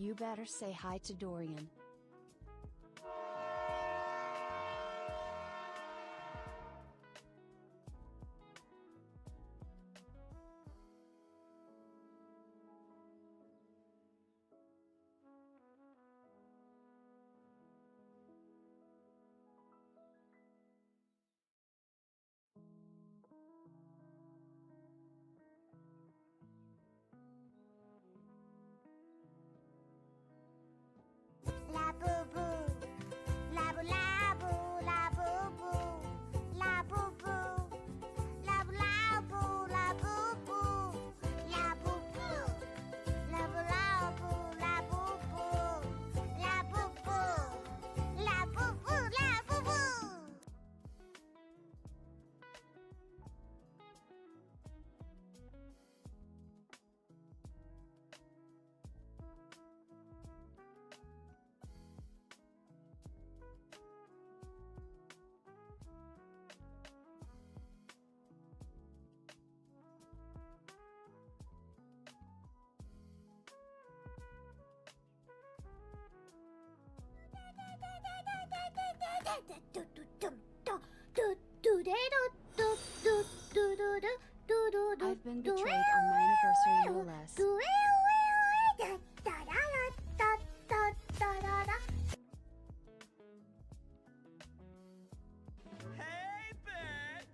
You better say hi to Dorian. La boo boo, la boo la boo, la boo boo, la boo boo, la boo la boo, la boo boo, la boo boo, la boo la boo, la boo boo, la boo boo, la boo boo, la boo boo. I've been betrayed on my anniversary, no less. Hey, bitch!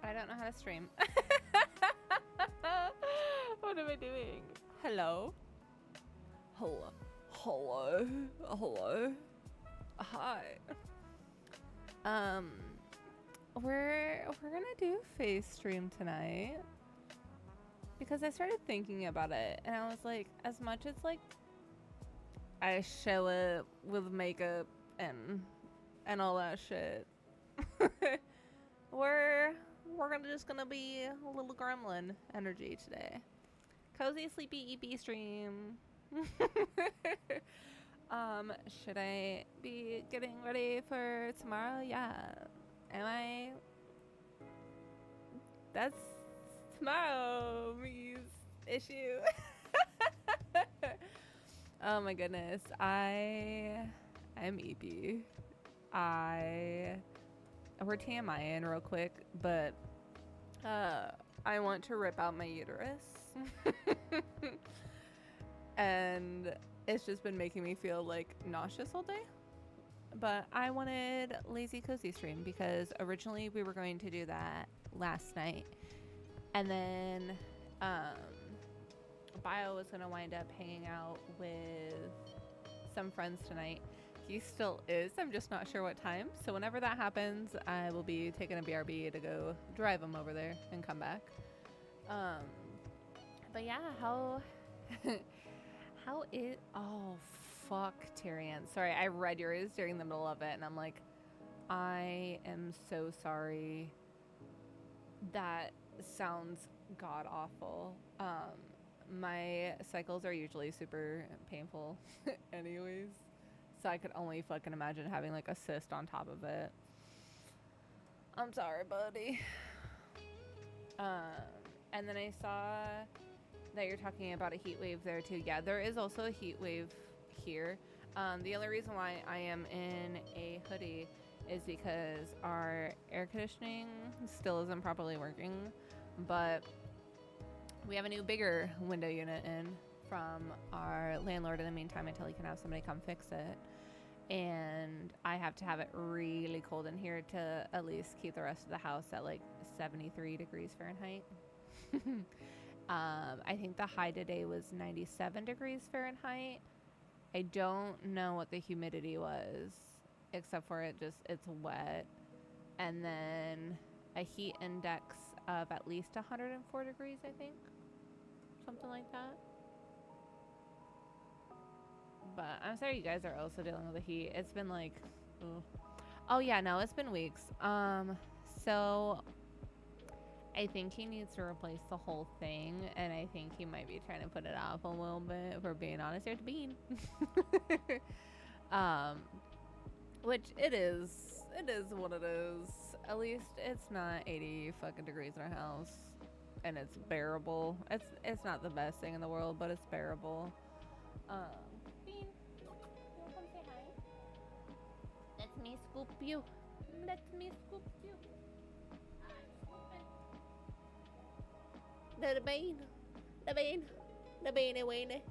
I don't know how to stream. What am I doing? Hello? Hello? Hello? Hello? Hi. We're gonna do face stream tonight because I started thinking about it and I was like, as much as like I show it with makeup and all that shit, we're just gonna be a little gremlin energy today. Cozy sleepy EP stream. Should I be getting ready for tomorrow? Yeah. Am I? That's tomorrow's issue. Oh my goodness. I'm EP. We're TMI in real quick, but I want to rip out my uterus. And it's just been making me feel like nauseous all day. But I wanted lazy cozy stream because originally we were going to do that last night. And then Bio was going to wind up hanging out with some friends tonight. He still is. I'm just not sure what time. So whenever that happens, I will be taking a BRB to go drive him over there and come back. But yeah, how is... Oh, fuck, Tyrion. Sorry, I read yours during the middle of it, and I'm like, I am so sorry. That sounds god-awful. My cycles are usually super painful anyways. So I could only fucking imagine having like a cyst on top of it. I'm sorry, buddy. And then I saw that you're talking about a heat wave there too. Yeah, there is also a heat wave here. The only reason why I am in a hoodie is because our air conditioning still isn't properly working, but we have a new bigger window unit in from our landlord in the meantime until he can have somebody come fix it. And I have to have it really cold in here to at least keep the rest of the house at like 73 degrees Fahrenheit. I think the high today was 97 degrees Fahrenheit. I don't know what the humidity was, except for it's wet. And then a heat index of at least 104 degrees, I think. Something like that. But I'm sorry you guys are also dealing with the heat. It's been like, ugh. Oh yeah, no, it's been weeks. So I think he needs to replace the whole thing, and I think he might be trying to put it off a little bit, if we're being honest here to Bean. Which it is. It is what it is. At least it's not 80 fucking degrees in our house, and it's bearable. It's not the best thing in the world, but it's bearable. Bean, you wanna come say hi? Let me scoop you. Let me scoop you. The bean, the bean, the beanie weenie.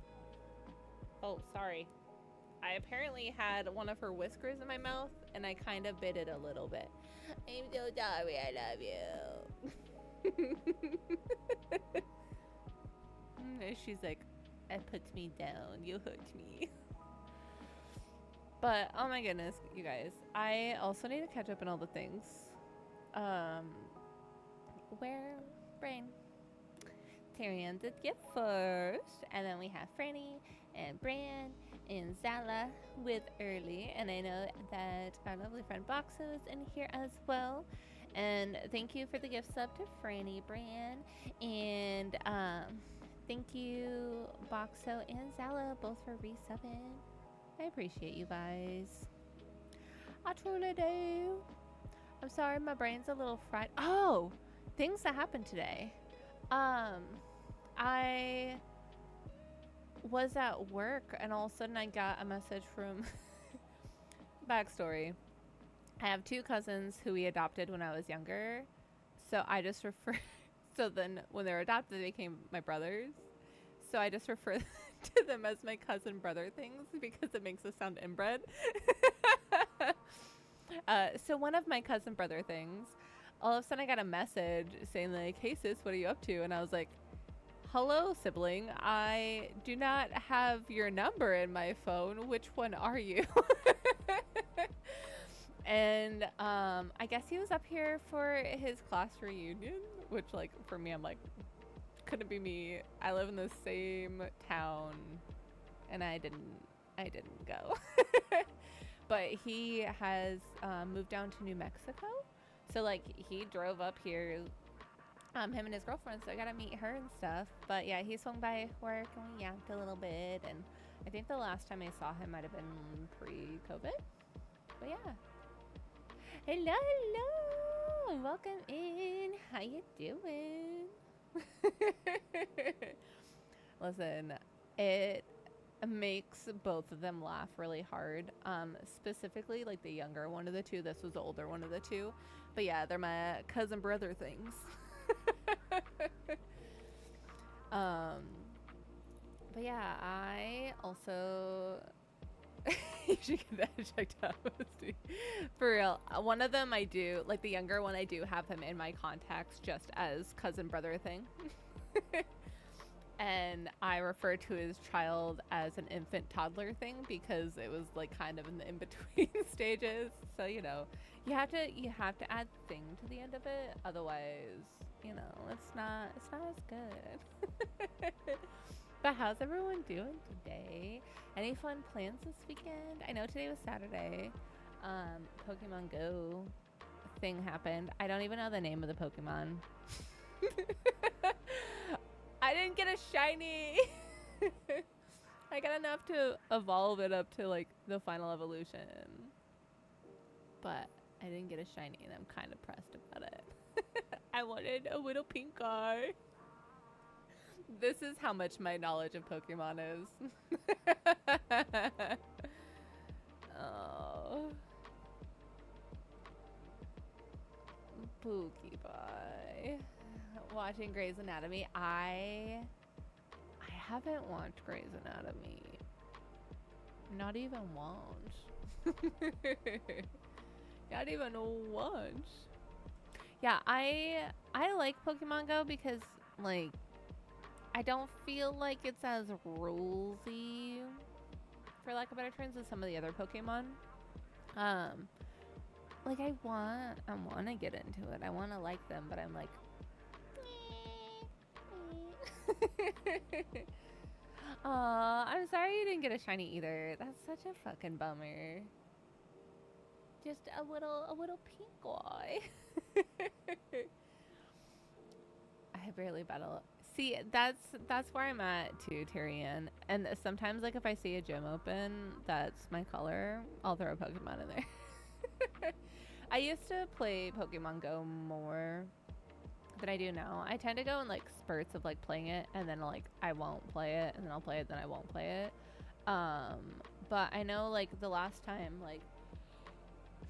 Oh, sorry. I apparently had one of her whiskers in my mouth, and I kind of bit it a little bit. I'm so sorry, I love you. And she's like, it puts me down, you hurt me. But, oh my goodness, you guys. I also need to catch up on all the things. Where? Brain. Tyrion did get first, and then we have Franny and Bran and Zala with Early, and I know that our lovely friend Boxo is in here as well. And thank you for the gift sub to Franny, Bran, and thank you Boxo and Zala both for resubbing. I appreciate you guys. I truly do. I'm sorry, my brain's a little fried. Oh, things that happened today. I was at work and all of a sudden I got a message from backstory. I have two cousins who we adopted when I was younger. So I just refer so then when they were adopted they became my brothers. So I just refer to them as my cousin brother things because it makes us sound inbred. So one of my cousin brother things, all of a sudden I got a message saying like, hey sis, what are you up to? And I was like, hello sibling, I do not have your number in my phone. Which one are you? And I guess he was up here for his class reunion, which like for me, I'm like, couldn't be me. I live in the same town and I didn't go. But he has moved down to New Mexico. So like he drove up here, him and his girlfriend, so I got to meet her and stuff. But yeah, he swung by work and we yapped a little bit. And I think the last time I saw him might have been pre-COVID. But yeah. Hello, hello. Welcome in. How you doing? Listen, it makes both of them laugh really hard. Specifically like the younger one of the two. This was the older one of the two. But yeah, they're my cousin brother things. But yeah, I also you should get that checked out. For real. One of them I do, like the younger one, I do have him in my contacts just as cousin brother thing. And I refer to his child as an infant toddler thing because it was like kind of in the in-between stages. So, you know, you have to add thing to the end of it. Otherwise, you know, it's not as good. But how's everyone doing today? Any fun plans this weekend? I know today was Saturday. Pokemon Go thing happened. I don't even know the name of the Pokemon. I didn't get a shiny. I got enough to evolve it up to like the final evolution. But I didn't get a shiny and I'm kind of pressed about it. I wanted a little pink eye. This is how much my knowledge of Pokemon is. Oh. Pokeball. Watching Grey's Anatomy. I haven't watched Grey's Anatomy. Not even once. Not even once. Yeah, I like Pokemon Go because like I don't feel like it's as rulesy, for lack of better terms, as some of the other Pokemon. Like I want to get into it. I want to like them, but I'm like, aw, I'm sorry you didn't get a shiny either. That's such a fucking bummer. Just a little pink eye. I barely battle See, that's where I'm at too, Tyrion. And sometimes, like, if I see a gym open that's my color, I'll throw a Pokemon in there. I used to play Pokemon Go more than I do now. I tend to go in like spurts of like playing it, and then like I won't play it, and then I'll play it, then I won't play it. But I know like the last time, like,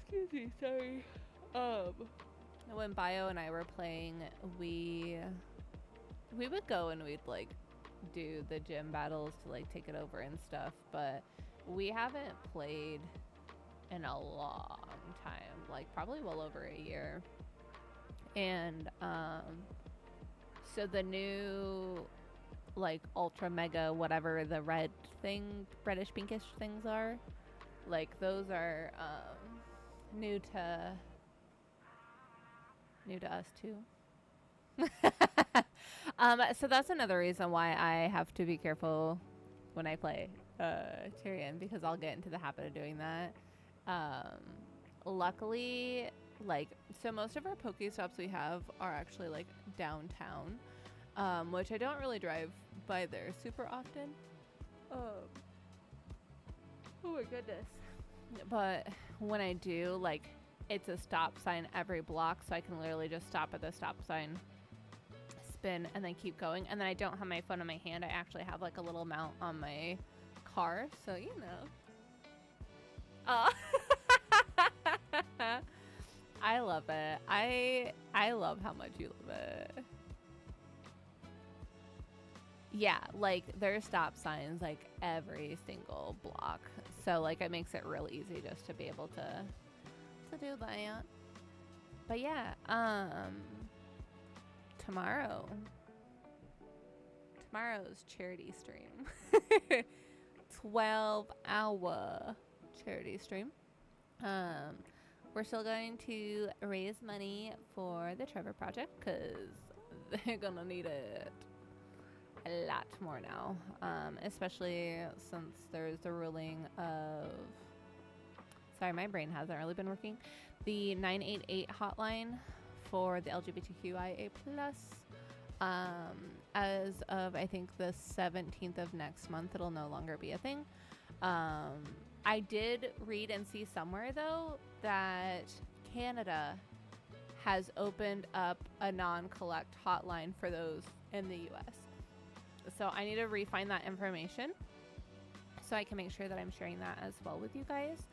excuse me, sorry. When Bio and I were playing, we would go and we'd like do the gym battles to like take it over and stuff, but we haven't played in a long time, like probably well over a year. And so the new like ultra mega whatever the red thing, reddish pinkish things are, like those are new to us too. So that's another reason why I have to be careful when I play Tyrion, because I'll get into the habit of doing that. Luckily, like, so most of our Pokestops we have are actually like downtown, which I don't really drive by there super often. Oh my goodness. But when I do, like, it's a stop sign every block, so I can literally just stop at the stop sign, spin, and then keep going. And then I don't have my phone in my hand. I actually have like a little mount on my car, so you know. I love it. I love how much you love it. Yeah, like there's stop signs like every single block, so like it makes it real easy just to be able to do that. But yeah, tomorrow's charity stream. 12-hour charity stream. We're still going to raise money for the Trevor Project because they're gonna need it a lot more now, especially since there's the ruling of, sorry, my brain hasn't really been working, the 988 hotline for the LGBTQIA+, as of, I think, the 17th of next month, it'll no longer be a thing. I did read and see somewhere, though, that Canada has opened up a non-collect hotline for those in the U.S. So I need to refine that information so I can make sure that I'm sharing that as well with you guys.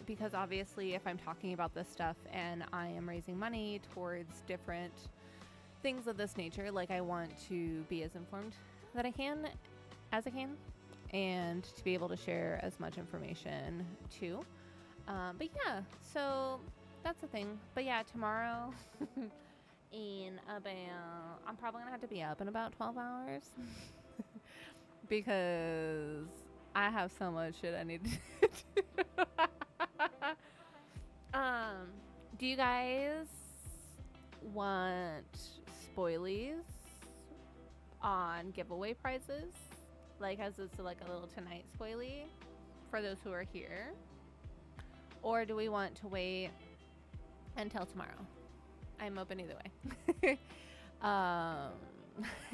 Because obviously if I'm talking about this stuff and I am raising money towards different things of this nature, like I want to be as informed that I can, and to be able to share as much information too. But yeah, so that's the thing. But yeah, tomorrow I'm probably gonna have to be up in about 12 hours because I have so much shit I need to do. Do you guys want spoilies on giveaway prizes? Like, as it's like a little tonight spoilie for those who are here? Or do we want to wait until tomorrow? I'm open either way.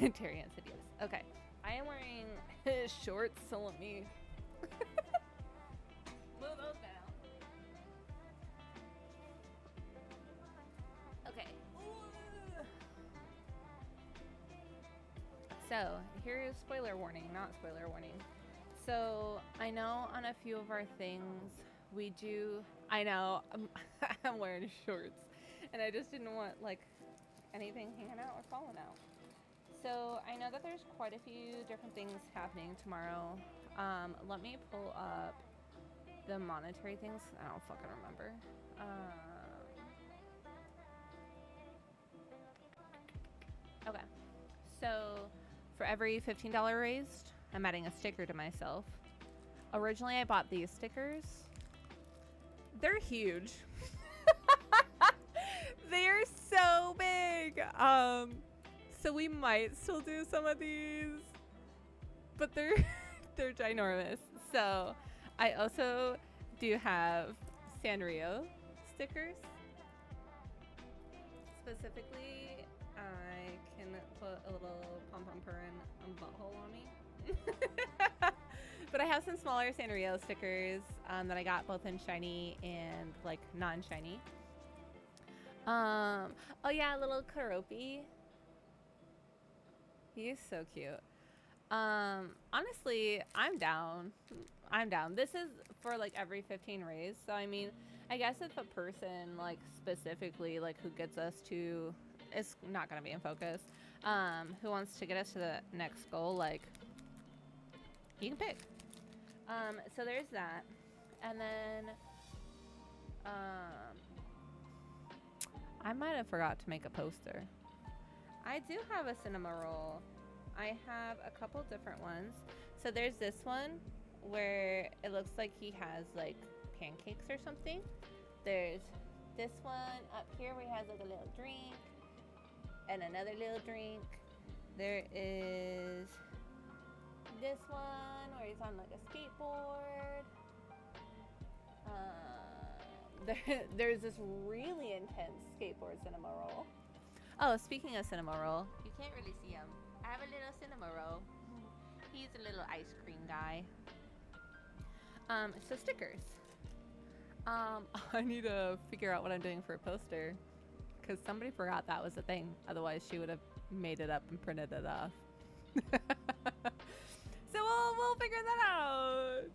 Tyrion said yes. Okay. I am wearing shorts, so let me move those down. Okay. So, here's spoiler warning, not spoiler warning. So, I know on a few of our things, we do, I know, I'm wearing shorts, and I just didn't want, like, anything hanging out or falling out. So, I know that there's quite a few different things happening tomorrow. Let me pull up the monetary things. I don't fucking remember. Okay. So, for every $15 raised, I'm adding a sticker to myself. Originally, I bought these stickers. They're huge. They're so big. So we might still do some of these, but they're ginormous. So I also do have Sanrio stickers. Specifically, I can put a little But I have some smaller Sanrio stickers that I got both in shiny and like non-shiny. Oh yeah, little Karopi. He's so cute. Honestly, I'm down. I'm down. This is for like every 15 rays. So I mean, I guess if a person like specifically like who gets us to, it's not gonna be in focus. Who wants to get us to the next goal, like you can pick. So there's that, and then I might have forgot to make a poster. I do have a cinema roll. I have a couple different ones. So there's this one where it looks like he has like pancakes or something. There's this one up here where he has like a little drink and another little drink. There is this one where he's on like a skateboard. There's this really intense skateboard cinema roll. Oh, speaking of cinema roll, you can't really see him. I have a little cinema roll. He's a little ice cream guy. So stickers. I need to figure out what I'm doing for a poster, because somebody forgot that was a thing. Otherwise, she would have made it up and printed it off. So we'll figure that out.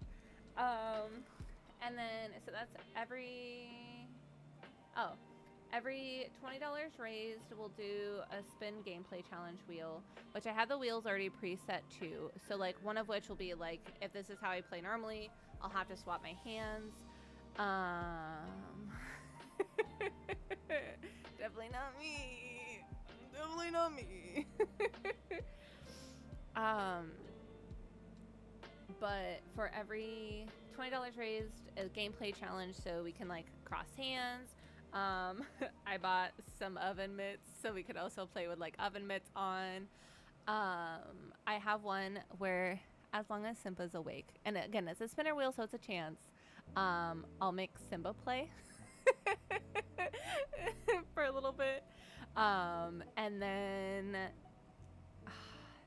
And then so that's every $20 raised, we'll do a spin gameplay challenge wheel, which I have the wheels already preset to. So like one of which will be like, if this is how I play normally, I'll have to swap my hands. Definitely not me. Definitely not me. But for every $20 raised, a gameplay challenge, so we can like cross hands. I bought some oven mitts so we could also play with like oven mitts on. I have one where as long as Simba's awake, and again it's a spinner wheel, so it's a chance, I'll make Simba play for a little bit. And then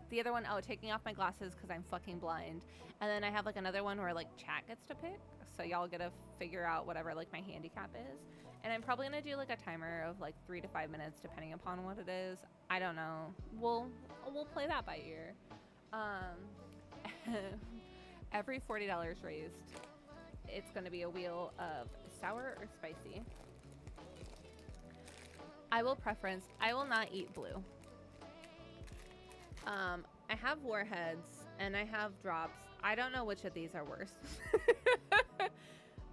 the other one, taking off my glasses because I'm fucking blind. And then I have like another one where like chat gets to pick, so y'all get to figure out whatever like my handicap is. And I'm probably gonna do like a timer of like 3 to 5 minutes depending upon what it is. I don't know. We'll play that by ear. Every $40 raised, it's gonna be a wheel of sour or spicy. I will not eat blue. I have warheads and I have drops. I don't know which of these are worse.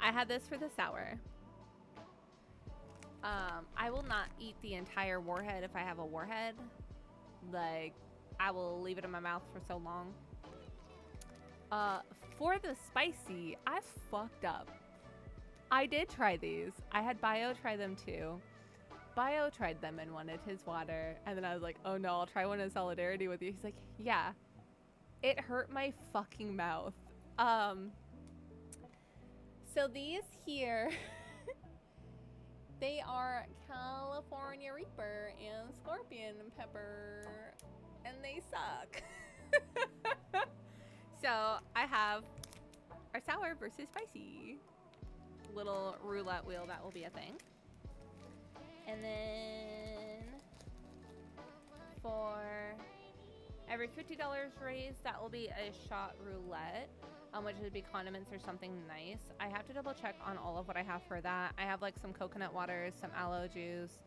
I had this for the sour. I will not eat the entire warhead if I have a warhead. Like, I will leave it in my mouth for so long. For the spicy, I fucked up. I did try these. I had Bio try them too. Bio tried them and wanted his water, and then I was like, oh no, I'll try one in solidarity with you. He's like, yeah. It hurt my fucking mouth. So these here, they are California Reaper and Scorpion Pepper, and they suck. So I have our sour versus spicy little roulette wheel. That will be a thing. And then for every $50 raised, that will be a shot roulette, which would be condiments or something nice. I have to double check on all of what I have for that. I have like some coconut waters, some aloe juice.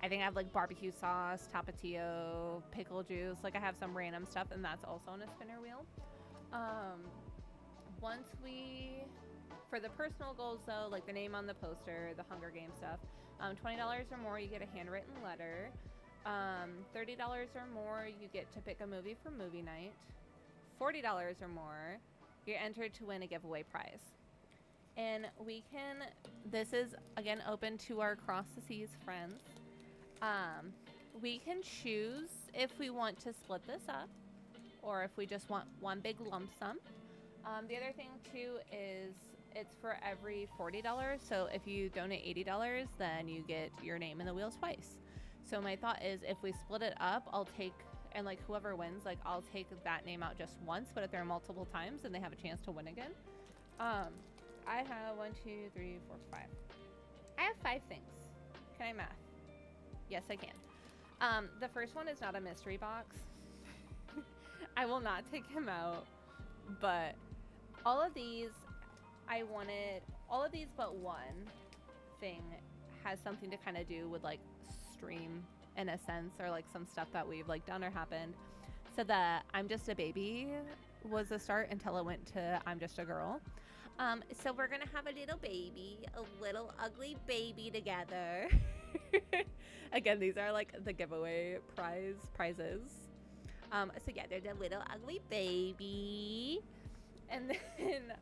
I think I have like barbecue sauce, tapatio, pickle juice. Like I have some random stuff, and that's also on a spinner wheel. For the personal goals though, like the name on the poster, the Hunger Games stuff, $20 or more, you get a handwritten letter. $30 or more, you get to pick a movie for movie night. $40 or more, you're entered to win a giveaway prize. And this is again open to our Cross the Seas friends. We can choose if we want to split this up or if we just want one big lump sum. The other thing too is it's for every $40. So if you donate $80, then you get your name in the wheel twice. So my thought is if we split it up, I'll take and like whoever wins, like I'll take that name out just once, but if there are multiple times, then they have a chance to win again. I have 1, 2, 3, 4, 5. I have 5 things. Can I math? Yes, I can. The first one is not a mystery box. I will not take him out, but all of these, I wanted, all of these but one thing has something to kind of do with like stream in a sense, or like some stuff that we've like done or happened. So the I'm Just a Baby was the start until it went to I'm Just a Girl. So we're gonna have a little baby, a little ugly baby together. Again, these are like the giveaway prizes. So yeah, there's a little ugly baby. And then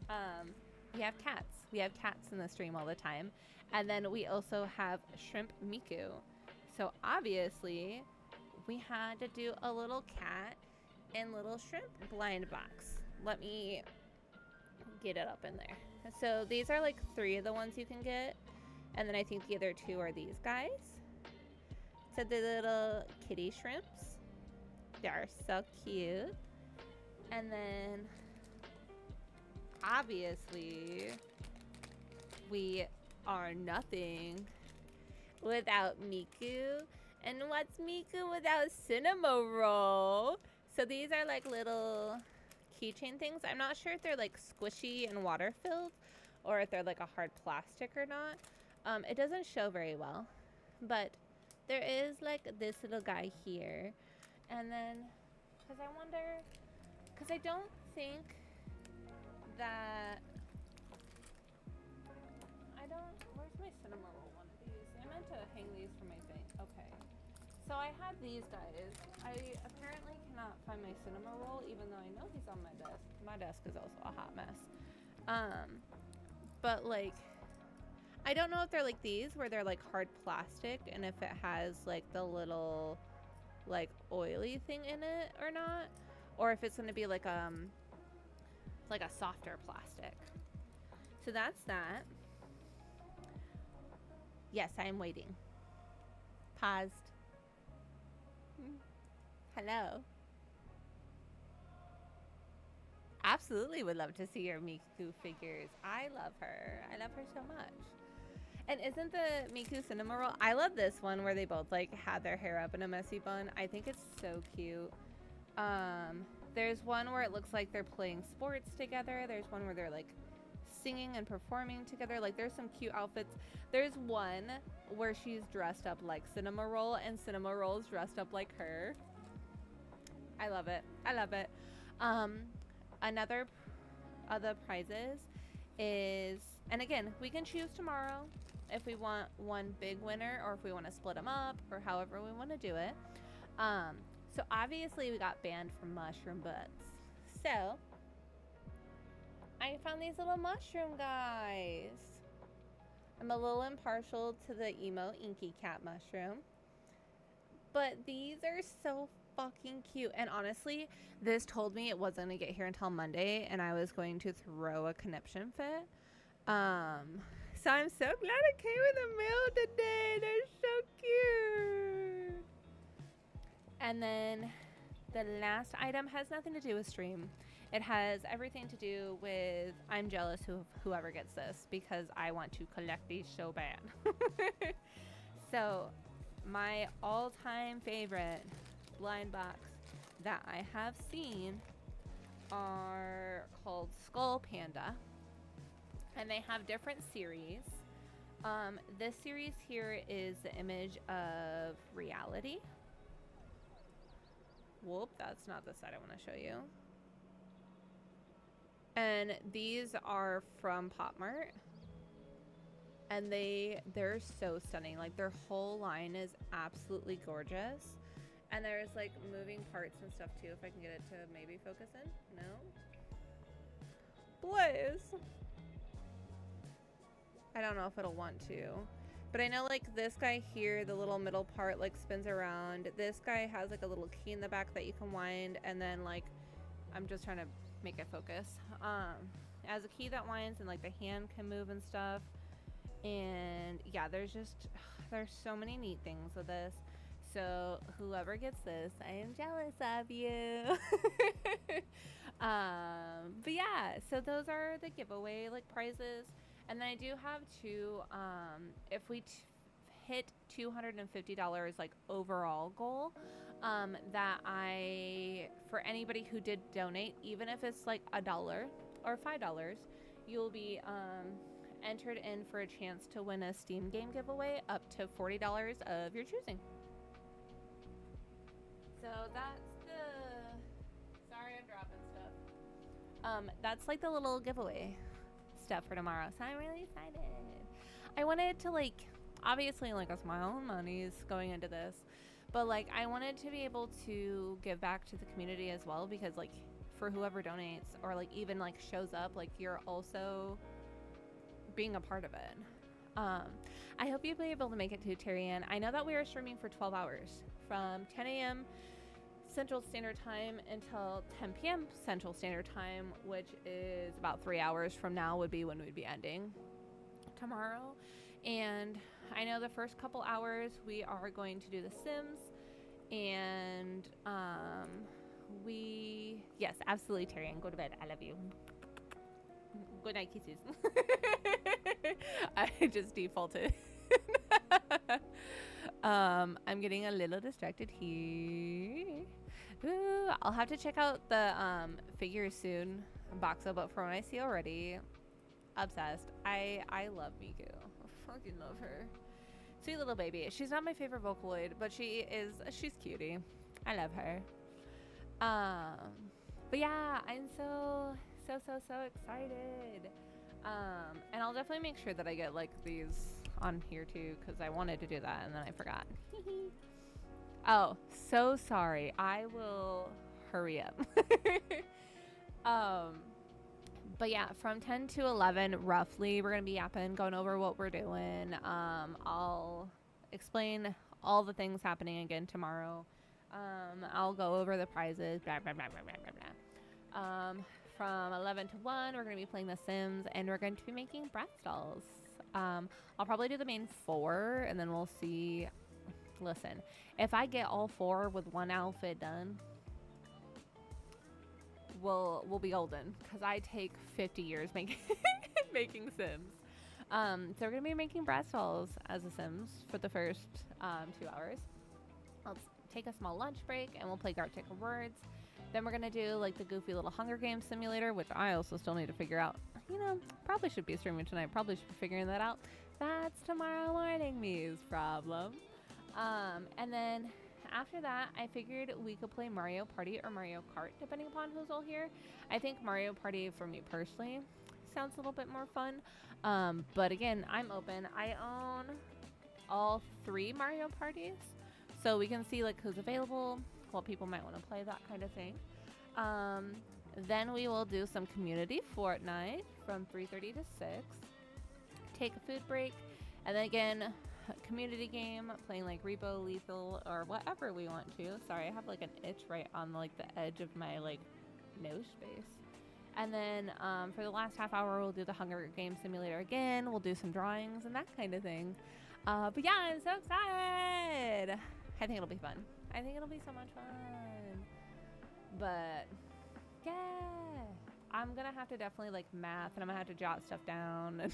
we have cats. We have cats in the stream all the time. And then we also have Shrimp Miku. So obviously, we had to do a little cat and little shrimp blind box. Let me get it up in there. So these are like 3 of the ones you can get. And then I think the other 2 are these guys. So the little kitty shrimps. They're so cute. And then obviously we are nothing without Miku. And what's Miku without Cinnamoroll? So these are like little keychain things. I'm not sure if they're like squishy and water filled or if they're like a hard plastic or not. It doesn't show very well, but there is like this little guy here. And then, because I don't think that, where's my Cinnamoroll one of these? I meant to hang these for my thing. Okay. So I had these guys. I apparently cannot find my Cinnamoroll, even though I know he's on my desk. My desk is also a hot mess. But like, I don't know if they're like these, where they're like hard plastic, and if it has like the little like oily thing in it or not, or if it's going to be like a softer plastic. So that's that. Yes, I am waiting. Paused. Hello. Absolutely would love to see your Miku figures. I love her. I love her so much. And isn't the Miku Cinnamoroll? I love this one where they both like had their hair up in a messy bun. I think it's so cute. There's one where it looks like they're playing sports together. There's one where they're like singing and performing together. Like there's some cute outfits. There's one where she's dressed up like Cinnamoroll and Cinnamoroll's dressed up like her. I love it. I love it. Another other prizes is, and again, we can choose tomorrow if we want one big winner or if we want to split them up or however we want to do it. So obviously we got banned from mushroom butts. So I found these little mushroom guys. I'm a little impartial to the emo Inky Cat mushroom, but these are so fucking cute. And honestly, this told me it wasn't gonna get here until Monday, and I was going to throw a conniption fit. So I'm so glad it came in the mail today. They're so cute. And then the last item has nothing to do with stream. It has everything to do with I'm jealous of whoever gets this because I want to collect these so bad. So my all-time favorite blind box that I have seen are called Skull Panda, and they have different series. This series here is the image of reality. Whoop, that's not the side I want to show you. And these are from Pop Mart, and they're so stunning. Like their whole line is absolutely gorgeous. And there's like moving parts and stuff too. If I can get it to maybe focus in. No. Blaze. I don't know if it'll want to. But I know like this guy here, the little middle part like spins around. This guy has like a little key in the back that you can wind. And then like, I'm just trying to make it focus. It has a key that winds and like the hand can move and stuff. And yeah, there's so many neat things with this. So whoever gets this, I am jealous of you. But yeah, so those are the giveaway like prizes, and then I do have two. If we hit $250 like overall goal, that I for anybody who did donate, even if it's like $1 or $5, you'll be entered in for a chance to win a Steam game giveaway up to $40 of your choosing. So that's the. Sorry, I'm dropping stuff. That's like the little giveaway stuff for tomorrow. So I'm really excited. I wanted to like, obviously, like it's my own money's going into this, but like I wanted to be able to give back to the community as well, because like for whoever donates or like even like shows up, like you're also being a part of it. I hope you'll be able to make it to Tyrian. I know that we are streaming for 12 hours from 10 a.m. Central Standard Time until 10 p.m. Central Standard Time, which is about 3 hours from now would be when we'd be ending tomorrow. And I know the first couple hours we are going to do The Sims, and yes, absolutely, Tyrian, go to bed. I love you. Good night, kisses. I just defaulted. I'm getting a little distracted here. Ooh, I'll have to check out the figures soon, Boxo, but from what I see already, obsessed. I love Miku. I fucking love her. Sweet little baby. She's not my favorite Vocaloid, but she's cutie. I love her. But yeah, I'm so excited. And I'll definitely make sure that I get like these on here too, because I wanted to do that and then I forgot. Oh, so sorry. I will hurry up. But yeah, from 10 to 11 roughly, we're gonna be yapping, going over what we're doing. I'll explain all the things happening again tomorrow. I'll go over the prizes, blah blah blah blah blah blah. From 11 to 1, we're going to be playing The Sims, and we're going to be making Bratz dolls. I'll probably do the main 4, and then we'll see. Listen, if I get all 4 with one outfit done, we'll be golden, because I take 50 years making making Sims. So we're going to be making Bratz dolls as The Sims for the first 2 hours. I'll take a small lunch break, and we'll play Gartic Words. Then we're going to do like the goofy little Hunger Games simulator, which I also still need to figure out. You know, probably should be streaming tonight. Probably should be figuring that out. That's tomorrow morning, me's problem. And then after that, I figured we could play Mario Party or Mario Kart, depending upon who's all here. I think Mario Party, for me personally, sounds a little bit more fun. But again, I'm open. I own all 3 Mario Parties, so we can see like who's available, what people might want to play, that kind of thing. Then we will do some community Fortnite from 3:30 to 6. Take a food break, and then again, community game, playing like Repo, Lethal, or whatever we want to. Sorry, I have like an itch right on like the edge of my like nose space. And then for the last half hour, we'll do the Hunger Games simulator again. We'll do some drawings and that kind of thing. But yeah, I'm so excited. I think it'll be fun. I think it'll be so much fun. But yeah, I'm gonna have to definitely like math, and I'm gonna have to jot stuff down. And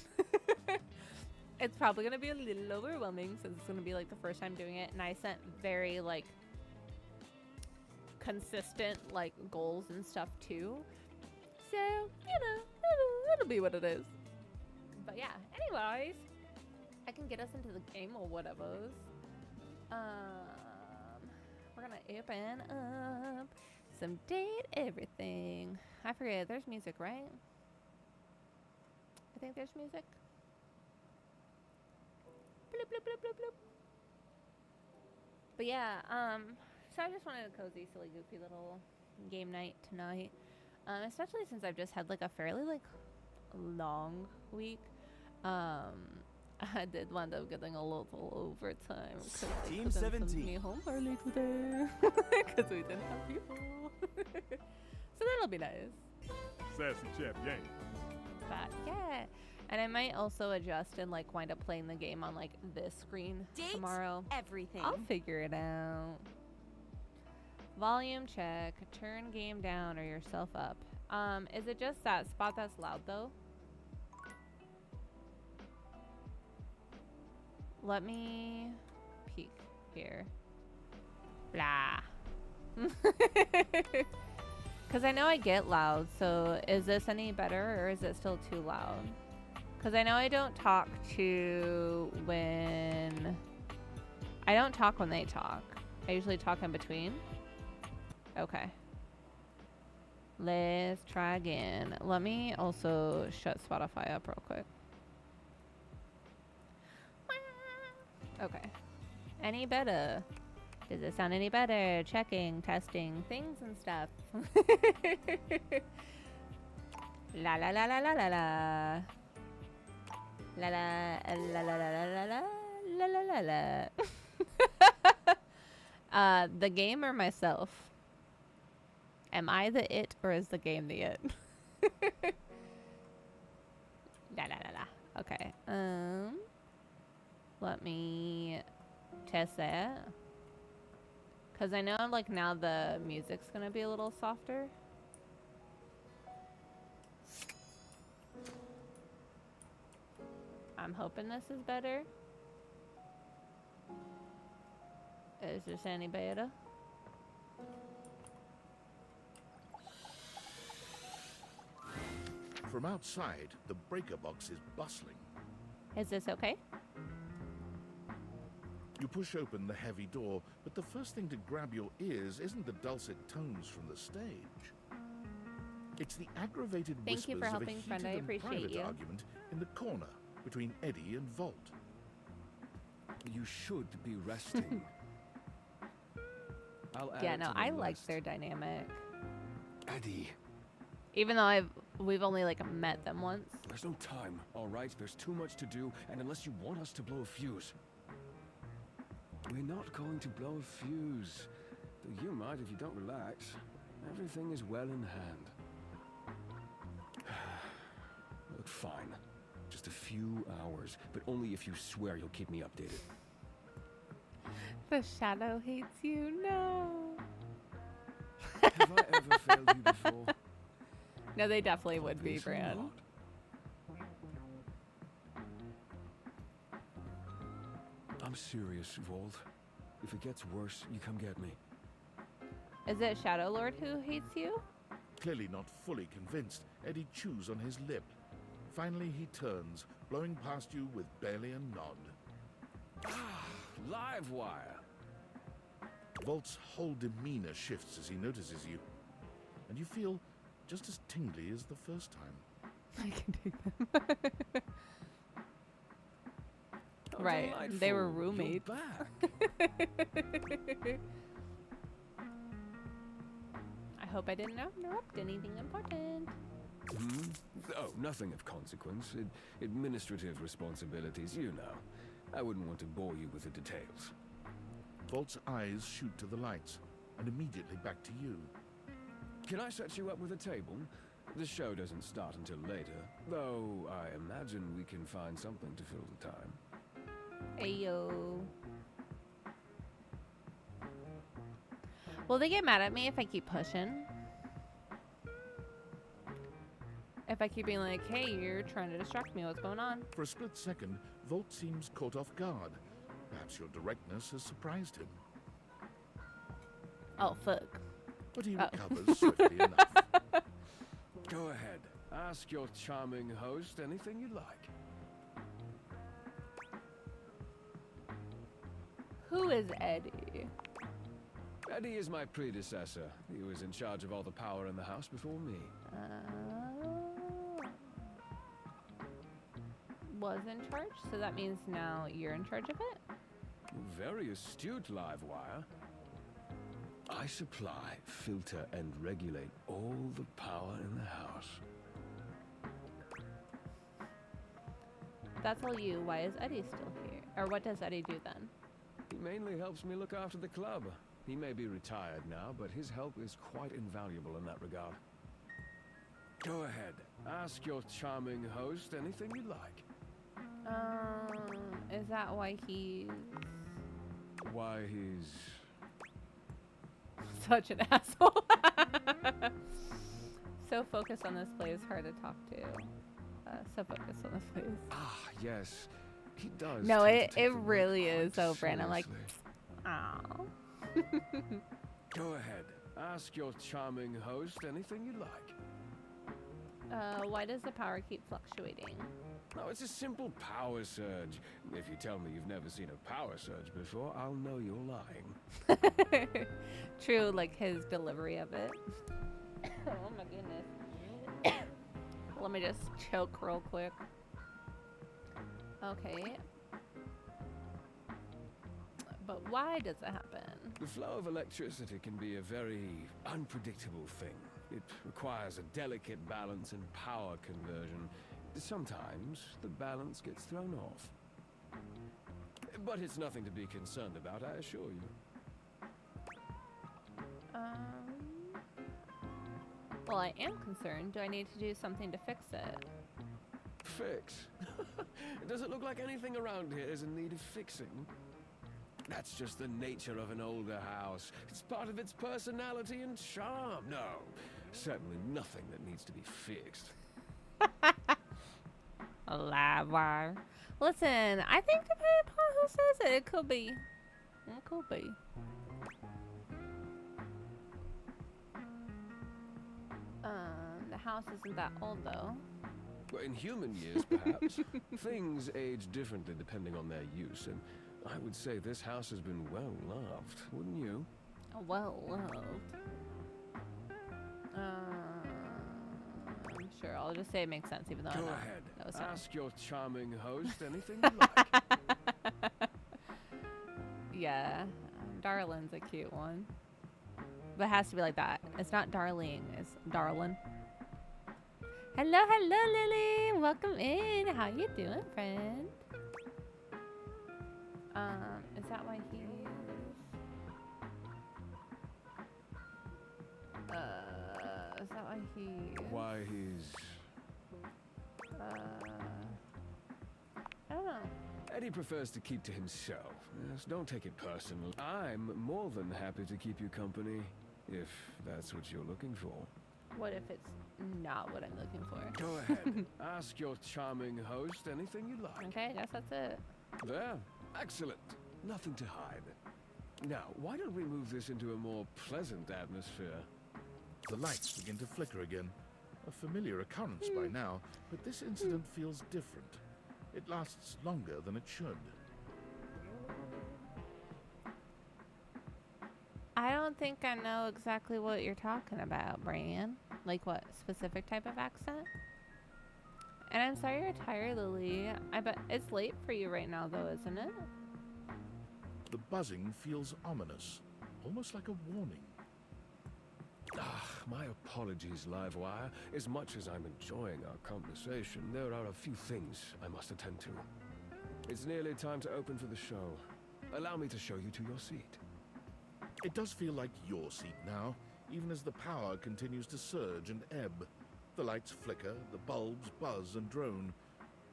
it's probably gonna be a little overwhelming since it's gonna be like the first time doing it. And I sent very like consistent like goals and stuff too. So, you know, it'll be what it is. But yeah, anyways, I can get us into the game or whatever. We're gonna open up some date everything. I forget, there's music, right? I think there's music. Bloop, bloop, bloop, bloop, bloop. But yeah, so I just wanted a cozy, silly, goofy little game night tonight. Especially since I've just had like a fairly like long week. I did wind up getting a little overtime. Team 17. Sent me home early today because we didn't have people. So that'll be nice. Sassy chap gang. But yeah, And I might also adjust and like wind up playing the game on like this screen Date tomorrow. everything. I'll figure it out. Volume check. Turn game down or yourself up. Is it just that spot that's loud though? Let me peek here. Blah. Because I know I get loud, so is this any better or is it still too loud? Because I know I don't talk to when... I don't talk when they talk. I usually talk in between. Okay. Let's try again. Let me also shut Spotify up real quick. Okay. Any better? Does it sound any better? Checking, testing, things and stuff. La la la la la la la. La la la la la la la la la la la. The game or myself? Am I the it or is the game the it? La la la la. Okay. Let me test that. Cause I know like now the music's gonna be a little softer. I'm hoping this is better. Is this any better? From outside, the breaker box is bustling. Is this okay? You push open the heavy door, but the first thing to grab your ears isn't the dulcet tones from the stage. It's the aggravated Thank you whispers for of a helping, heated friend. I and appreciate private you. argument in the corner between Eddie and Volt. You should be resting. I'll add Yeah, it no, to the I like list. their dynamic. Eddie, Even though we've only like met them once. there's no time, all right? There's too much to do, and unless you want us to blow a fuse... We're not going to blow a fuse. Though you might if you don't relax. Everything is well in hand. Look, fine. Just a few hours, but only if you swear you'll keep me updated. The shadow hates you. No. Have I ever failed you before? No, they definitely would be, Obviously Bran. not. I'm serious, Volt. If it gets worse, you come get me. Is it Shadow Lord who hates you? Clearly not fully convinced, Eddie chews on his lip. Finally, he turns, blowing past you with barely a nod. Livewire! Volt's whole demeanor shifts as he notices you, and you feel just as tingly as the first time. I can take them. Oh, Right, they were delightful. roommates. You're back. I hope I didn't interrupt anything important. Hmm? Oh, nothing of consequence. Administrative responsibilities, you know. I wouldn't want to bore you with the details. Volt's eyes shoot to the lights, and immediately back to you. Can I set you up with a table? The show doesn't start until later, though I imagine we can find something to fill the time. Ayo. Will they get mad at me if I keep pushing? If I keep being like, hey, you're trying to distract me, what's going on? For a split second, Volt seems caught off guard. Perhaps your directness has surprised him. Oh, fuck. But he Oh. recovers swiftly enough. Go ahead. Ask your charming host anything you like. Who is Eddie? Eddie is my predecessor. He was in charge of all the power in the house before me. Was in charge, so that means now you're in charge of it? Very astute, Livewire. I supply, filter, and regulate all the power in the house. That's all you. Why is Eddie still here? Or what does Eddie do then? He mainly helps me look after the club. He may be retired now, but his help is quite invaluable in that regard. Go ahead. Ask your charming host anything you like. Is that why he's Why he's... such an asshole? So focused on this play, it's hard to talk to. So focused on this place. Ah, yes. He does. No, tend to it take the work really is quite though, Brandon. Like, seriously. oh. Go ahead. Ask your charming host anything you like. Why does the power keep fluctuating? No, it's a simple power surge. If you tell me you've never seen a power surge before, I'll know you're lying. True, like his delivery of it. Oh my goodness. Let me just choke real quick. Okay. But why does it happen? The flow of electricity can be a very unpredictable thing. It requires a delicate balance and power conversion. Sometimes the balance gets thrown off. But it's nothing to be concerned about, I assure you. Well, I am concerned. Do I need to do something to fix it? Fix? Does it look like anything around here is in need of fixing? That's just the nature of an older house. It's part of its personality and charm. No, certainly nothing that needs to be fixed. A live wire. Listen, I think depending upon who says it, it could be. It could be. The house isn't that old though. Well, in human years, perhaps, things age differently depending on their use, and I would say this house has been well loved, wouldn't you? Well loved. I'm sure. I'll just say it makes sense, even though Go I'm not. ahead. No, it's not. Ask your charming host anything you like. Yeah, Darlin's a cute one. But it has to be like that. It's not Darling, it's Darlin. Hello, hello, Lily. Welcome in. How you doing, friend? Is that why he's... is that why he's... Why he's... I don't know. Eddie prefers to keep to himself. Yes, don't take it personal. I'm more than happy to keep you company, if that's what you're looking for. What if it's not what I'm looking for? Go ahead. Ask your charming host anything you like. Okay, I guess that's it. There. Excellent. Nothing to hide. Now, why don't we move this into a more pleasant atmosphere? The lights begin to flicker again. A familiar occurrence by now, but this incident feels different. It lasts longer than it should. I don't think I know exactly what you're talking about, Brian. Like what specific type of accent? And I'm sorry you're tired, Lily. I bet it's late for you right now, though, isn't it? The buzzing feels ominous, almost like a warning. Ah, my apologies, Livewire. As much as I'm enjoying our conversation, there are a few things I must attend to. It's nearly time to open for the show. Allow me to show you to your seat. It does feel like your seat now, even as the power continues to surge and ebb. The lights flicker, the bulbs buzz and drone.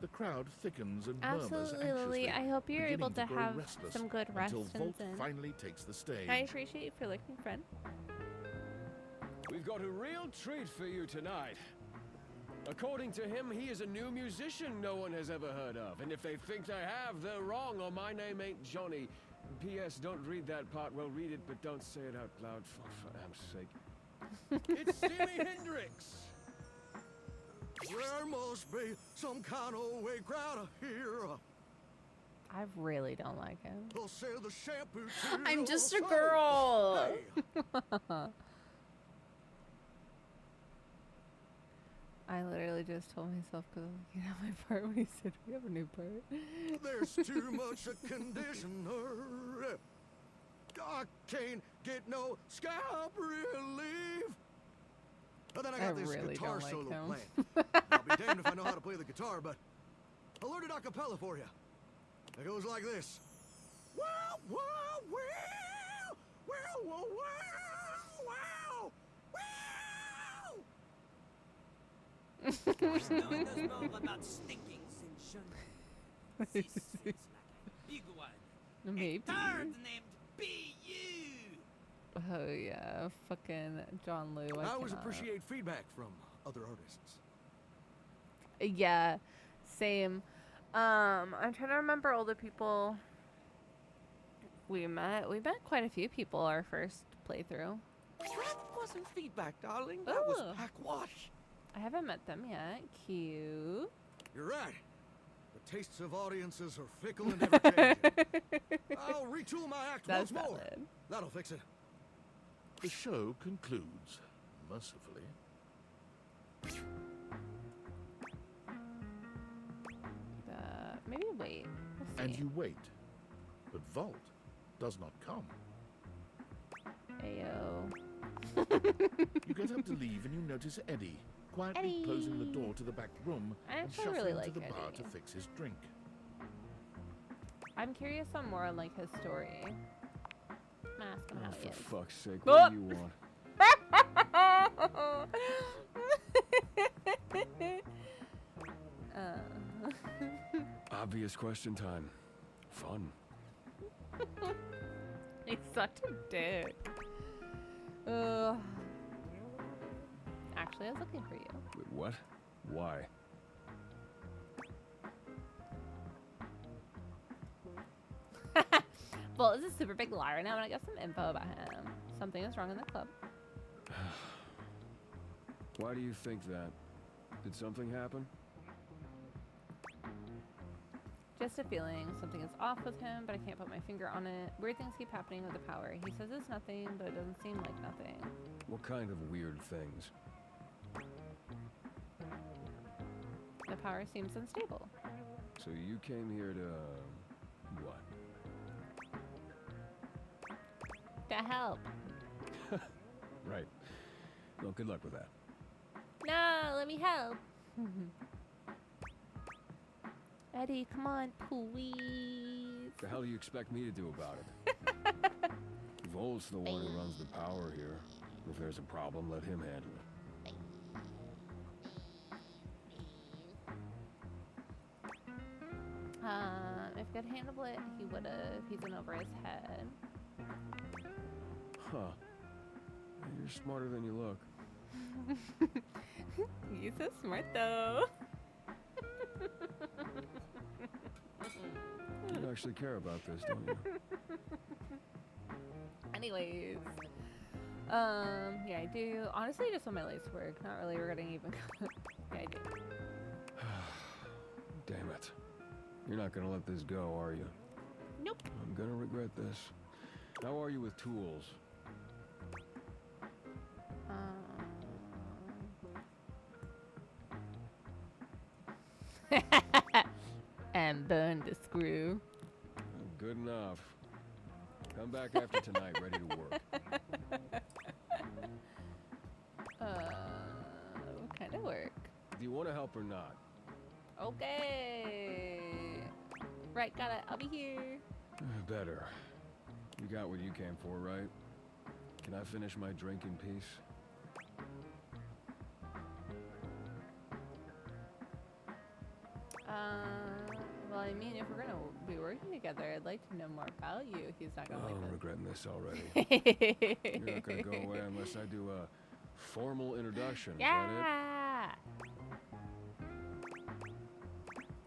The crowd thickens and murmurs Absolutely, anxiously, Lily. I hope you're able beginning to grow have restless some good rest until and Volt zen. finally takes the stage. I appreciate you for looking, friend. We've got a real treat for you tonight. According to him, he is a new musician no one has ever heard of. And if they think they have, they're wrong, or my name ain't Johnny. P.S. Don't read that part. Well, read it, but don't say it out loud, for damn sake. It's Jimi Hendrix! There must be some kind of way crowd here. I really don't like him. They'll sell the shampoo to I'm your just a soul. girl. Hey, I literally just told myself because I was looking at my part when he said we have a new part. there's too much of conditioner. I can't get no scalp relief. But then I got I this really guitar don't like solo him. planned. I'll be damned if I know how to play the guitar, but I learned it a cappella for you. It goes like this. Wow, wow, wow, wow, wow, wow, wow, wow. Guys, no one knows more about stinking sensation. This is like a big one. Maybe. A turd named B.U. Oh yeah, fucking John Lou. I always cannot. appreciate feedback from other artists. Yeah, same. I'm trying to remember all the people we met. We met quite a few people our first playthrough. That wasn't feedback, darling. That was Oh. backwash. I haven't met them yet. Cute. You're right. The tastes of audiences are fickle and ever changing. I'll retool my act That's once more. valid. That'll fix it. The show concludes, mercifully. Maybe wait. We'll see. And you wait. But Vault does not come. Ayo. You get up to leave and you notice Eddie, quietly closing the door to the back room I and actually shuffling really to like the bar Eddie. to fix his drink. I'm curious on more on like his story. I'm gonna ask him Oh, how for he is. fuck's sake, Oh. what do you want? Obvious question time. Fun. He's such a dick. Ugh. Actually, I was looking for you. Wait, what? Why? Well, is a super big liar now, and I got some info about him. Something is wrong in the club. Why do you think that? Did something happen? Just a feeling something is off with him, but I can't put my finger on it. Weird things keep happening with the power. He says it's nothing, but it doesn't seem like nothing. What kind of weird things? The power seems unstable. So you came here to... what? To help. Right. Well, good luck with that. No, let me help. Eddie, come on, please. The hell do you expect me to do about it? Volt's the one who runs the power here. If there's a problem, let him handle it. If he could handle it, he would have. He's in over his head. Huh. You're smarter than you look. He's so smart, though. You actually care about this, don't you? Anyways. Yeah, I do. Honestly, just want my lights to work. Not really regretting even. Yeah, I do. Damn it. You're not gonna let this go, are you? Nope. I'm gonna regret this. How are you with tools? And burn the screw. Good enough. Come back after tonight, ready to work. What kind of work? Do you want to help or not? Okay. Right, got it. I'll be here. Better. You got what you came for, right? Can I finish my drink in peace? Well, I mean, if we're gonna be working together, I'd like to know more about you. He's not gonna Oh, I'm like regretting this already. this. You're not gonna go away unless I do a formal introduction. Is that Yeah.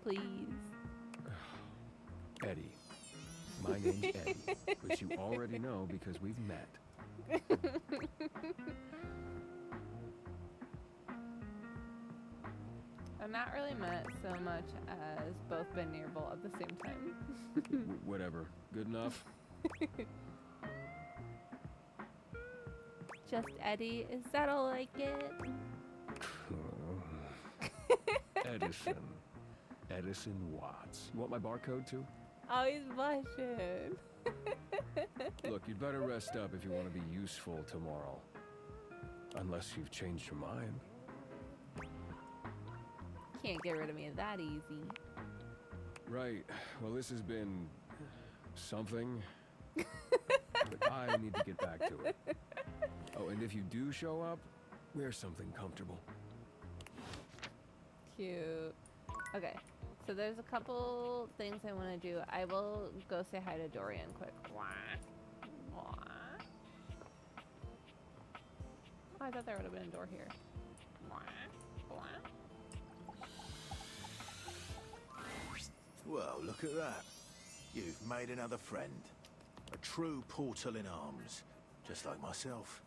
Please. it? Eddie. My name's Eddie, which you already know because we've met. I've not really met so much as both been near Bolt at the same time. Whatever. Good enough? Just Eddie. Is that all I get? Edison. Edison Watts. You want my barcode too? Oh, he's blushing. Look, you'd better rest up if you want to be useful tomorrow. Unless you've changed your mind. Can't get rid of me that easy. Right. Well, this has been something. But I need to get back to it. Oh, and if you do show up, wear something comfortable. Cute. Okay, so there's a couple things I want to do. I will go say hi to Dorian quick. Wah. Wah. Oh, I thought there would have been a door here. Wah. Wah. Well, look at that. You've made another friend. A true portal in arms, just like myself.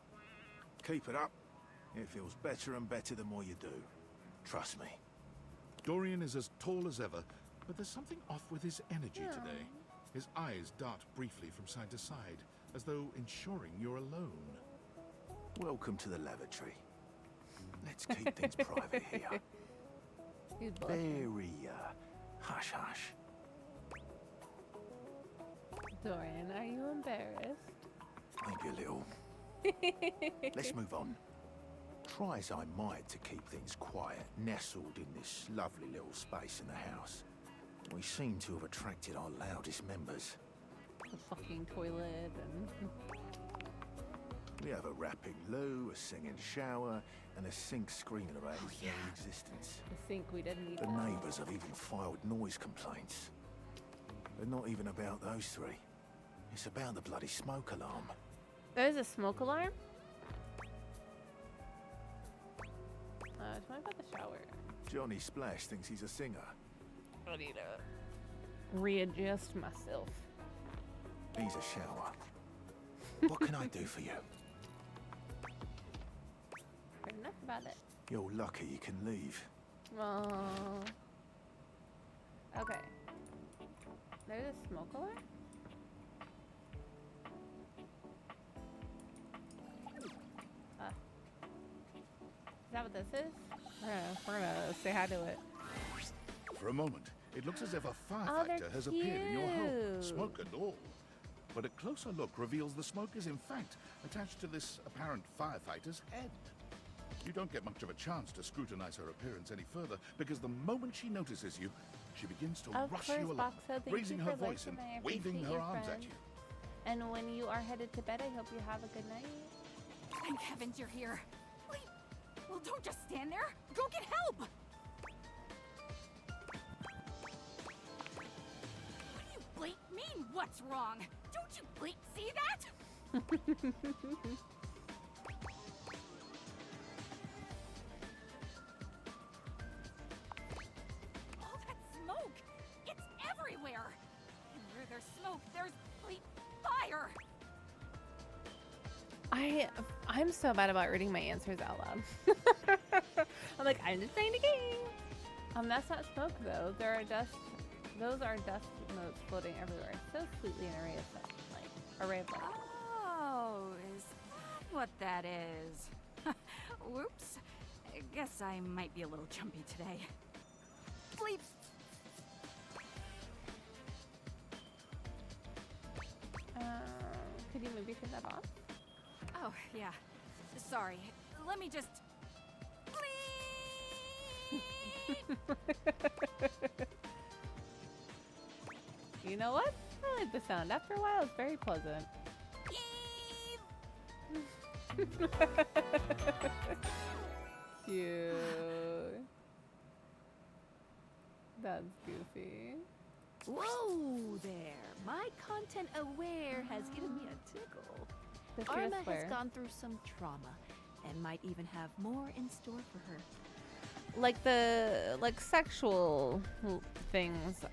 Keep it up. It feels better and better the more you do. Trust me. Dorian is as tall as ever, but there's something off with his energy today. His eyes dart briefly from side to side, as though ensuring you're alone. Welcome to the lavatory. Let's keep things private here. He's blushing. Very, hush hush. Dorian, are you embarrassed? Maybe a little. Let's move on. Try as I might to keep things quiet, nestled in this lovely little space in the house, we seem to have attracted our loudest members. The fucking toilet and... We have a rapping loo, a singing shower, and a sink screaming about its very existence. The sink we didn't need. The neighbours have even filed noise complaints. But not even about those three. It's about the bloody smoke alarm. There's a smoke alarm? Tell me about the shower. Johnny Splash thinks he's a singer. I need to readjust myself. He's a shower. What can I do for you? Heard enough about it. You're lucky you can leave. Oh. Okay. There's a smoke alarm? Is that what this is? We're gonna say hi to it. For a moment, it looks as if a they're firefighter has appeared in your home, cute. smoke and all. But a closer look reveals the smoke is in fact attached to this apparent firefighter's head. You don't get much of a chance to scrutinize her appearance any further, because the moment she notices you, she begins to Of rush course, you along, Boxer, thank raising you her for voice and listening. I waving appreciate her your arms at friend. you. And when you are headed to bed, I hope you have a good night. Thank heavens you're here. Wait. Well, don't just stand there. Go get help. What do you bleat mean, what's wrong? Don't you bleat see that? All that smoke. It's everywhere. And where there's smoke, there's bleat fire. I'm so bad about reading my answers out loud. I'm like, I'm just saying the game. That's not smoke though. There are dust. Those are dust motes floating everywhere. So sweetly an array of light. Oh, is that what that is? Whoops. I guess I might be a little jumpy today. Sleep. Could you maybe turn that off? Oh, yeah. Sorry. Let me just... You know what? I like the sound. After a while, it's very pleasant. Cute. That's goofy. Whoa there! My content aware has given me a tickle. The Arma fierce flare. has gone through some trauma and might even have more in store for her. Like the sexual things.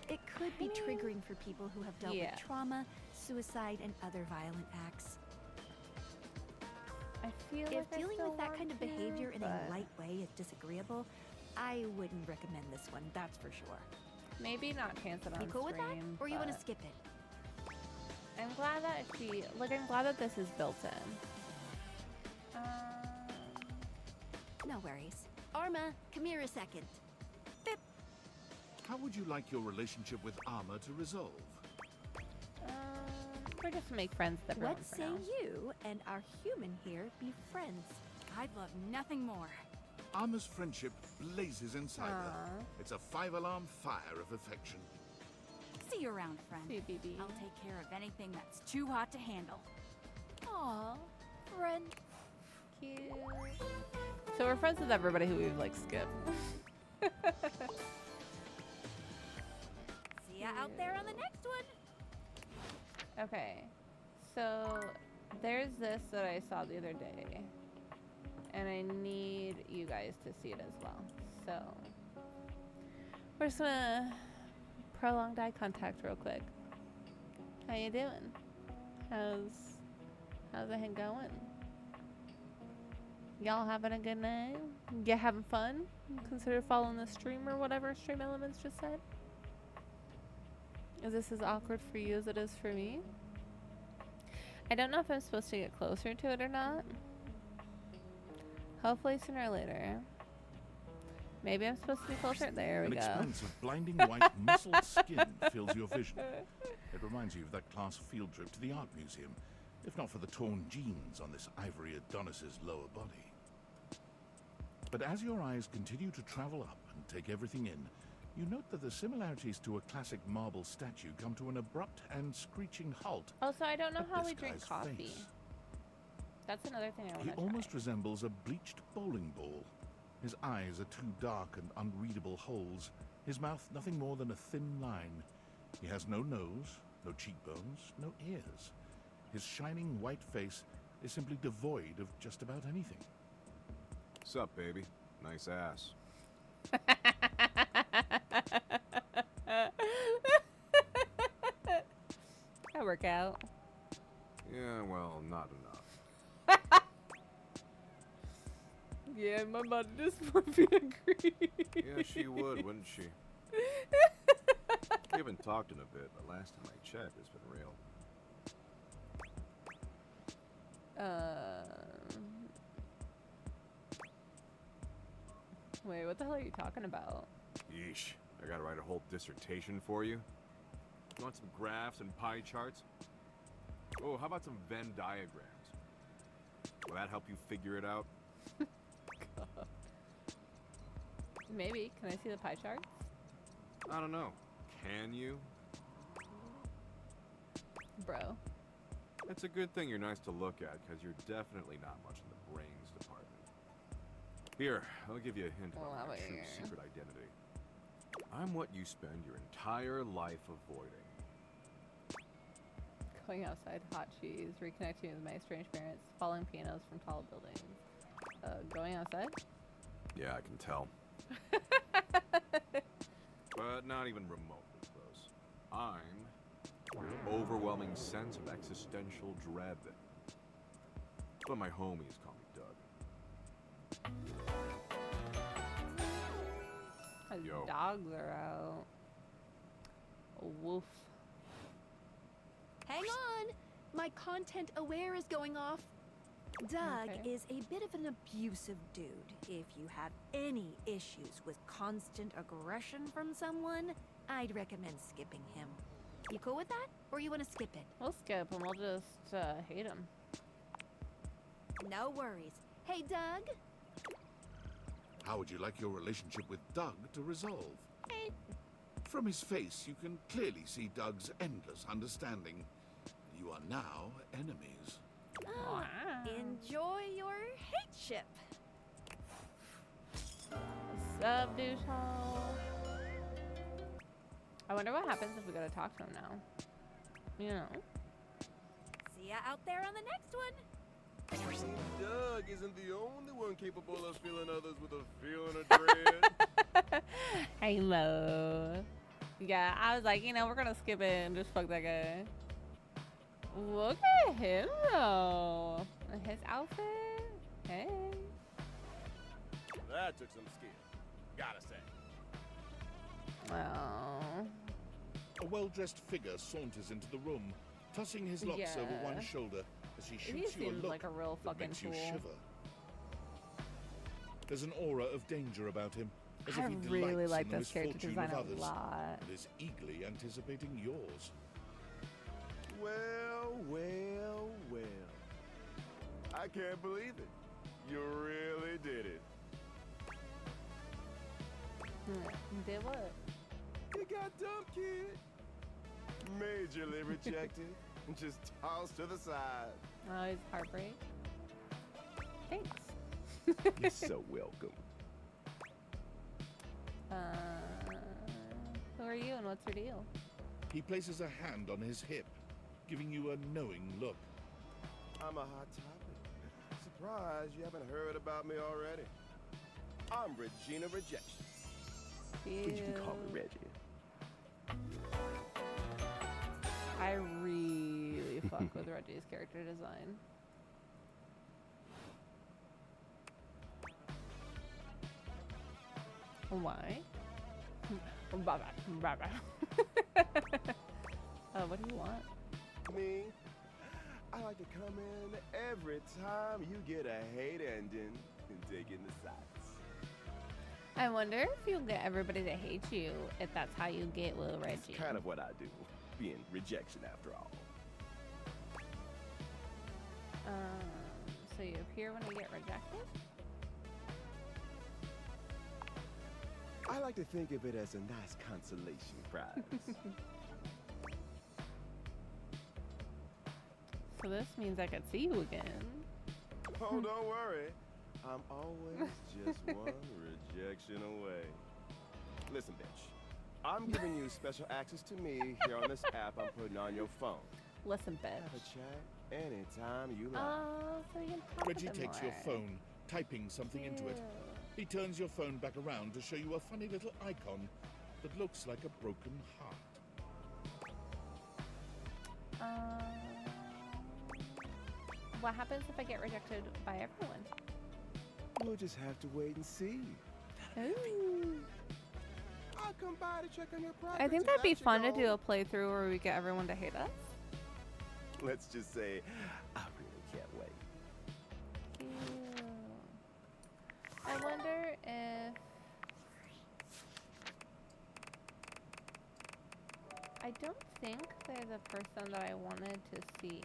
It could be I mean, triggering for people who have dealt yeah. with trauma, suicide, and other violent acts. I feel If like I dealing still with that want kind of to, behavior in a but light way is disagreeable, I wouldn't recommend this one, that's for sure. maybe not chance it on You cool with that? screen, Or you want to but skip it? I'm glad that I'm glad that this is built in. No worries. Arma, come here a second. How would you like your relationship with Arma to resolve? We're just make friends with everyone What for say now. you and our human here be friends? I'd love nothing more. Arma's friendship blazes inside her. Aw. It's a 5-alarm fire of affection. See you around, friend. See, BB. I'll take care of anything that's too hot to handle. Aw, friend. Cute. So we're friends with everybody who we've like skipped. See ya out there on the next one. Okay, so there's this that I saw the other day, and I need you guys to see it as well. So we're just gonna prolonged eye contact real quick. How you doing? How's it going? Y'all having a good night? You having fun? Consider following the stream or whatever Stream Elements just said. Is this as awkward for you as it is for me? I don't know if I'm supposed to get closer to it or not. Hopefully sooner or later. Maybe I'm supposed to be closer. There we An go. expanse of blinding white muscled skin fills your vision. It reminds you of that class field trip to the art museum, if not for the torn jeans on this ivory Adonis's lower body. But as your eyes continue to travel up and take everything in, you note that the similarities to a classic marble statue come to an abrupt and screeching halt. Also, I don't know at how this we drink guy's coffee. face. That's another thing I want He to try. almost resembles a bleached bowling ball. His eyes are two dark and unreadable holes. His mouth nothing more than a thin line. He has no nose, no cheekbones, no ears. His shining white face is simply devoid of just about anything. Sup, baby? Nice ass. That work out. Yeah, well, not enough. Yeah, my body dysmorphia agree. Yeah, she would, wouldn't she? We haven't talked in a bit, but last time I checked, it's been real. Wait, what the hell are you talking about? Yeesh. I gotta write a whole dissertation for you. You want some graphs and pie charts? Oh, how about some Venn diagrams? Will that help you figure it out? Maybe. Can I see the pie chart? I don't know. Can you? Bro. It's a good thing you're nice to look at, because you're definitely not much in the brains department. Here, I'll give you a hint Well, about how my about true you? secret identity. I'm what you spend your entire life avoiding. Going outside, hot cheese, reconnecting with my estranged parents, falling pianos from tall buildings. Going outside? Yeah, I can tell. But not even remotely close. I'm your overwhelming sense of existential dread. But my homies call me Doug. His Yo. dogs are out. Woof. Hang on! My content aware is going off. Doug Okay. is a bit of an abusive dude. If you have any issues with constant aggression from someone, I'd recommend skipping him. You cool with that? Or you want to skip it? We'll skip and we'll just hate him. No worries. Hey, Doug? How would you like your relationship with Doug to resolve? From his face, you can clearly see Doug's endless understanding. You are now enemies. Oh, Wow. enjoy your hate ship. What's up, douchehole? I wonder what happens if we gotta talk to him now. You know. See ya out there on the next one. Doug isn't the only one capable of feeling others with a feeling of dread. Halo. Yeah, I was like, you know, we're gonna skip it and just fuck that guy. Look at him though. His outfit. Hey. That took some skill, gotta say. Well. A well-dressed figure saunters into the room, tossing his locks over Yeah. one shoulder as he He shoots you a seems look like a real that fucking makes you fool. shiver. There's an aura of danger about him, as I if he really delights like in the this character misfortune design of a others lot. and is eagerly anticipating yours. Well, well, well. I can't believe it. You really did it. Did what? You got dumped, kid. Majorly rejected and just tossed to the side. Oh, he's heartbreak. Thanks. You're so welcome. Who are you and what's your deal? He places a hand on his hip, giving you a knowing look. I'm a hot topic. Surprised you haven't heard about me already. I'm Regina Rejection. But you can call me Reggie. I really fuck with Reggie's character design. Why? What do you want? Me? I like to come in every time you get a hate ending and take in the sights. I wonder if you'll get everybody to hate you if that's how you get Will Reggie. It's kind of what I do, being rejection after all. So you appear when you get rejected? I like to think of it as a nice consolation prize. So this means I could see you again. Oh, don't worry. I'm always just one rejection away. Listen, bitch. I'm giving you special access to me here on this app I'm putting on your phone. Listen, Have bitch. a chat anytime you like. Oh, so you can talk Reggie with them takes your more. phone, typing something into it. He turns your phone back around to show you a funny little icon that looks like a broken heart. What happens if I get rejected by everyone? We'll just have to wait and see. Ooh. I'll come by to check on your progress. I think if that'd be that's your fun to goal. do a playthrough where we get everyone to hate us. Let's just say, I really can't wait. Ew. I wonder if... I don't think they're the person that I wanted to see,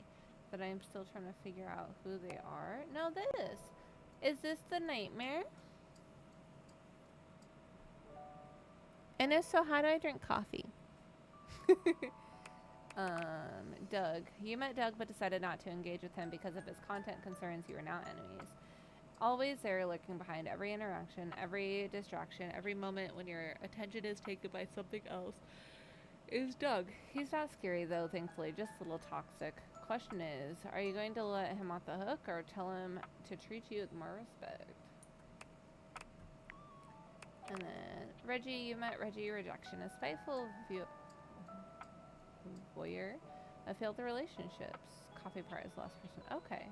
but I'm still trying to figure out who they are. No, this. Is this the nightmare? And if so, how do I drink coffee? Doug. You met Doug but decided not to engage with him because of his content concerns. You are now enemies. Always there, lurking behind every interaction, every distraction, every moment when your attention is taken by something else, is Doug. He's not scary though, thankfully, just a little toxic. Question is, are you going to let him off the hook or tell him to treat you with more respect? And then, Reggie, you met Reggie Rejection, a spiteful voyeur of failed relationships. Coffee part is the last person. Okay.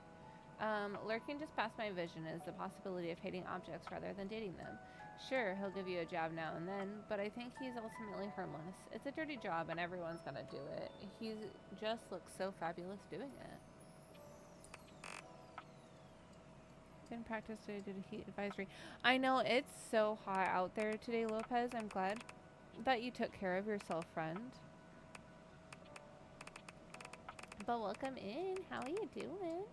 Lurking just past my vision is the possibility of hating objects rather than dating them. Sure, he'll give you a job now and then, but I think he's ultimately harmless. It's a dirty job and everyone's gonna do it. He just looks so fabulous doing it. Didn't practice today due to heat advisory. I know, it's so hot out there today, Lopez. I'm glad that you took care of yourself, friend. But welcome in. How are you doing?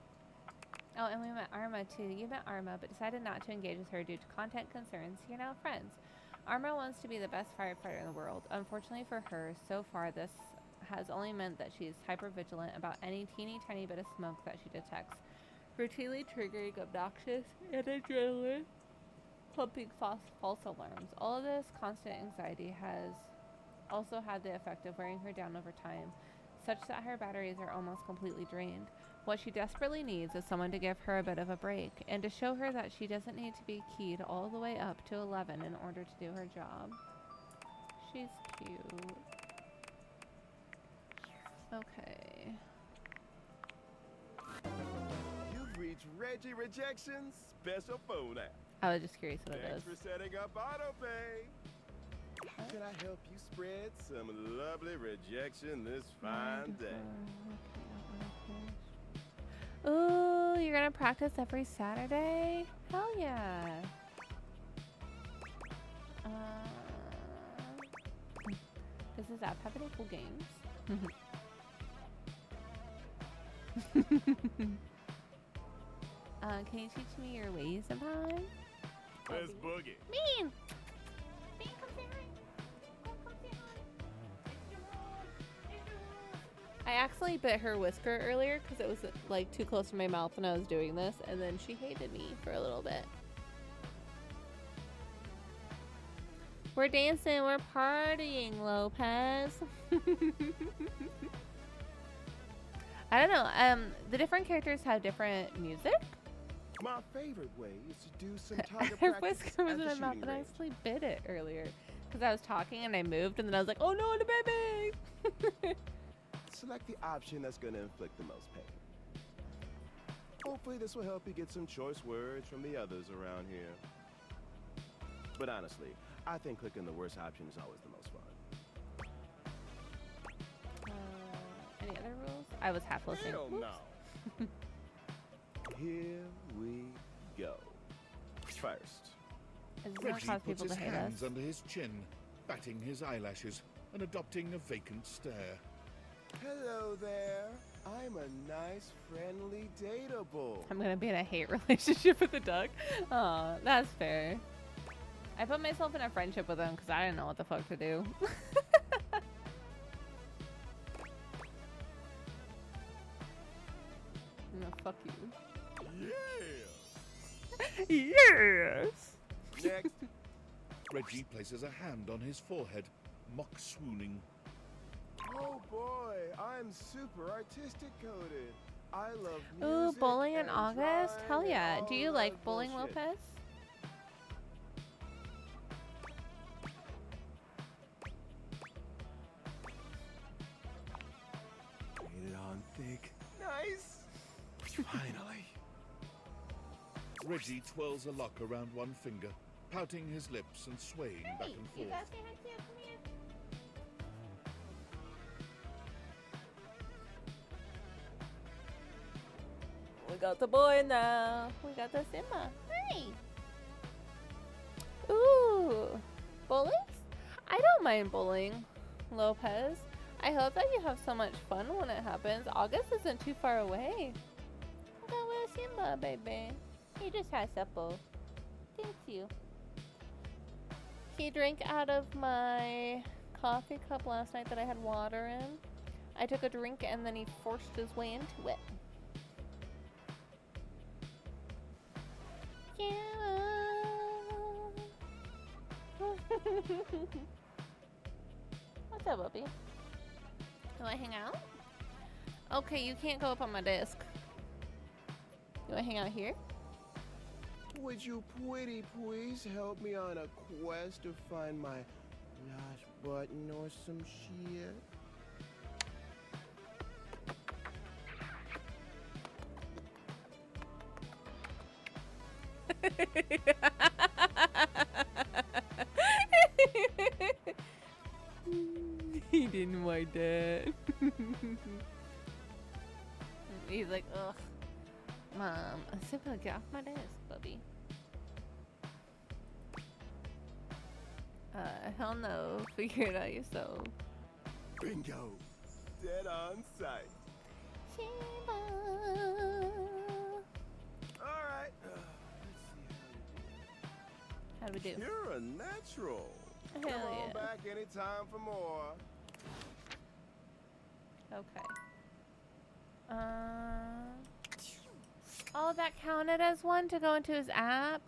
Oh, and we met Arma too. You met Arma, but decided not to engage with her due to content concerns. You're now friends. Arma wants to be the best firefighter in the world. Unfortunately for her, so far this has only meant that she's hyper vigilant about any teeny tiny bit of smoke that she detects, routinely triggering obnoxious and adrenaline pumping false alarms. All of this constant anxiety has also had the effect of wearing her down over time, such that her batteries are almost completely drained. What she desperately needs is someone to give her a bit of a break, and to show her that she doesn't need to be keyed all the way up to 11 in order to do her job. She's cute. Okay. You've reached Reggie Rejection's special phone app. I was just curious what it Thanks is. for setting up autopay. Can I help you spread some lovely rejection this fine day? Ooh, you're gonna practice every Saturday? Hell yeah. Does this app have any cool games? Can you teach me your ways sometime? Let's boogie. Mean! Mean, come say hi. Come say hi. I accidentally bit her whisker earlier because it was like too close to my mouth when I was doing this, and then she hated me for a little bit. We're dancing, we're partying, Lopez. I don't know. The different characters have different music. My favorite way is to do some target Her voice practice comes at in the my mouth, shooting and I range. actually bit it earlier because I was talking and I moved, and then I was like, "Oh no, the baby!" Select the option that's going to inflict the most pain. Hopefully this will help you get some choice words from the others around here. But honestly, I think clicking the worst option is always the most fun. Any other rules? I was half listening. Hell Oops. no. Here we go. First, Is this gonna Reggie cause puts people his to hate hands us? under his chin, batting his eyelashes, and adopting a vacant stare. hello there. I'm a nice, friendly dateable. I'm gonna be in a hate relationship with the duck. Oh, that's fair. I put myself in a friendship with him because I didn't know what the fuck to do. No, fuck you. Yeah. Yes. Next. Reggie places a hand on his forehead, mock swooning. Oh boy, I'm super artistic coded. I love Ooh, music bowling in and August? drawing Hell and yeah. all Do you that like bowling, bullshit. Lopez? Get it on thick. Nice. Finally. Reggie twirls a lock around one finger, pouting his lips and swaying back and forth. say hi too. Come here. We got the boy now. We got the Simba. Hi. Ooh. Bowling? I don't mind bowling, Lopez. I hope that you have so much fun when it happens. August isn't too far away. Look at little Simba, baby. He just has supper. Thank you. He drank out of my coffee cup last night that I had water in. I took a drink and then he forced his way into it. What's up, puppy? Do I hang out? Okay, you can't go up on my desk. Do I hang out here? Would you pretty please help me on a quest to find my last button or some shit? He didn't like that. He's like, ugh. Mom, Simba, get off my desk, bubby. Hell no. Figure it out yourself. Bingo. Dead on sight. Simba. Alright. How do we do? You're a natural. Hell Come on yeah. back anytime for more. Okay. Oh, that counted as one to go into his app?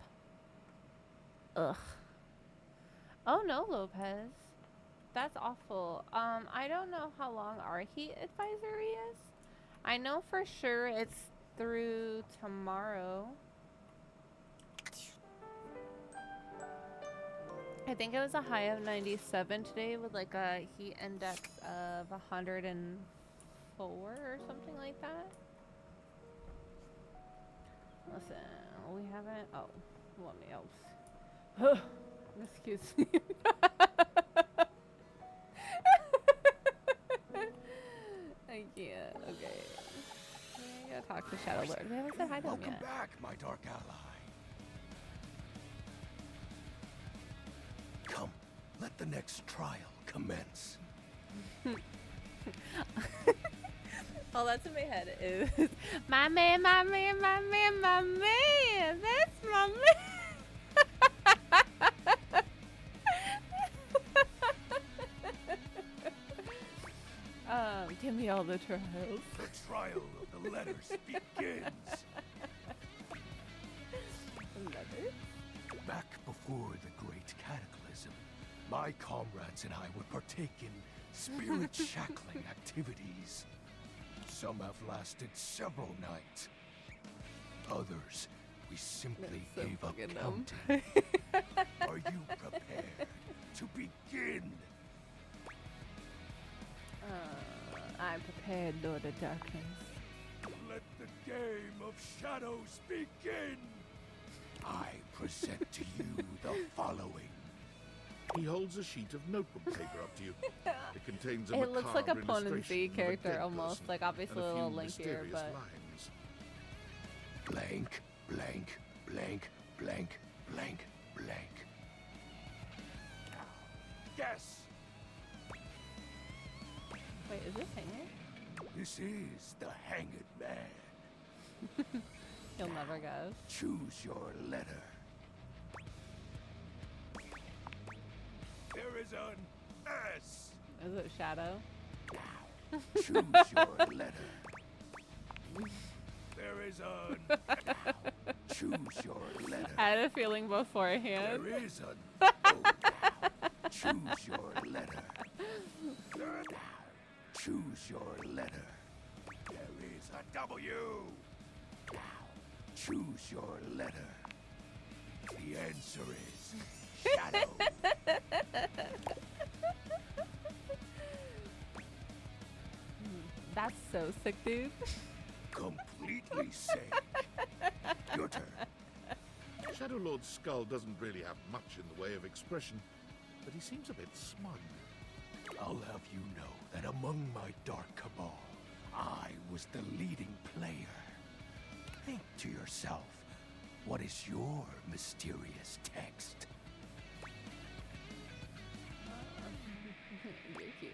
Ugh. Oh no, Lopez. That's awful. I don't know how long our heat advisory is. I know for sure it's through tomorrow. I think it was a high of 97 today with like a heat index of 104 or something like that. Listen, we haven't. Oh, let me else. Excuse me. I can't. Okay. I gotta talk to Shadow Lord. We haven't said hi to him Welcome yet. back, my dark ally. Come, let the next trial commence. All that's in my head is my man, my man, my man, my man. That's my man. Give me all the trials. The trial of the letters begins. Letters? Back before the great cataclysm, My comrades and I would partake in spirit shackling activities. Some have lasted several nights. Others, we simply That's so gave up fucking dumb. counting. Are you prepared to begin? I'm prepared, Lord of Darkness. Let the game of shadows begin. I present to you the following. He holds a sheet of notebook paper up to you. It contains a It looks like a macabre Pon and illustration Z of a character dead almost, person like obviously a and little few linkier, mysterious but lines. Blank, blank, blank, blank, blank, blank. Guess. wait, is this hanging? This is the Hanged Man. He'll never guess. Choose your letter. There is an S. Is it Shadow? Choose your letter. There is an. Choose your letter. I had a feeling beforehand. There is an. O. Choose your letter. Choose your letter. There is a W. Choose your letter. The answer is shadow. That's so sick, dude. Completely sick. Your turn. Shadow Lord's skull doesn't really have much in the way of expression, but he seems a bit smug. I'll have you know that among my dark cabal, I was the leading player. Think to yourself, what is your mysterious text? You're cute.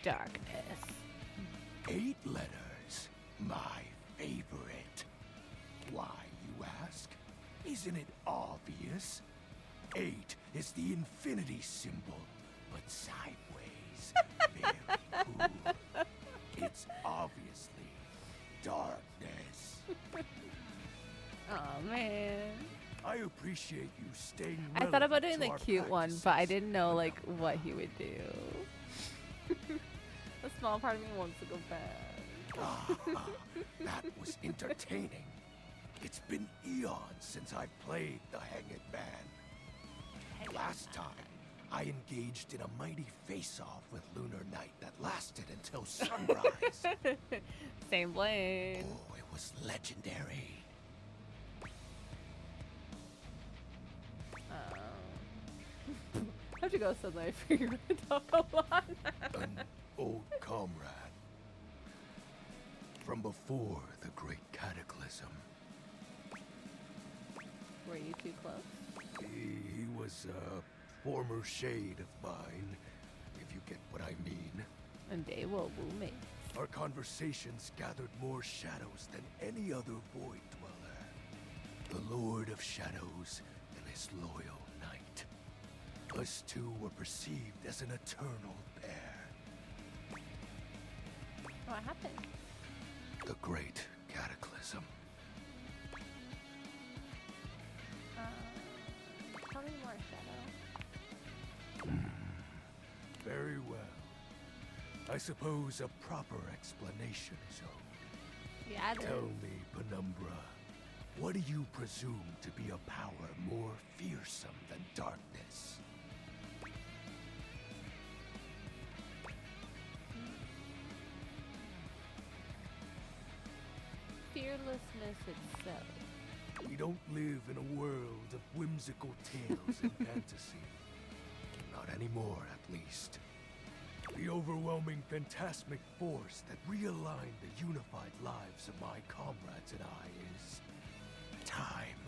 Darkness. 8 letters, my favorite. Why, you ask? Isn't it obvious? 8 is the infinity symbol, but sideways. Very cool. It's obviously darkness. Oh man. I appreciate you staying I thought about doing relevant the to our cute one, practices. but I didn't know like what he would do. A small part of me wants to go back. That was entertaining. It's been eons since I played the Hanged Man. Last time, I engaged in a mighty face-off with Lunar Knight that lasted until sunrise. Same blade. Oh, it was legendary. How'd you go suddenly? I figured we'd talk a lot. An old comrade. From before the Great Cataclysm. Were you too close? He was a former shade of mine, if you get what I mean. And they will woo me. Our conversations gathered more shadows than any other void dweller. The Lord of Shadows and his loyal knight. Us two were perceived as an eternal pair. What happened? The Great Cataclysm. Tell me more, Shadow. Very well. I suppose a proper explanation is owed. Yeah, it Tell is. me, Penumbra, what do you presume to be a power more fearsome than darkness? Fearlessness itself. We don't live in a world of whimsical tales and fantasy. Not anymore, at least. The overwhelming phantasmic force that realigned the unified lives of my comrades and I is time.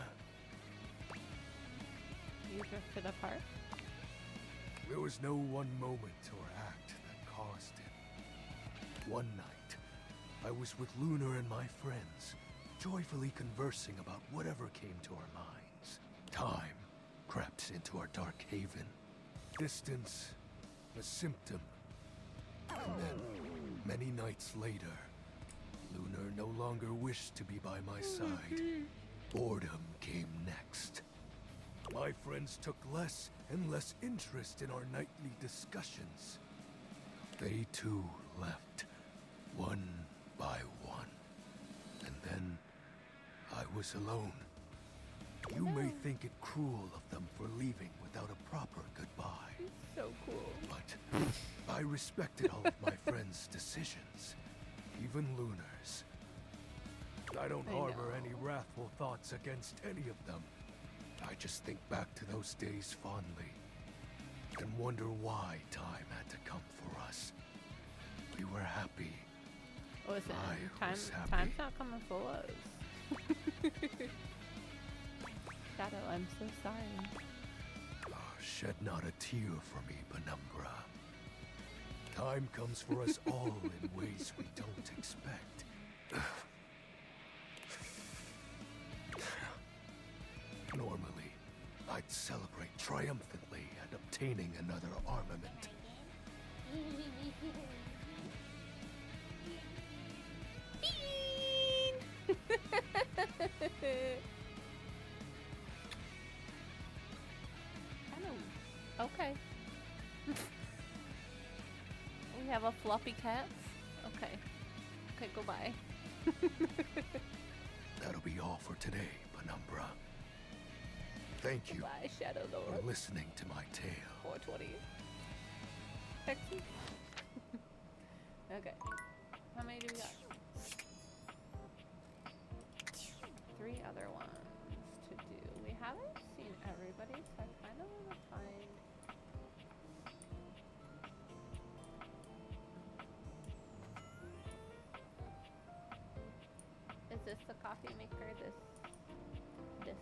You drifted apart? There was no one moment or act that caused it. One night, I was with Lunar and my friends, joyfully conversing about whatever came to our minds. Time crept into our dark haven. Distance, a symptom. And then, many nights later, Lunar no longer wished to be by my side. Boredom came next. My my friends took less and less interest in our nightly discussions. They too left, one by one. And then I was alone. You may think it cruel of them for leaving without a proper goodbye. So cool. But I respected all of my friends' decisions, even Lunar's. I don't harbor any wrathful thoughts against any of them. I just think back to those days fondly and wonder why time had to come for us. We were happy. Listen, I was happy. time's not coming for us. Shadow, I'm so sorry. Shed not a tear for me, Penumbra. Time comes for us all in ways we don't expect. Normally, I'd celebrate triumphantly at obtaining another armament. Okay. We have a floppy cat. Okay. Okay, goodbye. That'll be all for today, Penumbra. Thank you Goodbye, Shadow Lord. for listening to my tale. 420. Sexy. Okay. How many do we got? 3 other ones to do. We haven't seen everybody, so I kind of want to find. Is this the coffee maker? This.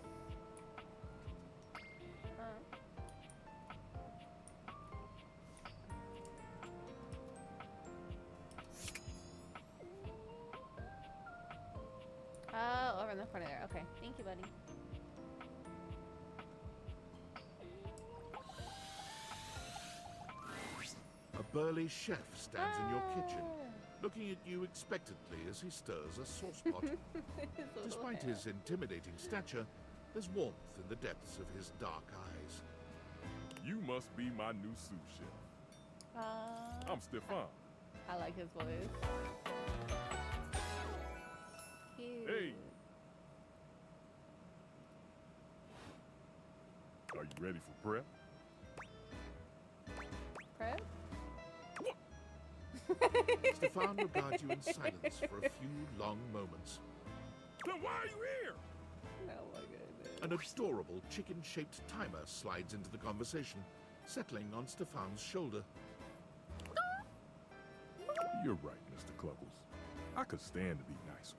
Oh, over in the corner there. Okay, thank you, buddy. A burly chef stands in your kitchen, looking at you expectantly as he stirs a saucepot. Despite his intimidating stature, there's warmth in the depths of his dark eyes. You must be my new sous chef. I'm Stefan. I like his voice. Cute. Hey. Are you ready for prep? Prep? Stefan regards you in silence for a few long moments. Then why are you here? Oh my goodness. An adorable chicken-shaped timer slides into the conversation, settling on Stefan's shoulder. You're right, Mr. Cluckles. I could stand to be nicer.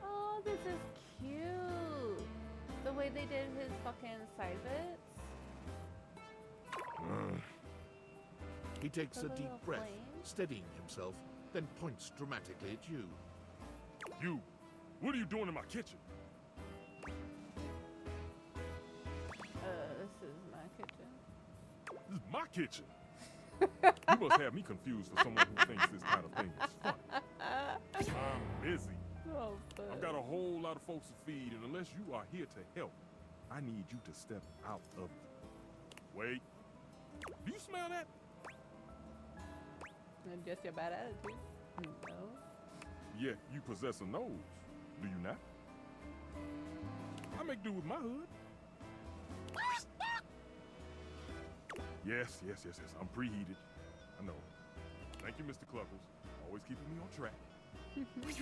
Oh, this is cute. The way they did his fucking side bits. He takes The a deep little breath, flame. steadying himself, then points dramatically at you. You, what are you doing in my kitchen? This is my kitchen. This is my kitchen. You must have me confused for someone who thinks this kind of thing is funny. I'm busy. Oh, I've got a whole lot of folks to feed, and unless you are here to help, I need you to step out of it. Wait. Do you smell that? And just your bad attitude. No. Yeah, you possess a nose, do you not? I make do with my hood. Yes. I'm preheated. I know. Thank you, Mr. Cluckles. Always keeping me on track. Like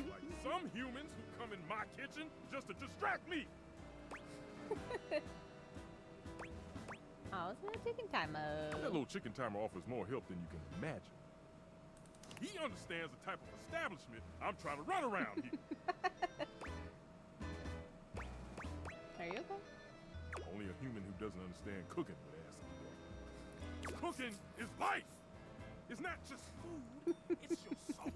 some humans who come in my kitchen just to distract me. Oh, it's a chicken timer. That little chicken timer offers more help than you can imagine. He understands the type of establishment I'm trying to run around here. Are you okay? Only a human who doesn't understand cooking would ask me that. Cooking is life. It's not just food. It's your soul.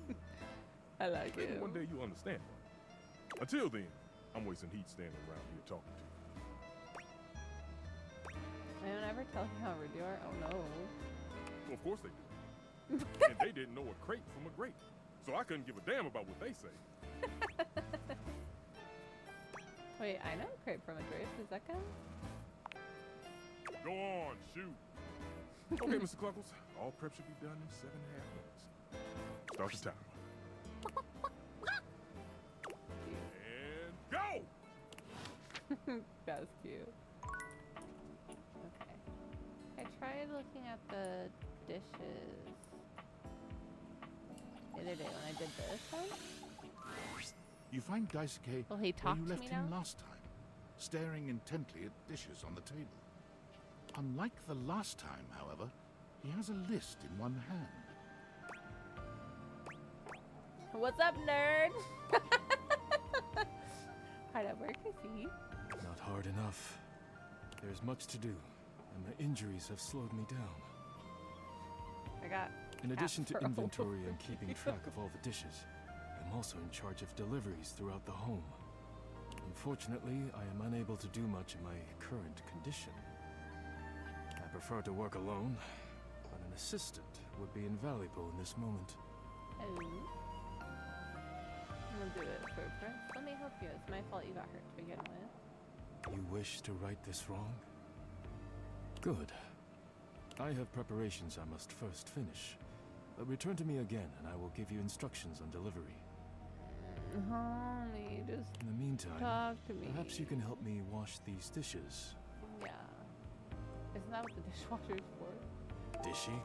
I like Maybe it. one day you'll understand that. Until then, I'm wasting heat standing around here talking to you. They don't ever tell you how rude you are. Oh no. Well, of course they do. And they didn't know a crepe from a grape. So I couldn't give a damn about what they say. Wait, I know Crepe from a Drape. Does that count? Go on, shoot. Okay, Mr. Cluckles. All prep should be done in 7.5 minutes. Start the timer. And go! That was cute. Okay. I tried looking at the dishes the other day when I did this one. You find Daisuke Will he where talk you to left me him now? last time, staring intently at dishes on the table. Unlike the last time, however, he has a list in one hand. What's up, nerd? How'd that work, I see. Not hard enough. There's much to do, and my injuries have slowed me down. I got. In addition to afro. inventory and keeping track of all the dishes, I'm also in charge of deliveries throughout the home. Unfortunately, I am unable to do much in my current condition. I prefer to work alone, but an assistant would be invaluable in this moment. Oh. We'll do it for Prince. Let me help you. It's my fault you got hurt to begin with. You wish to right this wrong? Good. I have preparations I must first finish. Return to me again, and I will give you instructions on delivery. Homie, just In the meantime, talk to me. perhaps you can help me wash these dishes. Yeah. Isn't that what the dishwasher's for? Dishy?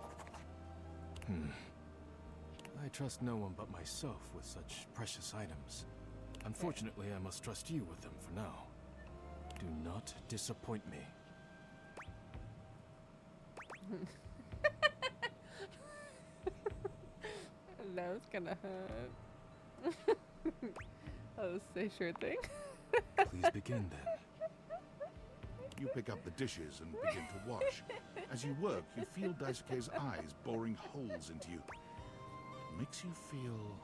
I trust no one but myself with such precious items. Unfortunately, I must trust you with them for now. Do not disappoint me. That was gonna hurt. Oh, say sure thing. Please begin then. You pick up the dishes and begin to wash. As you work, you feel Daisuke's eyes boring holes into you. Makes you feel...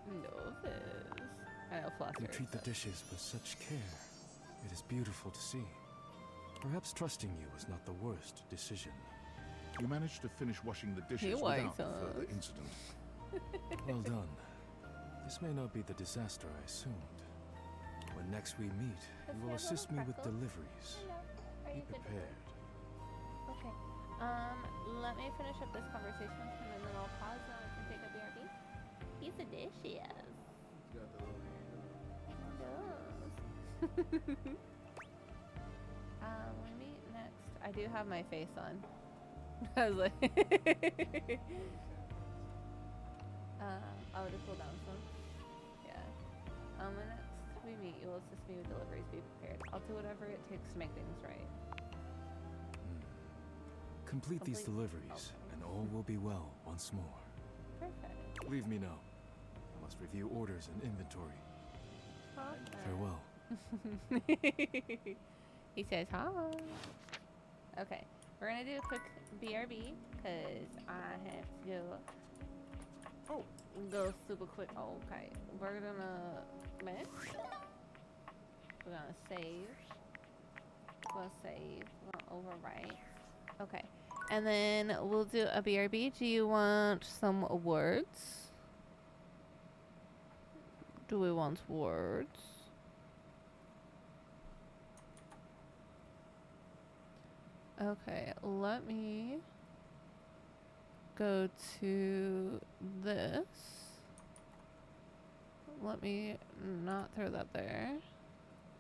Nervous. I know Flosser. You treat the dishes with such care. It is beautiful to see. Perhaps trusting you was not the worst decision. You managed to finish washing the dishes He without likes us. further incident. Well done. This may not be the disaster I assumed. When next we meet, you will assist me with deliveries. Are Be you good? prepared. Okay. Let me finish up this conversation with him and then I'll pause and we can take a BRB. He's a dishes. We meet next. I do have my face on. I was like, oh, to cool down some. Yeah. When next we meet, you will assist me with deliveries. Be prepared. I'll do whatever it takes to make things right. Complete these Complete- deliveries, and all will be well once more. Perfect. Leave me now. I must review orders and inventory. Farewell. He says hi. Okay, we're gonna do a quick BRB because I have to go super quick. Okay, we're gonna mix. We're gonna save. We're gonna save. We're gonna overwrite. Okay, and then we'll do a BRB. Do you want some words? Do we want words? Okay, let me go to this. Let me not throw that there.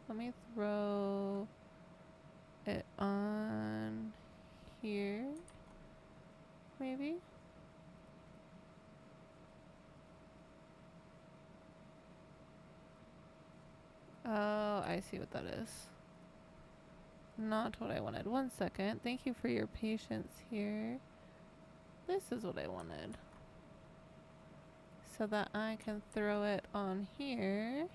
Let me throw it on here, maybe. Oh, I see what that is. Not what I wanted. One second. Thank you for your patience here. This is what I wanted. So that I can throw it on here.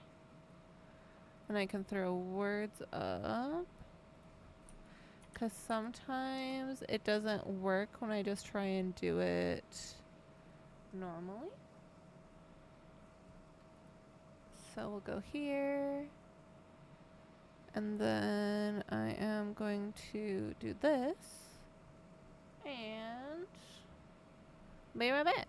And I can throw words up. Because sometimes it doesn't work when I just try and do it normally. So we'll go here. And then I am going to do this. And be right back.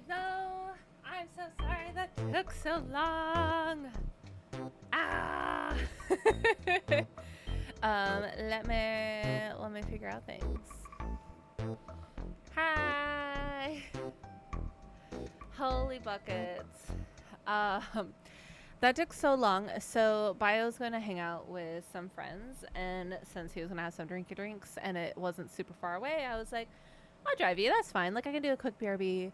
Hello, I'm so sorry that took so long. Ah. Let me figure out things. Hi. Holy buckets. That took so long. So Bio's gonna hang out with some friends, and since he was gonna have some drinks and it wasn't super far away, I was like, I'll drive you, that's fine. Like, I can do a quick BRB.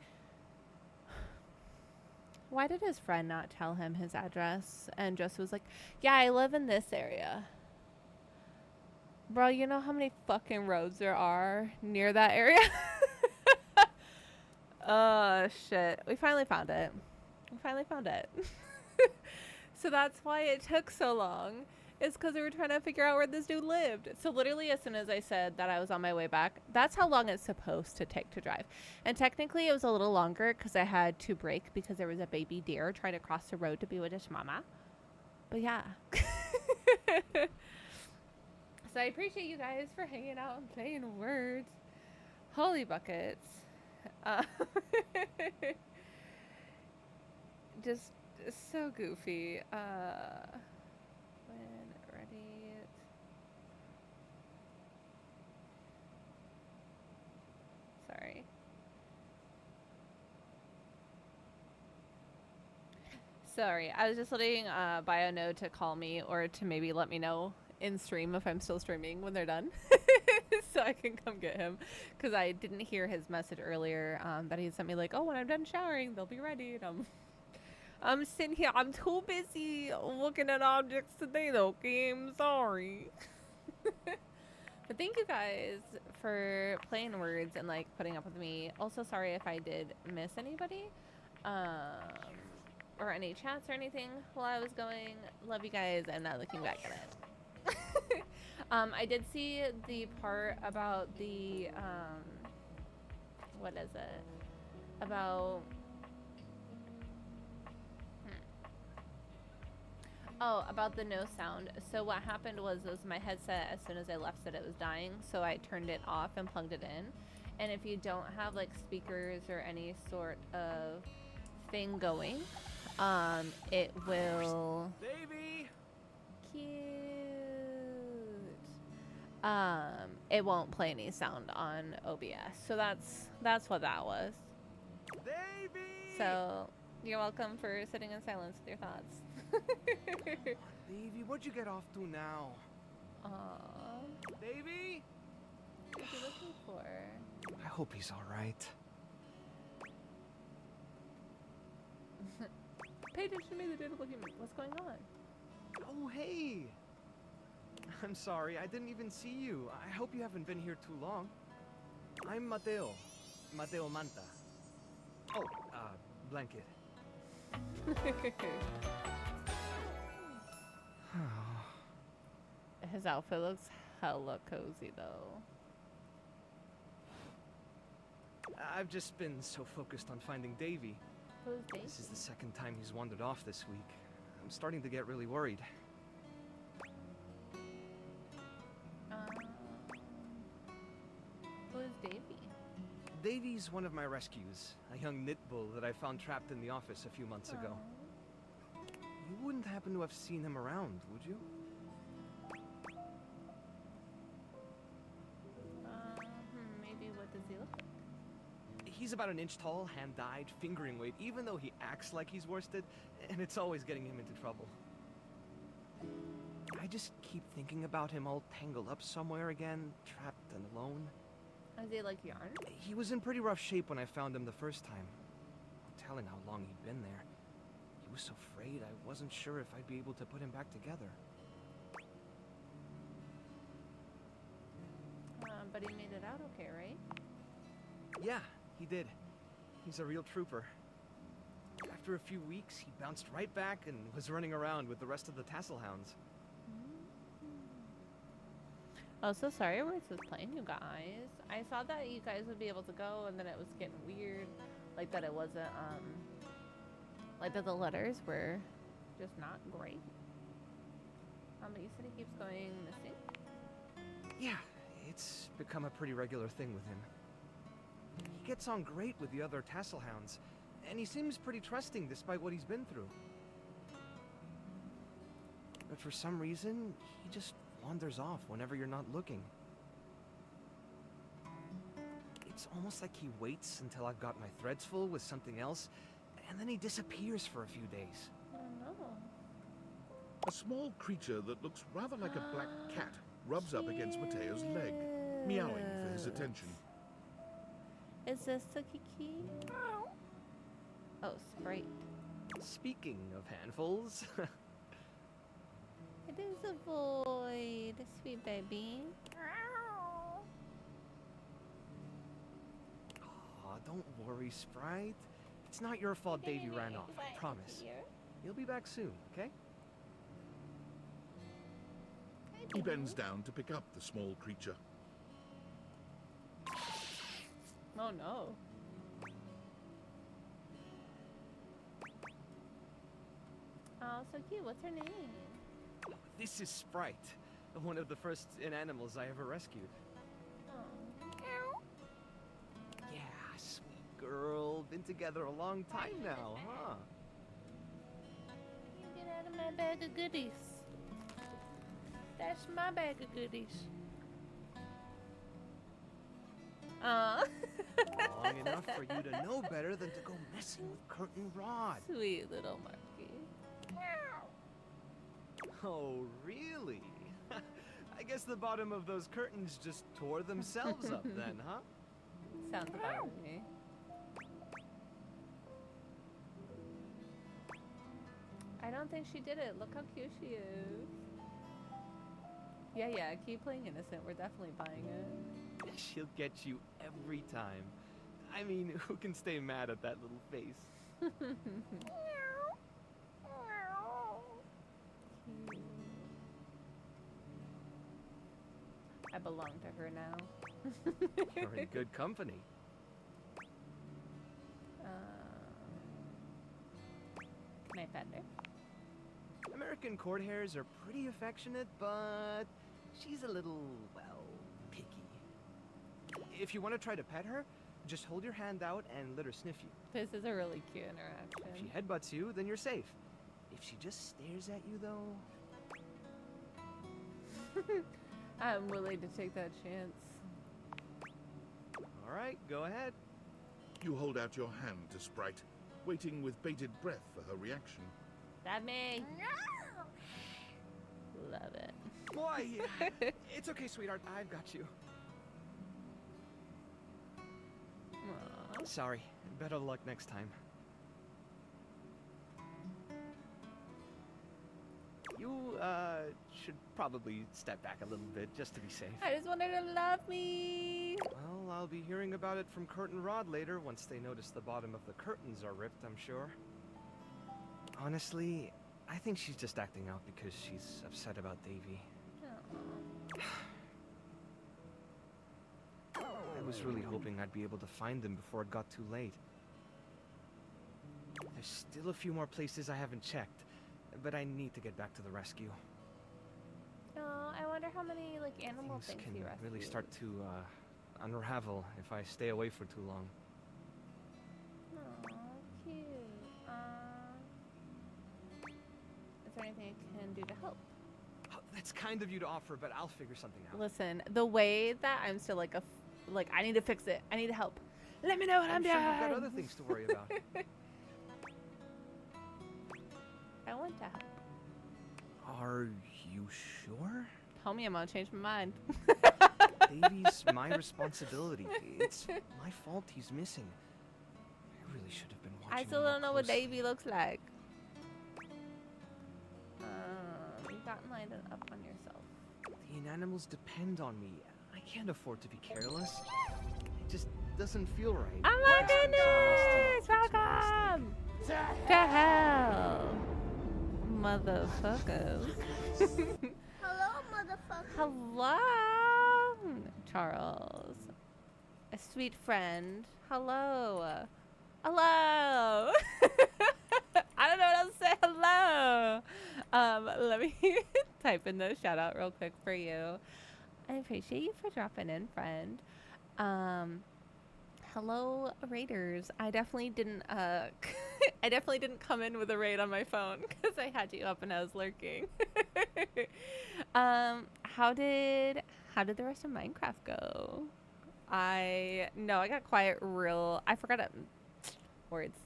Why did his friend not tell him his address? And Joseph was like, yeah, I live in this area. Bro, you know how many fucking roads there are near that area? Oh, shit. We finally found it. So that's why it took so long. It's because we were trying to figure out where this dude lived. So literally as soon as I said that I was on my way back, that's how long it's supposed to take to drive. And technically it was a little longer because I had to brake because there was a baby deer trying to cross the road to be with his mama. But yeah. So I appreciate you guys for hanging out and playing words. Holy buckets. Just so goofy. When ready. Sorry. Sorry, I was just letting Bio know to call me or to maybe let me know in stream if I'm still streaming when they're done. So I can come get him. Because I didn't hear his message earlier that he sent me like, oh, when I'm done showering, they'll be ready. And I'm sitting here. I'm too busy looking at objects today, though. Okay, I'm sorry. But thank you guys for playing words and like putting up with me. Also, sorry if I did miss anybody, or any chats or anything while I was going. Love you guys. I'm not looking back at it. I did see the part about the what is it? About Oh, about the no sound. So what happened was my headset, as soon as I left, said it was dying, so I turned it off and plugged it in. And if you don't have like speakers or any sort of thing going, it will Davey! Cute. It won't play any sound on OBS. So that's what that was. Davey! So you're welcome for sitting in silence with your thoughts. Davey, what'd you get off to now? Aww. Davey? What are you looking for? I hope he's alright. Pay attention to me, the dude looking at me. What's going on? Oh, hey! I'm sorry, I didn't even see you. I hope you haven't been here too long. I'm Mateo. Mateo Manta. Oh, Blanket. His outfit looks hella cozy, though. I've just been so focused on finding Davey. Who's Davey? This is the second time he's wandered off this week. I'm starting to get really worried. Who's Davey? Davey's one of my rescues, a young knit bull that I found trapped in the office a few months ago. You wouldn't happen to have seen him around, would you? Maybe. What does he look like? He's about an inch tall, hand-dyed, fingering weight, even though he acts like he's worsted, and it's always getting him into trouble. I just keep thinking about him all tangled up somewhere again, trapped and alone. Is he like yarn? He was in pretty rough shape when I found him the first time. No telling how long he'd been there. He was so frayed I wasn't sure if I'd be able to put him back together. But he made it out okay, right? Yeah, he did. He's a real trooper. After a few weeks, he bounced right back and was running around with the rest of the tassel hounds. Oh, so sorry where this is playing, you guys. I saw that you guys would be able to go, and then it was getting weird. Like that it wasn't, like that the letters were just not great. But you said he keeps going missing? Yeah, it's become a pretty regular thing with him. He gets on great with the other tassel hounds, and he seems pretty trusting despite what he's been through. But for some reason, he just wanders off whenever you're not looking. It's almost like he waits until I've got my threads full with something else, and then he disappears for a few days. Oh no. A small creature that looks rather like a black cat rubs up against Mateo's leg, meowing for his attention. Is this the Kiki? Oh, Sprite. Speaking of handfuls, It is a void, sweet baby. Aw, don't worry, Sprite. It's not your fault Davy ran off, I promise. He'll be back soon, okay? He bends down to pick up the small creature. Oh no. Oh, so cute. What's her name? This is Sprite, one of the first inanimals I ever rescued. Oh. Yeah, sweet girl. Been together a long time now, huh? You get out of my bag of goodies. That's my bag of goodies. Long enough for you to know better than to go messing with Curtin Rod. Sweet little Marky. Oh, really? I guess the bottom of those curtains just tore themselves up then, huh? Sounds about me. I don't think she did it. Look how cute she is. Yeah, keep playing innocent. We're definitely buying it. She'll get you every time. I mean, who can stay mad at that little face? I belong to her now. You're in good company. Can I pet her? American court hares are pretty affectionate, but she's a little, well, picky. If you want to try to pet her, just hold your hand out and let her sniff you. This is a really cute interaction. If she headbutts you, then you're safe. If she just stares at you, though... I'm willing to take that chance. All right, go ahead. You hold out your hand to Sprite, waiting with bated breath for her reaction. That me. Love it. Boy, it's okay, sweetheart. I've got you. Aww. Sorry. Better luck next time. You, should probably step back a little bit just to be safe. I just want her to love me. Well, I'll be hearing about it from Curtin Rod later once they notice the bottom of the curtains are ripped, I'm sure. Honestly, I think she's just acting out because she's upset about Davy. I was really hoping I'd be able to find them before it got too late. There's still a few more places I haven't checked, but I need to get back to the rescue. Oh, I wonder how many like animal Things things can he rescued. really start to unravel if I stay away for too long. Aw, cute. Is there anything I can do to help? Oh, that's kind of you to offer, but I'll figure something out. Listen, the way that I'm still like I need to fix it. I need help. Let me know what I'm sure doing. you've got other things to worry about. I want to help. Are you sure? Tell me I'm gonna change my mind. Davy's my responsibility. It's my fault he's missing. I really should have been watching. I still more don't know what closely. Davy looks like. You've gotten lighted up on yourself. The inanimals depend on me. I can't afford to be careless. It just doesn't feel right. Oh my asking someone else to goodness! fix my mistake. Welcome to hell, motherfuckers. Hello, motherfucker. Hello, Charles. A sweet friend. Hello. Hello. I don't know what else to say. Hello. Let me type in the shout out real quick for you. I appreciate you for dropping in, friend. Hello, raiders. I definitely didn't I definitely didn't come in with a raid on my phone because I had you up and I was lurking. How did the rest of Minecraft go? I got quiet I forgot words.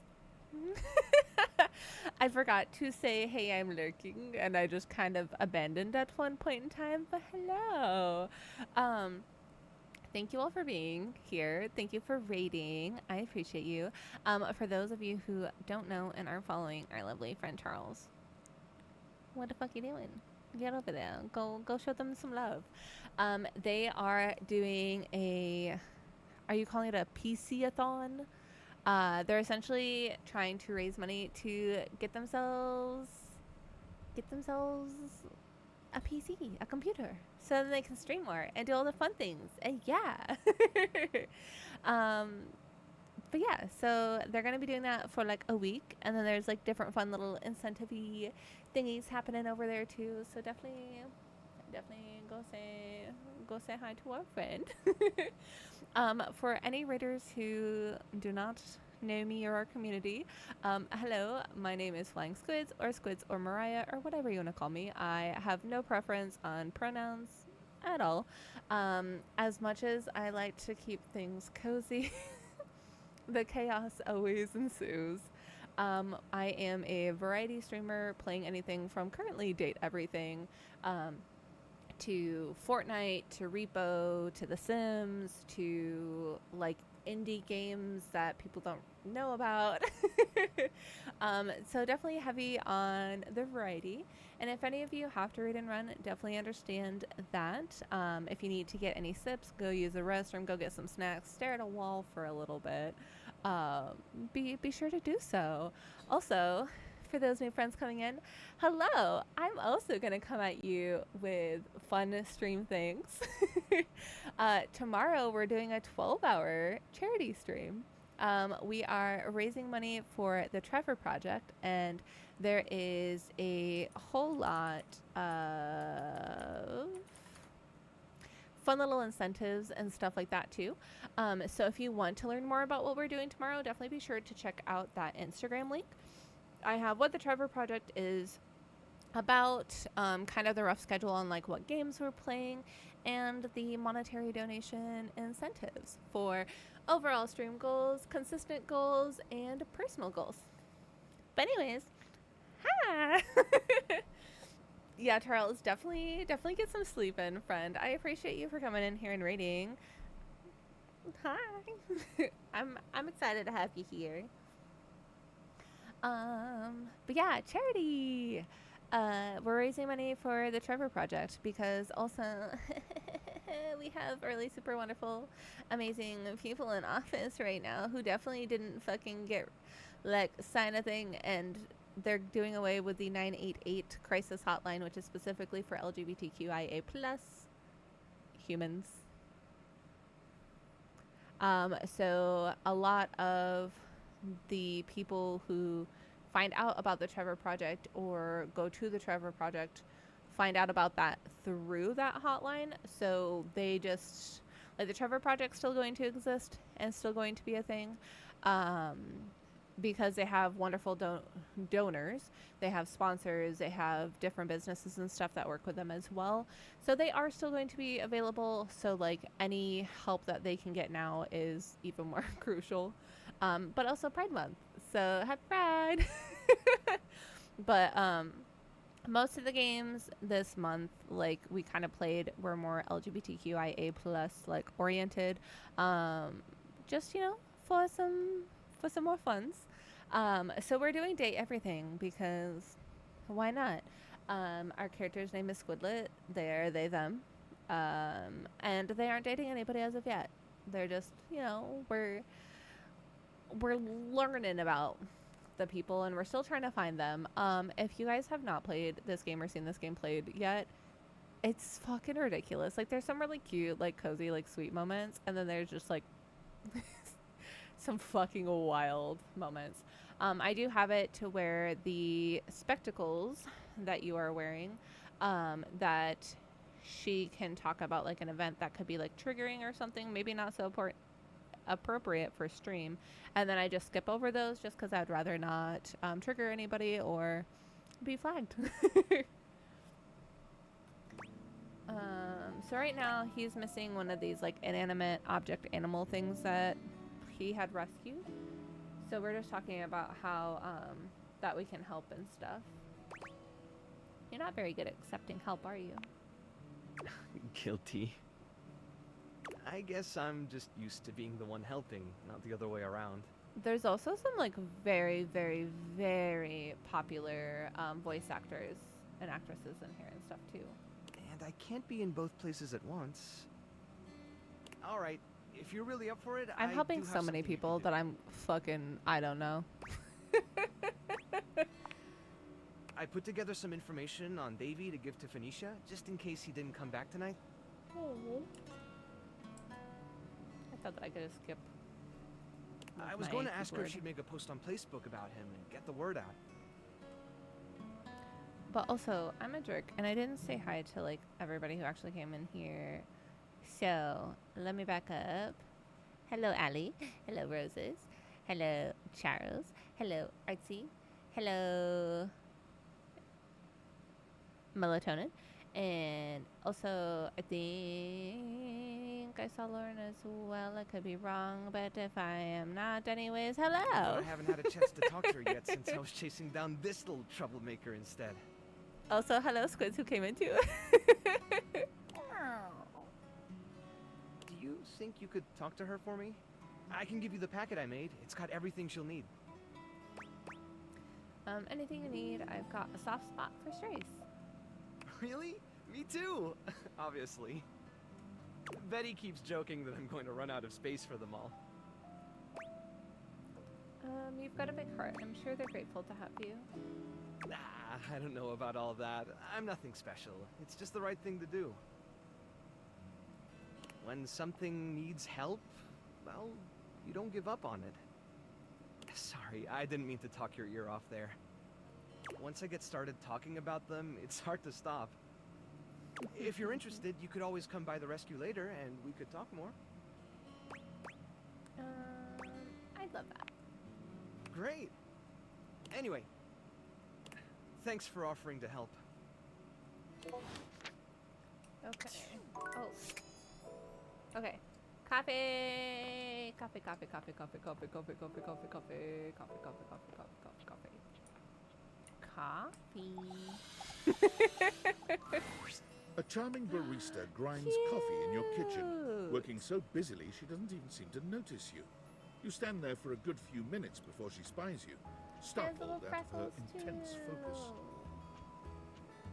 I forgot to say, hey, I'm lurking, and I just kind of abandoned at one point in time, but hello. Thank you all for being here. Thank you for raiding. I appreciate you. For those of you who don't know and aren't following our lovely friend Charles, what the fuck you doing? Get over there. Go show them some love. They are doing are you calling it a PC-a-thon? They're essentially trying to raise money to get themselves a PC, a computer, so that they can stream more and do all the fun things. And yeah. But yeah, so they're going to be doing that for like a week, and then there's like different fun little incentive-y thingies happening over there too. So definitely go say hi to our friend. For any raiders who do not know me or our community, hello, my name is Flying Squids or Mariah or whatever you want to call me. I have no preference on pronouns at all. As much as I like to keep things cozy, the chaos always ensues. I am a variety streamer playing anything from currently Date Everything to Fortnite, to Repo, to The Sims, to like indie games that people don't know about. So definitely heavy on the variety. And if any of you have to read and run, definitely understand that. If you need to get any sips, go use the restroom, go get some snacks, stare at a wall for a little bit. Be sure to do so. Also, for those new friends coming in, hello! I'm also going to come at you with fun stream things. Tomorrow we're doing a 12-hour charity stream. We are raising money for the Trevor Project, and there is a whole lot of fun little incentives and stuff like that too. So if you want to learn more about what we're doing tomorrow, definitely be sure to check out that Instagram link. I have what the Trevor Project is about, kind of the rough schedule on like what games we're playing, and the monetary donation incentives for overall stream goals, consistent goals, and personal goals. But anyways, hi! Yeah, Charles, definitely get some sleep in, friend. I appreciate you for coming in here and raiding. Hi. I'm excited to have you here. But yeah, charity. We're raising money for the Trevor Project because also we have really super wonderful, amazing people in office right now who definitely didn't fucking get sign a thing, and they're doing away with the 988 crisis hotline, which is specifically for LGBTQIA+ humans. So a lot of the people who find out about the Trevor Project or go to the Trevor Project find out about that through that hotline. So they just, like, the Trevor Project's still going to exist and still going to be a thing, because they have wonderful donors, they have sponsors, they have different businesses and stuff that work with them as well. So they are still going to be available. So like any help that they can get now is even more crucial. But also Pride Month, so happy Pride. But most of the games this month, like we kind of played, were more LGBTQIA plus like oriented, just for some more funds. So we're doing date everything because why not? Our character's name is Squidlet. They're they them, and they aren't dating anybody as of yet. They're just we're learning about the people, and we're still trying to find them. If you guys have not played this game or seen this game played yet, it's fucking ridiculous. Like, there's some really cute, like, cozy, like, sweet moments, and then there's just like some fucking wild moments. I do have it to where the spectacles that you are wearing, that she can talk about like an event that could be like triggering or something, maybe not so appropriate for stream, and then I just skip over those just because I'd rather not trigger anybody or be flagged. So right now he's missing one of these like inanimate object animal things that he had rescued, so we're just talking about how that we can help and stuff. You're not very good at accepting help, are you? Guilty. I guess I'm just used to being the one helping, not the other way around. There's also some like very, very, very popular voice actors and actresses in here and stuff too. And I can't be in both places at once. All right, if you're really up for it, I'm helping do have so many something you can people do. that I'm fucking, I don't know. I put together some information on Davy to give to Phoenicia, just in case he didn't come back tonight. I thought that I could just skip. I was going to ask her if she'd make a post on Facebook about him and get the word out. But also, I'm a jerk, and I didn't say hi to like everybody who actually came in here. So let me back up. Hello, Allie. Hello, Roses. Hello, Charles. Hello, Artsy. Hello, Melatonin. And also, I think I saw Lauren as well. I could be wrong, but if I am not, anyways, hello. I haven't had a chance to talk to her yet since I was chasing down this little troublemaker instead. Also, hello, Squids, who came in too. Do you think you could talk to her for me? I can give you the packet I made. It's got everything she'll need. Anything you need, I've got a soft spot for strays. Really? Me too, obviously. Betty keeps joking that I'm going to run out of space for them all. You've got a big heart. I'm sure they're grateful to have you. I don't know about all that. I'm nothing special. It's just the right thing to do. When something needs help, well, you don't give up on it. Sorry, I didn't mean to talk your ear off there. Once I get started talking about them, it's hard to stop. If you're interested, you could always come by the rescue later and we could talk more. I'd love that. Great. Anyway, thanks for offering to help. Okay. Oh. Okay. Coffee. Coffee, coffee, coffee, coffee, coffee, coffee, coffee, coffee, coffee, coffee, coffee, coffee, coffee, coffee, coffee. A charming barista grinds coffee in your kitchen, working so busily she doesn't even seem to notice you. You stand there for a good few minutes before she spies you, startled out of her intense focus.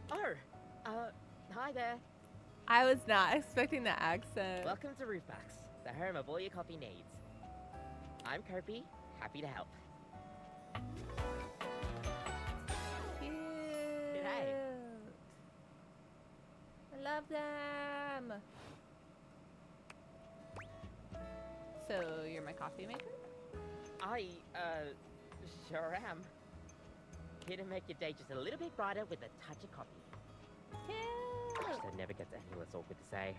Hi there. I was not expecting the accent. Welcome to Roofbox, the home of all your coffee needs. I'm Kirby, happy to help. G'day. I love them. So, you're my coffee maker? I, sure am. Here to make your day just a little bit brighter with a touch of coffee. Gosh, that never gets any less awkward to say.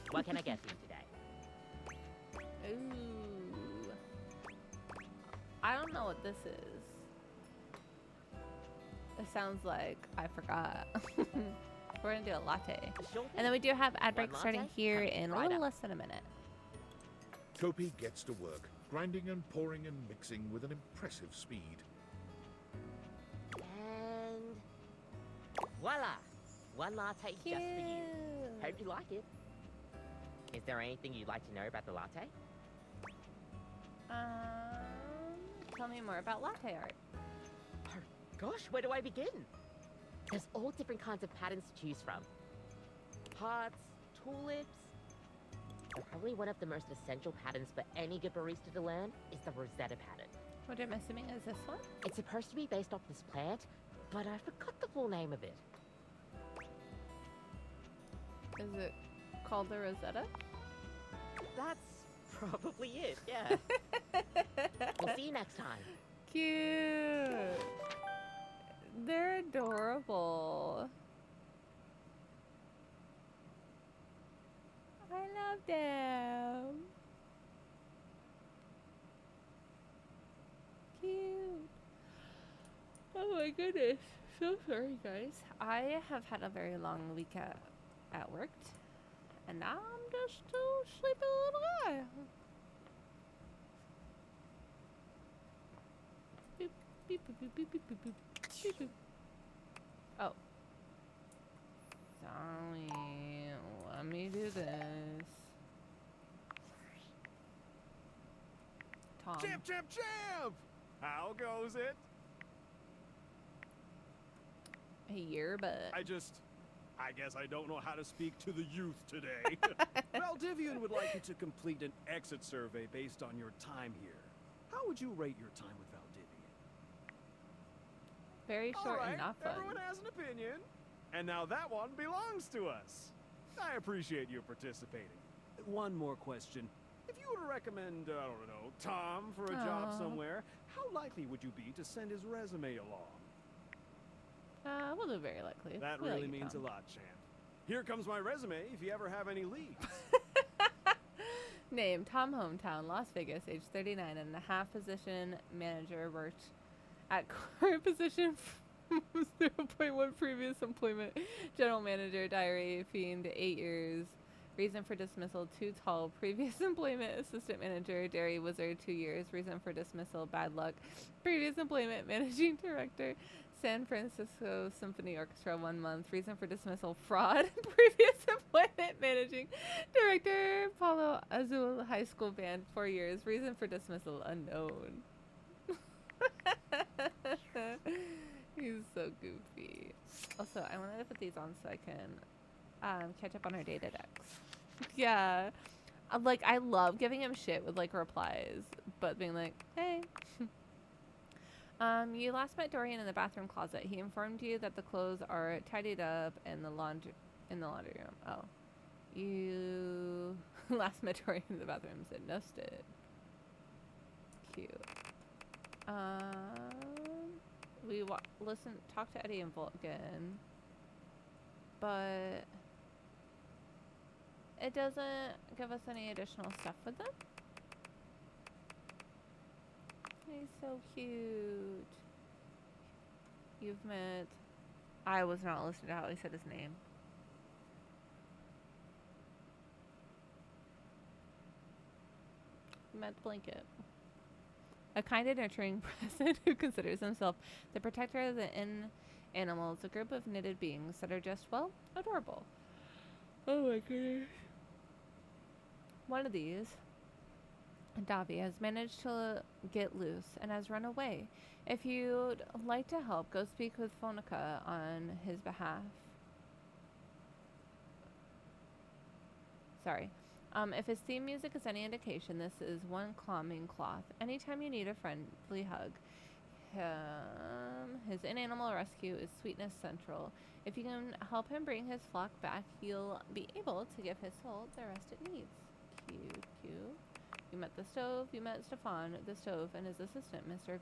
What can I get for you today? Ooh. I don't know what this is. It sounds like I forgot. We're gonna do a latte. And then we do have ad break starting here in a little less than a minute. Kopi gets to work, grinding and pouring and mixing with an impressive speed. And Voila! One latte just for you. Cute. Hope you like it. Is there anything you'd like to know about the latte? Tell me more about latte art. Oh, gosh, where do I begin? There's all different kinds of patterns to choose from. Hearts, tulips. But probably one of the most essential patterns for any good barista to learn is the Rosetta pattern. What I'm assuming is this one? It's supposed to be based off this plant, but I forgot the full name of it. Is it called the Rosetta? That's probably it, yeah. We'll see you next time. Cute. They're adorable. I love them. Cute. Oh my goodness. So sorry, guys. I have had a very long week at work, and now I'm just too sleepy little guy. Boop, beep, boop, boop, boop, boop, boop, boop, beep, boop. Oh. Sorry. Let me do this. Tom. Champ, champ, champ! How goes it? A year, but I guess I don't know how to speak to the youth today. Valdivian would like you to complete an exit survey based on your time here. How would you rate your time with Valdivian? very short and not fun. Everyone has an opinion. And now that one belongs to us. I appreciate you participating. One more question. If you were to recommend, I don't know, Tom for a job Aw. somewhere, how likely would you be to send his resume along? We'll do very likely. That We like really you, means Tom. a lot, champ. Here comes my resume if you ever have any leads. Name, Tom Hometown, Las Vegas, age 39 and a half, position manager, worked at current position, 0.1 previous employment, general manager, diary, fiend, 8 years, reason for dismissal, too tall, previous employment, assistant manager, dairy wizard, 2 years, reason for dismissal, bad luck, previous employment, managing director, San Francisco Symphony Orchestra, 1 month, reason for dismissal, fraud, previous employment, managing director, Palo Azul High School Band, 4 years, reason for dismissal, unknown. He's so goofy. Also, I wanted to put these on so I can catch up on our data decks. Yeah. Like, I love giving him shit with, like, replies, but being like, hey. You last met Dorian in the bathroom closet. He informed you that the clothes are tidied up in the laundry room. Oh. You last met Dorian in the bathroom and said, nussed it. Cute. We talk to Eddie and Vulcan, but it doesn't give us any additional stuff with them. He's so cute. You've met... I was not listening to how he said his name. You met the blanket. A kind and nurturing present who considers himself the protector of the animals, a group of knitted beings that are just, well, adorable. Oh my goodness. One of these, Davi, has managed to get loose and has run away. If you'd like to help, go speak with Fonica on his behalf. Sorry. If his theme music is any indication, this is one calming cloth. Anytime you need a friendly hug. His in-animal rescue is Sweetness Central. If you can help him bring his flock back, you'll be able to give his soul the rest it needs. Cute, cute. You met the stove. You met Stefan, the stove, and his assistant, Mr.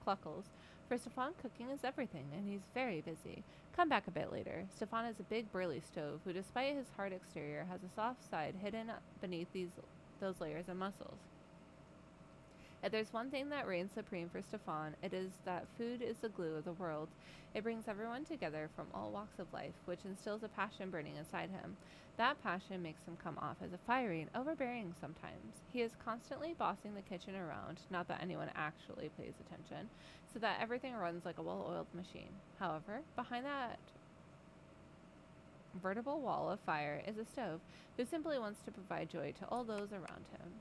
Cluckles. For Stefan, cooking is everything, and he's very busy. Come back a bit later. Stefan is a big, burly stove who, despite his hard exterior, has a soft side hidden beneath those layers of muscles. If there's one thing that reigns supreme for Stefan, it is that food is the glue of the world. It brings everyone together from all walks of life, which instills a passion burning inside him. That passion makes him come off as a fiery and overbearing sometimes. He is constantly bossing the kitchen around, not that anyone actually pays attention, so that everything runs like a well-oiled machine. However, behind that vertical wall of fire is a stove who simply wants to provide joy to all those around him.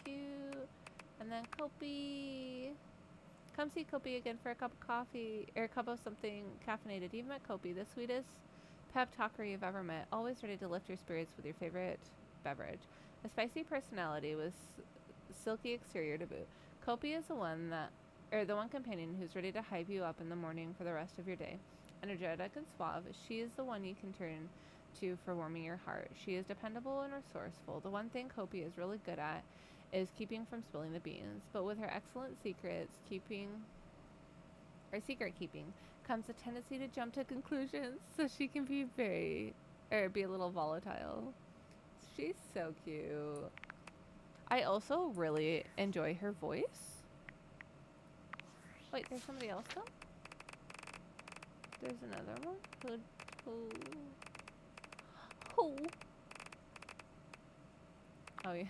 Cute. And then Kopi. Come see Kopi again for a cup of coffee, or a cup of something caffeinated. You've met Kopi, the sweetest pep talker you've ever met, always ready to lift your spirits with your favorite beverage. A spicy personality with silky exterior to boot. Kopi is the one companion who's ready to hype you up in the morning for the rest of your day. Energetic and suave, she is the one you can turn to for warming your heart. She is dependable and resourceful. The one thing Kopi is really good at is keeping from spilling the beans, but with her excellent secret keeping comes a tendency to jump to conclusions, so she can be be a little volatile. She's so cute. I also really enjoy her voice. Wait, there's somebody else though? There's another one? Who? Oh yeah.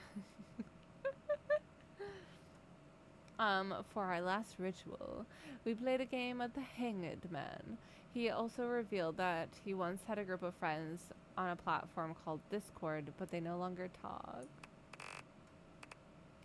For our last ritual, we played a game of the Hanged Man. He also revealed that he once had a group of friends on a platform called Discord, but they no longer talk.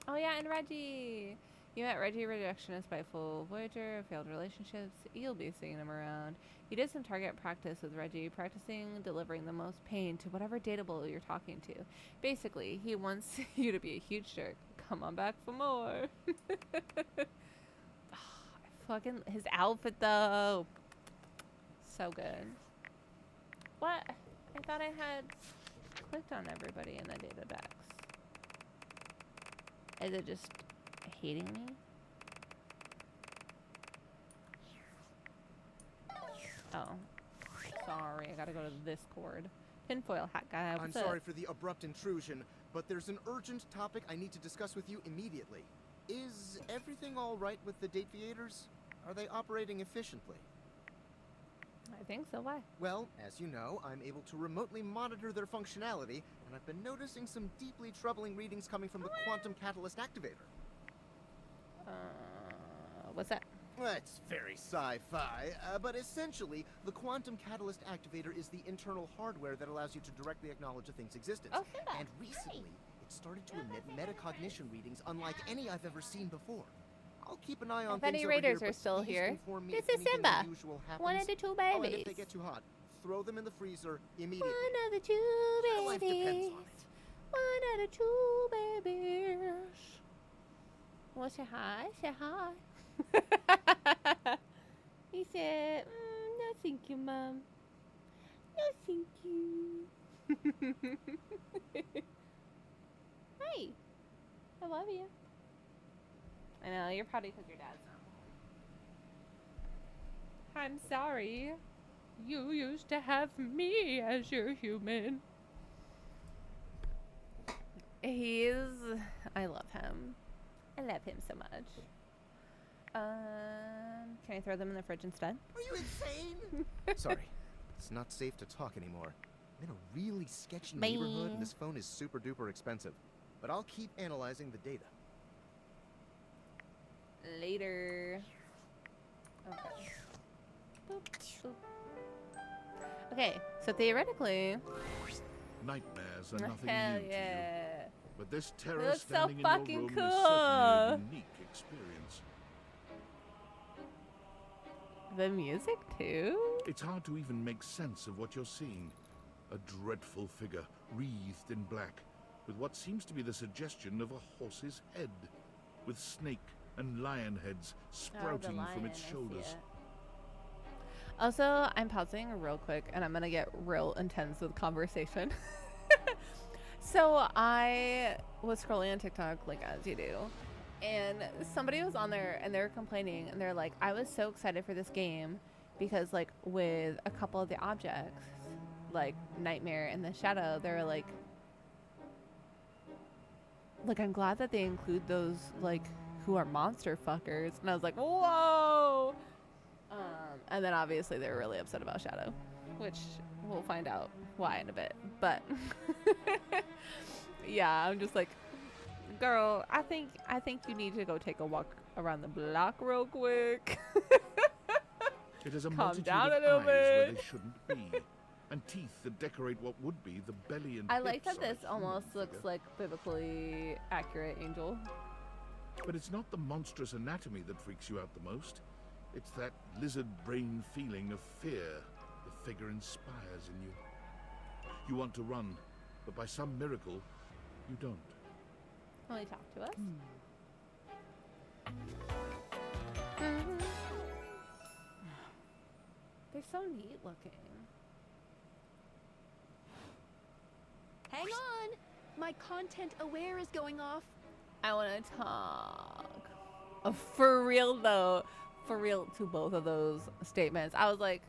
Oh yeah, and Reggie! You met Reggie, rejection, a spiteful voyager, failed relationships. You'll be seeing him around. You did some target practice with Reggie, practicing delivering the most pain to whatever dateable you're talking to. Basically, he wants you to be a huge jerk. Come on back for more. Fucking his outfit though. So good. What? I thought I had clicked on everybody in the data decks. Is it just hating me? Oh. Sorry, I gotta go to this cord. Tinfoil hat guy. I'm sorry for the abrupt intrusion, but there's an urgent topic I need to discuss with you immediately. Is everything all right with the Date Theaters? Are they operating efficiently? I think so. Why? Well, as you know, I'm able to remotely monitor their functionality, and I've been noticing some deeply troubling readings coming from the Quantum Catalyst Activator. What's that? Well, it's very sci-fi, but essentially, the Quantum Catalyst Activator is the internal hardware that allows you to directly acknowledge a thing's existence. Oh, and recently, it started to emit metacognition readings unlike any I've ever seen before. I'll keep an eye on If things any over raiders here, are but still please here, inform me this if is anything Simba. unusual happens. One of the two Oh, and if babies. they get too hot, throw them in the freezer immediately. One of the two My life depends babies. on it. One of the two babies. Well, say hi. Say hi. He said, no thank you, Mom. No thank you. Hey. I love you. I know, you're probably because your dad's not home. I'm sorry. You used to have me as your human. I love him. I love him so much. Can I throw them in the fridge instead? Are you insane? Sorry, it's not safe to talk anymore. I'm in a really sketchy Bye. neighborhood, and this phone is super duper expensive. But I'll keep analyzing the data. Later. Okay. Boop, boop. Okay, so theoretically, Nightmares are nothing hell new to you. yeah. But this terror looks so standing in fucking your room cool. is certainly a unique experience. The music too? It's hard to even make sense of what you're seeing. A dreadful figure, wreathed in black, with what seems to be the suggestion of a horse's head, with snake and lion heads sprouting from its shoulders. Also, I'm pausing real quick and I'm gonna get real intense with conversation. So I was scrolling on TikTok, like as you do, and somebody was on there and they're complaining and they're like, I was so excited for this game because like with a couple of the objects, like Nightmare and the Shadow, they're like I'm glad that they include those like who are monster fuckers. And I was like, whoa. And then obviously they were really upset about Shadow, which we'll find out why in a bit. But yeah, I'm just like, girl, I think you need to go take a walk around the block real quick. It has a Calm multitude down of a little eyes where bit. they shouldn't be, and teeth that decorate what would be the belly and I like hips that of this a human almost looks figure. like biblically accurate Angel. But it's not the monstrous anatomy that freaks you out the most. It's that lizard brain feeling of fear the figure inspires in you. You want to run, but by some miracle, you don't. Will he talk to us? They're so neat looking. Hang on! My content aware is going off. I want to talk. For real though, for real to both of those statements. I was like,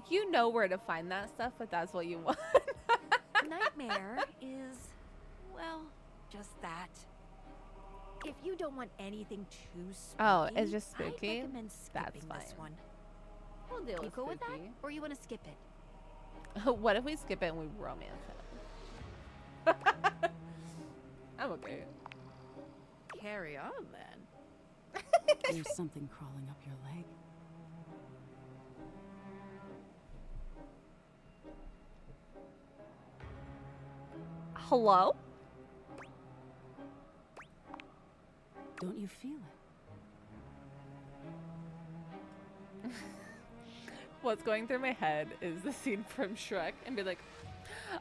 you know where to find that stuff, but that's what you want. Nightmare is, well, just that. If you don't want anything too spooky, Oh, it's just spooky? I'd recommend skipping That's this fine. one. We'll deal You with cool with that, spooky. or you want to skip it? What if we skip it and we romance it? I'm okay. Carry on then. There's something crawling up your leg. Hello? Don't you feel it? What's going through my head is the scene from Shrek and be like,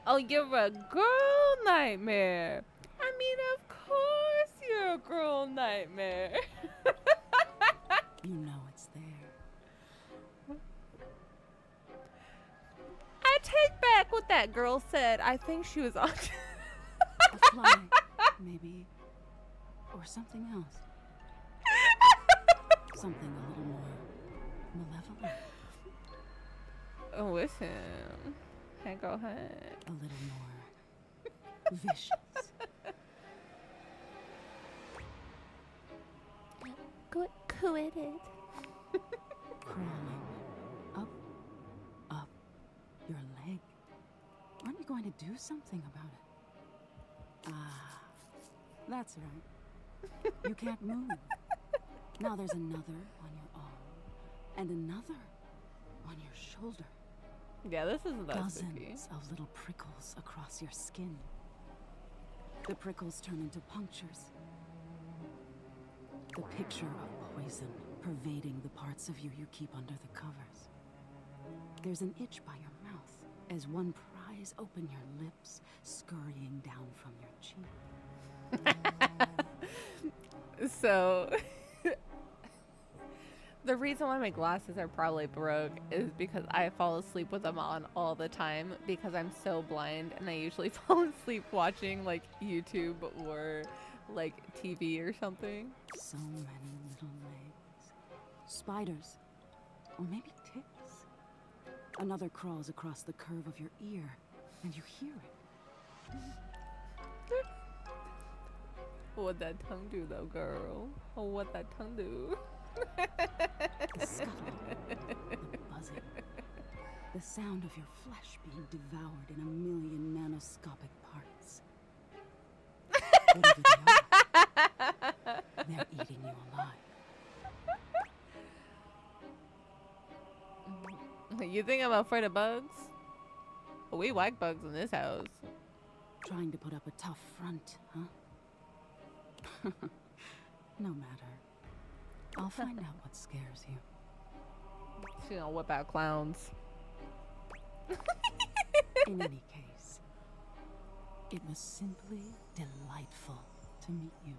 oh, you're a girl nightmare. I mean, of course you're a girl nightmare. You know it's there. I take back what that girl said. I think she was on. A fly, maybe. Or something else. Something a little more malevolent. Oh, listen. Hey, go ahead. A little more vicious. Quit it. Crawling up your leg. Aren't you going to do something about it? Ah, that's right. You can't move. Now there's another on your arm, and another on your shoulder. Yeah, this isn't that spooky. Dozens of little prickles across your skin. The prickles turn into punctures. The picture of poison pervading the parts of you you keep under the covers. There's an itch by your mouth as one pries open your lips, scurrying down from your cheek. So, the reason why my glasses are probably broke is because I fall asleep with them on all the time because I'm so blind, and I usually fall asleep watching like YouTube or like TV or something. So many little legs. Spiders. Or maybe ticks. Another crawls across the curve of your ear, and you hear it. What that tongue do though, girl? Oh, what that tongue do? The scuttle, the buzzing, the sound of your flesh being devoured in a million nanoscopic parts. Whatever they are, they're eating you alive. You think I'm afraid of bugs? We whack bugs in this house. Trying to put up a tough front, huh? No matter. I'll find out what scares you. She gonna whip out clowns. In any case, it was simply delightful to meet you.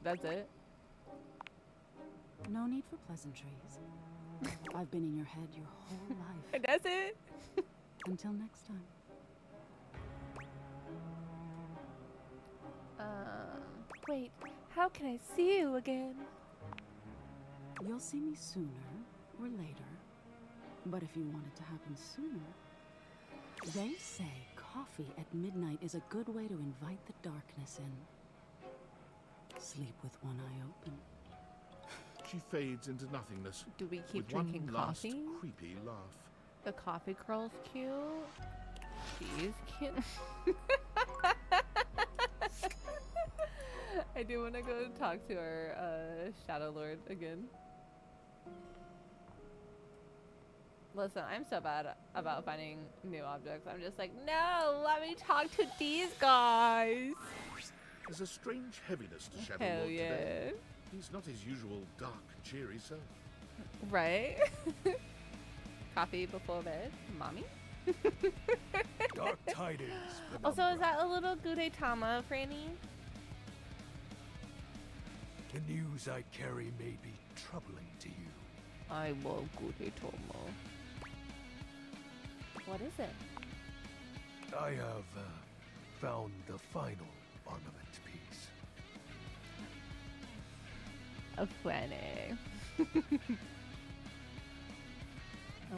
That's it? No need for pleasantries. I've been in your head your whole life. That's it? Until next time. Wait, how can I see you again? You'll see me sooner or later. But if you want it to happen sooner, They say coffee at midnight is a good way to invite the darkness in. Sleep with one eye open. She fades into nothingness. Do we keep with drinking one last coffee? creepy laugh. The coffee girl's cute. She's cute. I do want to go talk to our Shadow Lord again. Listen, I'm so bad about finding new objects. I'm just like, no, let me talk to these guys. There's a strange heaviness to Shadow Hell Lord yeah. today. He's not his usual dark, cheery self. Right? Coffee before bed, mommy? Dark tidings. Also, is that a little Gudetama, Franny? The news I carry may be troubling to you. I love Gudetama. What is it? I have found the final armament piece. Franny.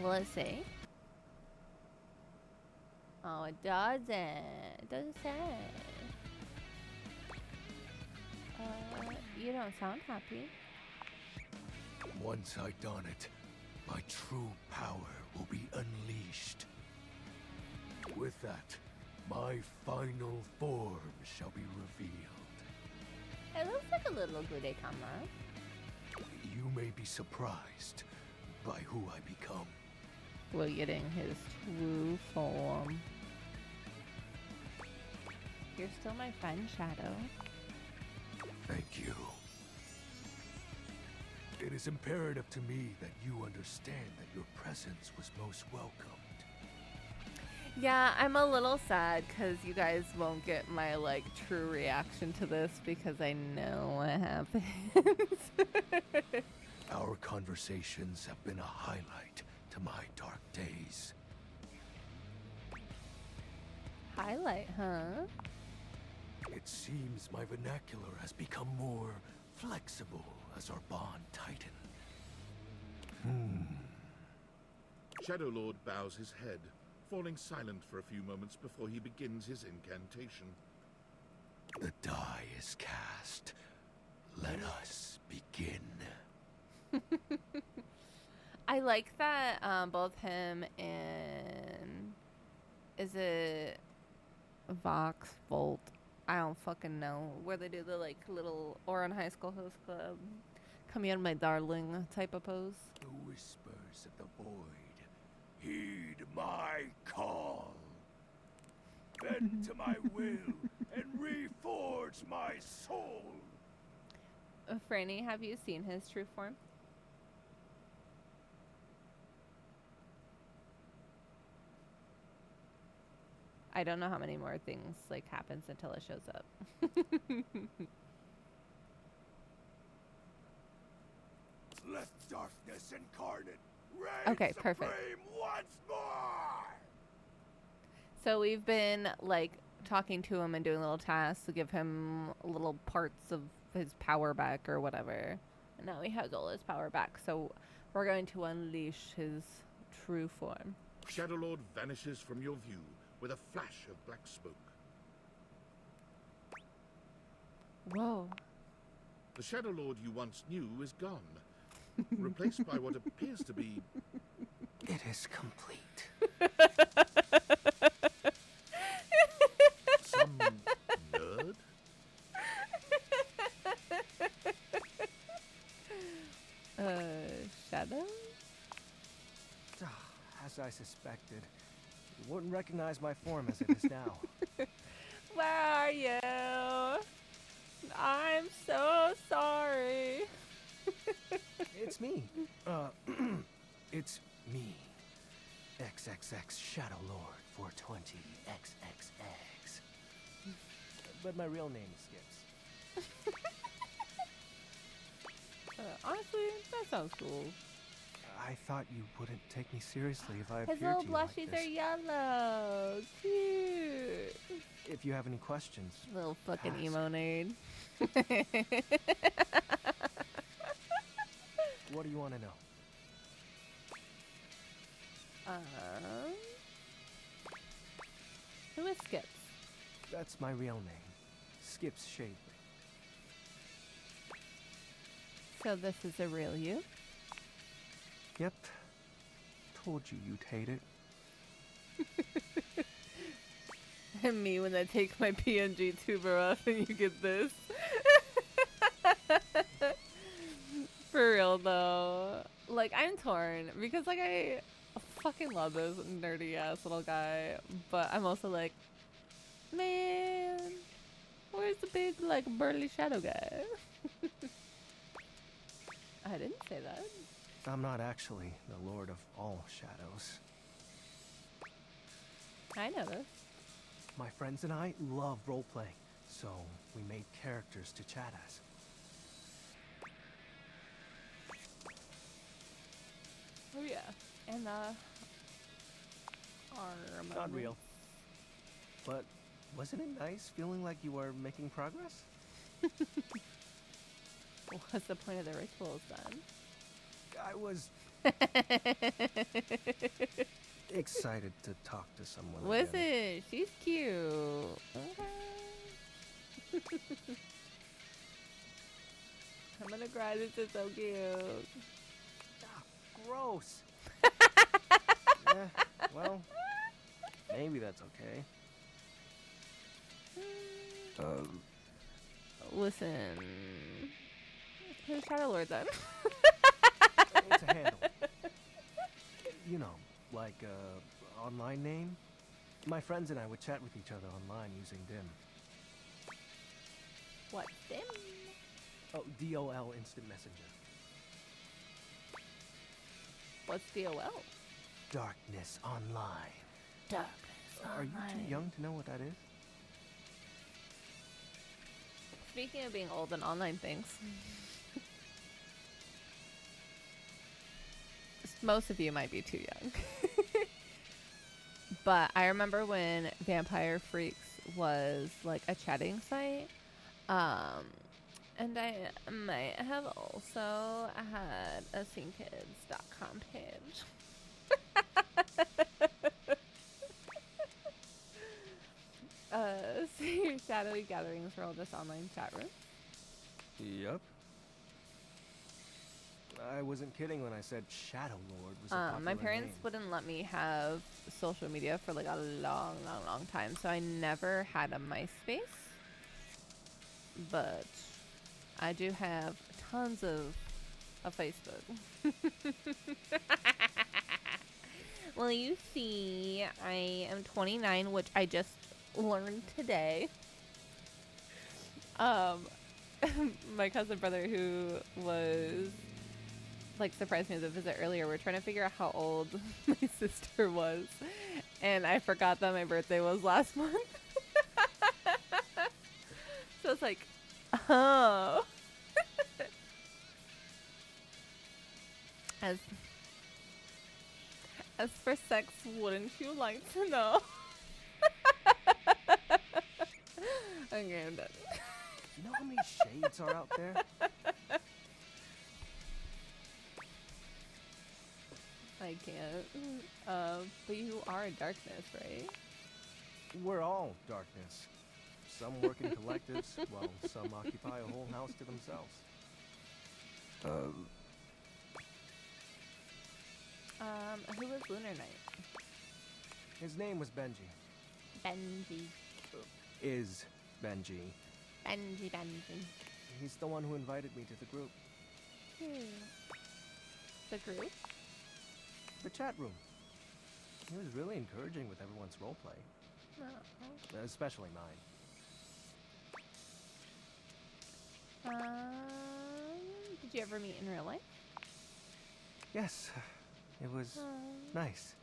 Will it say? Oh, it doesn't. It doesn't say. You don't sound happy. Once I don it, my true power will be unleashed. With that, my final form shall be revealed. It looks like a little Gudetama. You may be surprised by who I become. We're getting his true form. You're still my friend, Shadow. Thank you. It is imperative to me that you understand that your presence was most welcomed. Yeah, I'm a little sad because you guys won't get my like true reaction to this because I know what happens. Our conversations have been a highlight to my dark days. Highlight, huh? It seems my vernacular has become more flexible as our bond tightened. Shadow Lord bows his head, falling silent for a few moments before he begins his incantation. The die is cast. Let us begin. I like that both him and is it Vox Volt? I don't fucking know where they do the like little Oran High School Host Club, come here, my darling type of pose. The whispers of the void, heed my call. Bend to my will and reforge my soul. Franny, have you seen his true form? I don't know how many more things like happens until it shows up. Let darkness incarnate reign Okay, perfect. supreme once more. So we've been like talking to him and doing little tasks to give him little parts of his power back or whatever. And now he has all his power back. So we're going to unleash his true form. Shadow Lord vanishes from your view with a flash of black smoke. Whoa. The Shadow Lord you once knew is gone, replaced by what appears to be... It is complete. Some nerd? Shadow? As I suspected, you wouldn't recognize my form as it is now. Where are you? I'm so sorry. It's me. It's me. XXX Shadow Lord 420 XXX. But my real name is Skips. Honestly, that sounds cool. I thought you wouldn't take me seriously if I His appeared little to you like blushies this. are yellow. Cute. If you have any questions, Little fucking ask. emo nerd. What do you want to know? Who is Skips? That's my real name. Skips Shaver. So this is a real you? Yep. Told you you'd hate it. And me when I take my PNG tuber off and you get this. For real though. Like, I'm torn because like I fucking love this nerdy ass little guy, but I'm also like, man, where's the big like burly shadow guy? I didn't say that. I'm not actually the Lord of all shadows. I know this. My friends and I love role-playing, so we made characters to chat as. Oh yeah, and armor. Not real. But wasn't it nice feeling like you were making progress? What's the point of the rituals then? I was excited to talk to someone. Listen, again. she's cute. Okay. I'm gonna cry. This is so cute. Gross. Well, maybe that's okay. Listen. Who's Shadow Lord then? It's a handle. You know, like online name. My friends and I would chat with each other online using Dim. What, Dim? Oh, DOL Instant Messenger. What's DOL? Darkness Online. Darkness Are you Online. too young to know what that is? Speaking of being old and online things. Most of you might be too young. But I remember when Vampire Freaks was like a chatting site. And I might have also had a SceneKids.com page. So your shadowy gatherings were all just online chat rooms? Yep. I wasn't kidding when I said Shadow Lord was a popular My parents name. wouldn't let me have social media for like a long time, so I never had a MySpace. But I do have tons of Facebook. Well, you see, I am 29, which I just learned today. My cousin brother who was like surprised me with a visit earlier, we're trying to figure out how old my sister was, and I forgot that my birthday was last month. So it's like, oh. As for sex, wouldn't you like to know? Okay, I'm done. You know how many shades are out there? I can't. But you are darkness, right? We're all darkness. Some work in collectives, while some occupy a whole house to themselves. Who was Lunar Knight? His name was Benji. Benji. Is Benji. Benji. He's the one who invited me to the group. The group? The chat room. He was really encouraging with everyone's roleplay. Oh. Especially mine. Did you ever meet in real life? Yes. It was nice.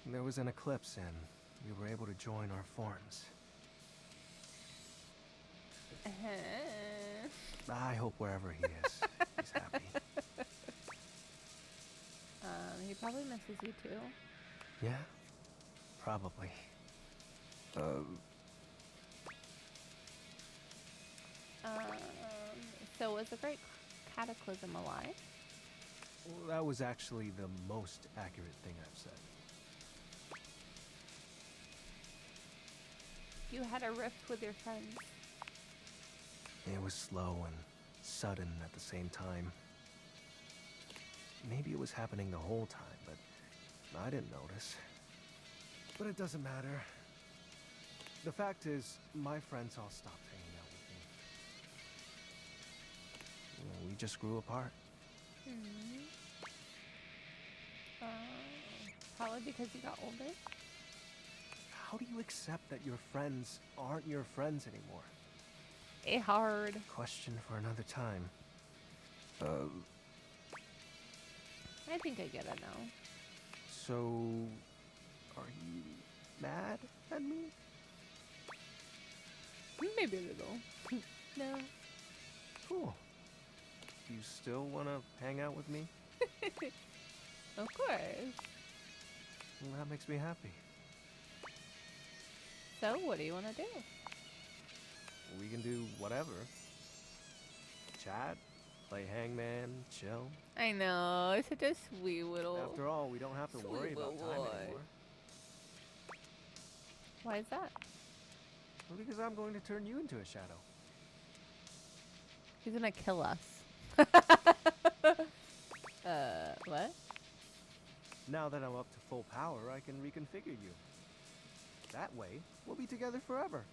There was an eclipse and we were able to join our forms. I hope wherever he is, he's happy. He probably misses you too. Yeah, probably. So was the Great Cataclysm alive? Well, that was actually the most accurate thing I've said. You had a rift with your friends. It was slow and sudden at the same time. Maybe it was happening the whole time, but I didn't notice. But it doesn't matter. The fact is, my friends all stopped hanging out with me. We just grew apart. Probably because you got older. How do you accept that your friends aren't your friends anymore? Hard. Question for another time. I think I get it now. So, are you mad at me? Maybe a little. No. Cool. Do you still want to hang out with me? Of course. Well, that makes me happy. So, what do you want to do? We can do whatever. Chat, play hangman, chill. I know, it's such a sweet little... After all, we don't have to worry about time anymore. Why is that? Well, because I'm going to turn you into a shadow. He's gonna kill us. What? Now that I'm up to full power, I can reconfigure you. That way, we'll be together forever.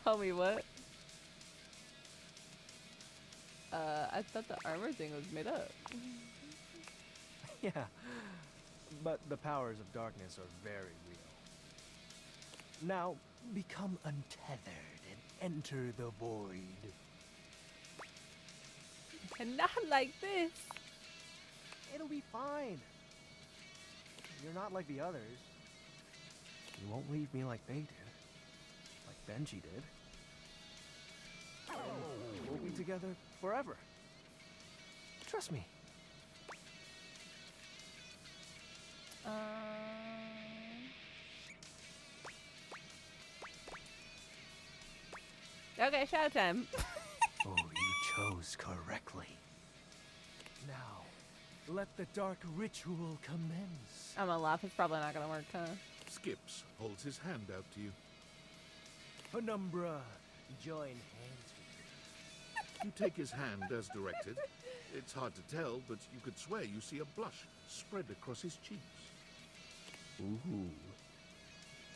Tell me what? I thought the armor thing was made up. Yeah, but the powers of darkness are very real. Now, become untethered and enter the void. And not like this. It'll be fine. You're not like the others. You won't leave me like they did. Like Benji did. And we'll be together forever. Trust me. Okay, shout time. Oh, you chose correctly. Now, let the dark ritual commence. I'm gonna laugh. It's probably not gonna work, huh? Skips holds his hand out to you. Penumbra, join hands with me. You take his hand as directed. It's hard to tell, but you could swear you see a blush spread across his cheeks. Ooh.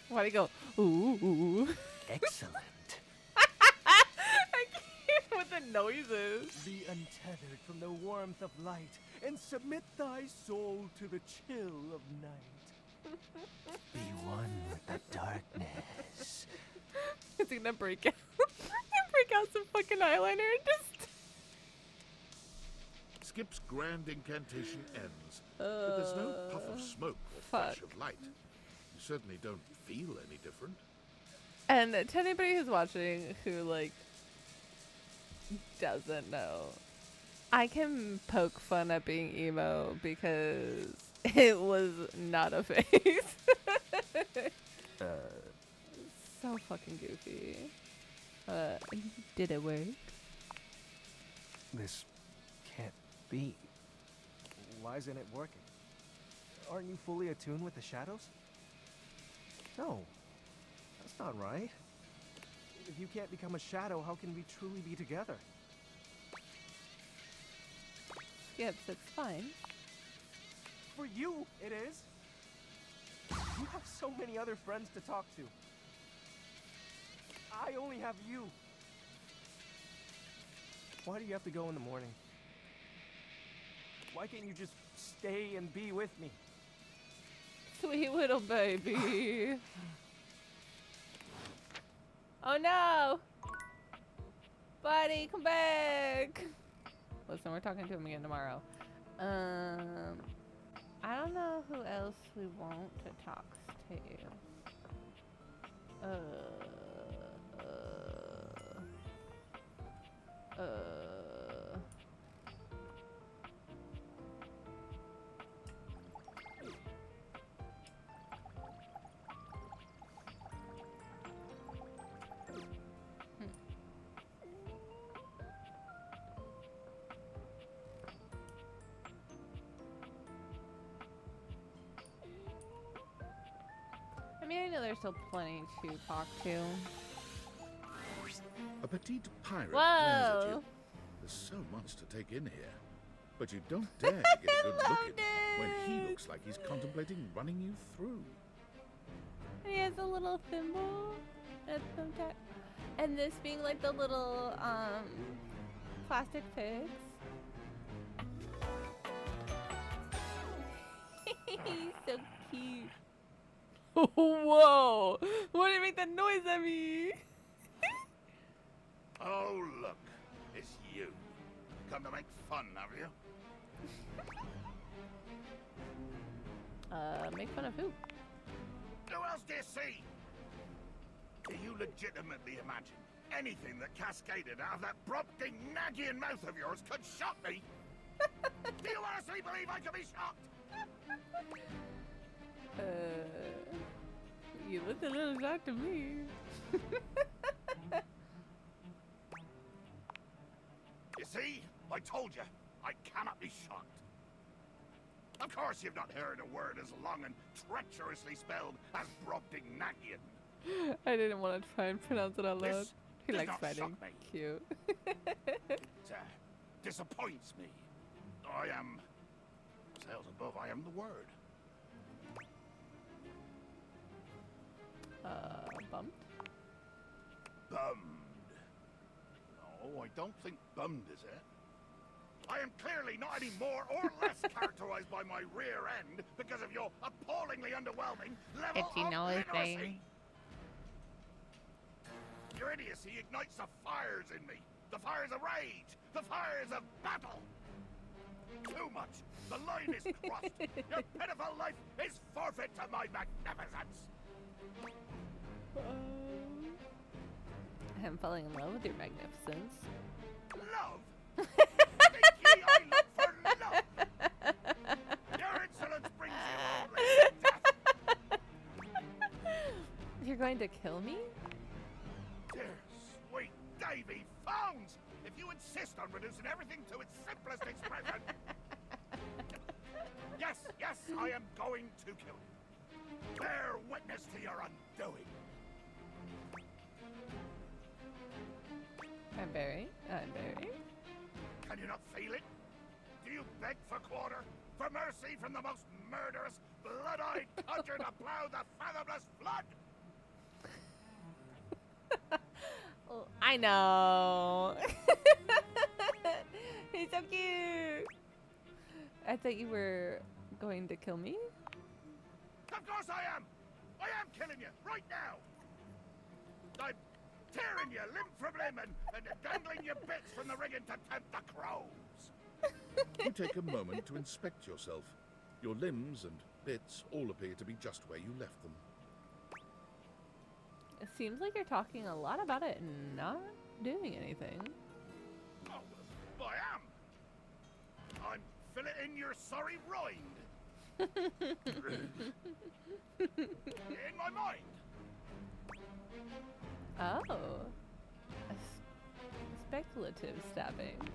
Why'd he go, ooh? Excellent. I can't with the noises. Be untethered from the warmth of light and submit thy soul to the chill of night. Be one with the darkness. Is he gonna break out? Break out some fucking eyeliner and just... Skip's grand incantation ends, but there's no puff of smoke or flash of light. You certainly don't feel any different. And to anybody who's watching who, like, doesn't know, I can poke fun at being emo because it was not a phase. So fucking goofy. Did it work? This can't be. Why isn't it working? Aren't you fully attuned with the shadows? No. That's not right. If you can't become a shadow, how can we truly be together? Yes, it's fine. For you, it is. You have so many other friends to talk to. I only have you. Why do you have to go in the morning? Why can't you just stay and be with me? Sweet little baby. Oh no! Buddy, come back! Listen, we're talking to him again tomorrow. I don't know who else we want to talk to. mean, I know there's still plenty to talk to. A petite pirate glares at Whoa! you. There's so much to take in here. But you don't dare to get a good look at him when he looks like he's contemplating running you through. And he has a little thimble at some time. And this being like the little plastic pigs. He's so cute. Whoa! Why did you make that noise at me? Oh, look. It's you. Come to make fun, have you? Make fun of who? Who else do you see? Do you legitimately imagine anything that cascaded out of that Brobding Nagian mouth of yours could shock me? Do you honestly believe I could be shocked? You look a little shocked to me. You see? I told you, I cannot be shocked. Of course you've not heard a word as long and treacherously spelled as Brobding Nagian. I didn't want to try and pronounce it out loud. This He does likes not fighting. shock me. Cute. It disappoints me. I am... Sails above, I am the word. Bummed? Bummed. No, I don't think bummed is it. I am clearly not any more or less characterized by my rear end because of your appallingly underwhelming level Itchy of nose literacy. thing. Your idiocy ignites the fires in me. The fires of rage. The fires of battle. Too much. The line is crossed. Your pitiful life is forfeit to my magnificence. I'm falling in love with your magnificence. Love? Think ye I look for love? Your insolence brings you only death. You're going to kill me? Dear sweet Davy Phones! If you insist on reducing everything to its simplest expression... Yes, I am going to kill you. Bear witness to your undoing. I'm Barry. Can you not feel it? Do you beg for quarter? For mercy from the most murderous, blood-eyed conjure to plow the fathomless flood? Oh, I know. He's so cute. I thought you were going to kill me. Of course I am! I am killing you, right now! I'm tearing you limb from limb and dangling your bits from the rigging to tempt the crows. You take a moment to inspect yourself. Your limbs and bits all appear to be just where you left them. It seems like you're talking a lot about it and not doing anything. Oh, I am! I'm filleting your sorry rind. In my mind. Oh. Speculative stabbing.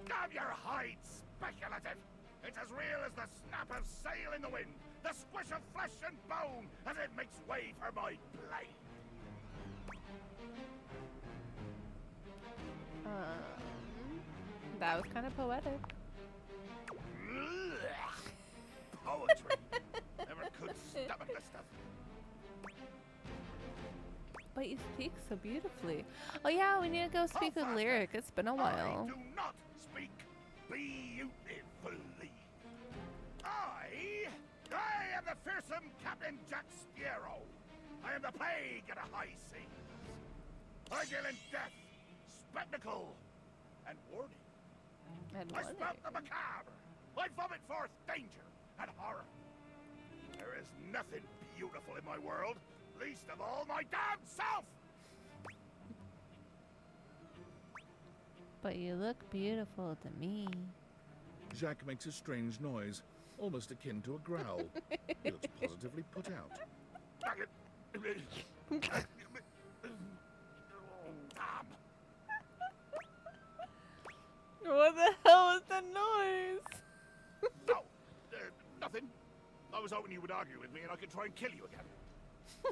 Damn your hide, speculative! It's as real as the snap of sail in the wind, the squish of flesh and bone as it makes way for my blade. That was kind of poetic. Poetry. Never could stomach this stuff. But you speak so beautifully. Oh yeah, we need to go speak with Lyric. It's been a while. I do not speak beautifully. I am the fearsome Captain Jack Sparrow. I am the plague of the high seas. I deal in death, spectacle, and warning. I spout the macabre. I vomit forth danger and horror. There is nothing beautiful in my world, least of all my damn self. But you look beautiful to me. Jacques makes a strange noise, almost akin to a growl. He looks positively put out. What the hell was that noise? No, nothing. I was hoping you would argue with me and I could try and kill you again.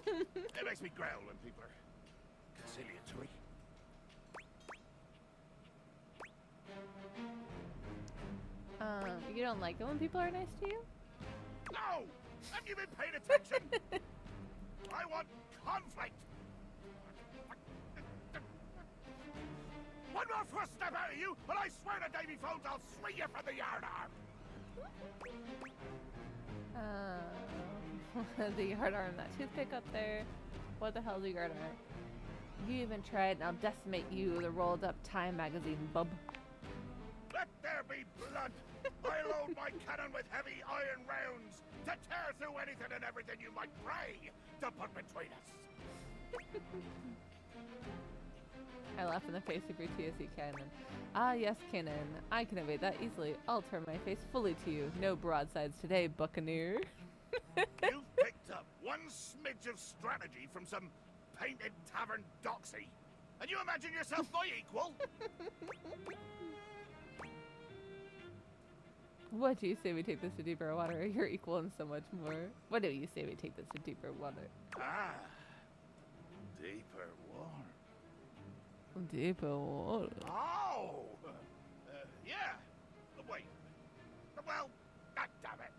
It makes me growl when people are conciliatory. You don't like it when people are nice to you? No! Have you been paying attention? I want conflict! One more first step out of you, and I swear to Davy Phones I'll swing you from the yard arm! The yard arm, that toothpick up there. What the hell's a yard arm? You even tried, and I'll decimate you, the rolled up Time magazine, bub. Let there be blood! I load my cannon with heavy iron rounds to tear through anything and everything you might pray to put between us. I laugh in the face of your TSE cannon. Ah, yes, cannon. I can evade that easily. I'll turn my face fully to you. No broadsides today, buccaneer. You've picked up one smidge of strategy from some painted tavern doxy, and you imagine yourself my equal? What do you say we take this to deeper water? You're equal and so much more. What do you say we take this to deeper water? Ah, deeper water. Deeper water. Oh! Yeah. Wait. Well, God damn it.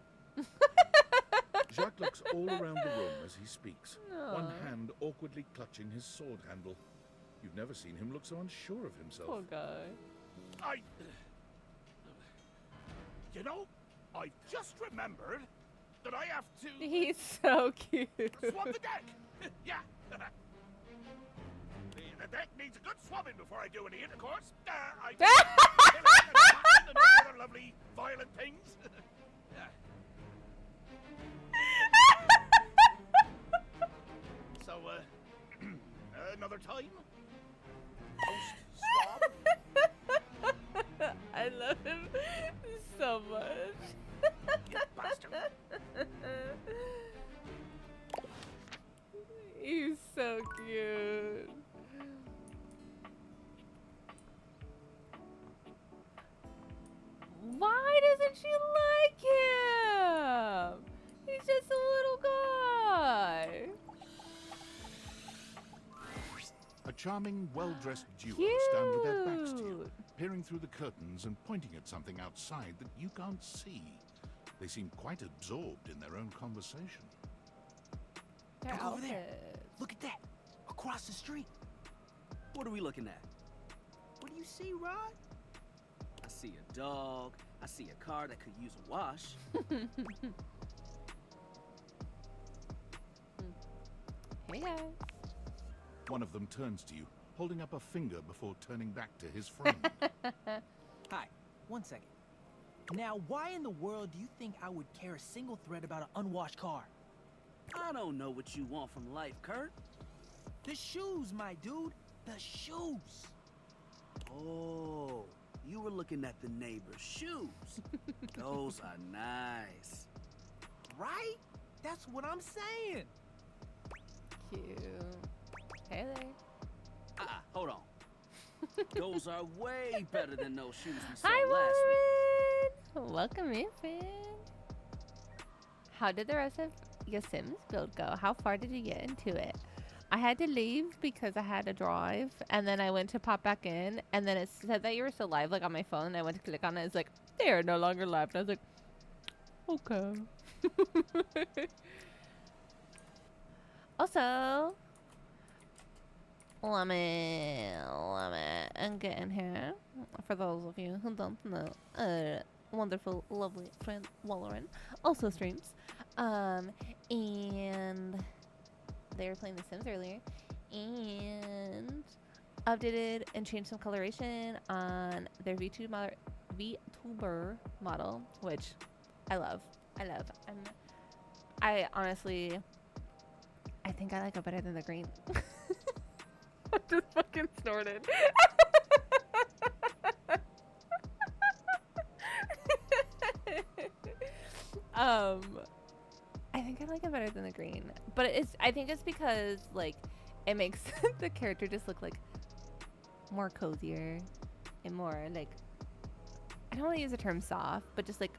Jacques looks all around the room as he speaks, one Aw. hand awkwardly clutching his sword handle. You've never seen him look so unsure of himself. Poor guy. You know, I just remembered that I have to... He's so cute. Swab the deck! Yeah. The deck needs a good swabbing before I do any intercourse. I and all other lovely violent things. Yeah. So, another time? Post-swab? I love him so much. You bastard. He's so cute. Why doesn't she like him? He's just a little guy. A charming, well-dressed duo stand with their backs to you, peering through the curtains and pointing at something outside that you can't see. They seem quite absorbed in their own conversation. Their Look over there. outfits. Look at that. Across the street. What are we looking at? What do you see, Rod? I see a dog. I see a car that could use a wash. Hey guys. One of them turns to you, holding up a finger before turning back to his friend. Hi. 1 second. Now, why in the world do you think I would care a single thread about an unwashed car? I don't know what you want from life, Kurt. The shoes, my dude. The shoes. Oh, you were looking at the neighbor's shoes. Those are nice. Right? That's what I'm saying. Cute. Hey there. Hold on. Those are way better than those shoes we saw Hi, last week. Warren. Welcome in, friend. How did the rest of your Sims build go? How far did you get into it? I had to leave because I had to drive, and then I went to pop back in, and then it said that you were still live, like on my phone, and I went to click on it. It's like, they are no longer live. And I was like, okay. Also, let me get in here. For those of you who don't know, wonderful, lovely friend Walloran also streams. And they were playing The Sims earlier, and updated and changed some coloration on their VTuber model, which I love. I honestly, I think I like it better than the green. I just fucking snorted. I think I like it better than the green, but I think it's because like it makes the character just look like more cozier and more like, I don't want to use the term soft, but just like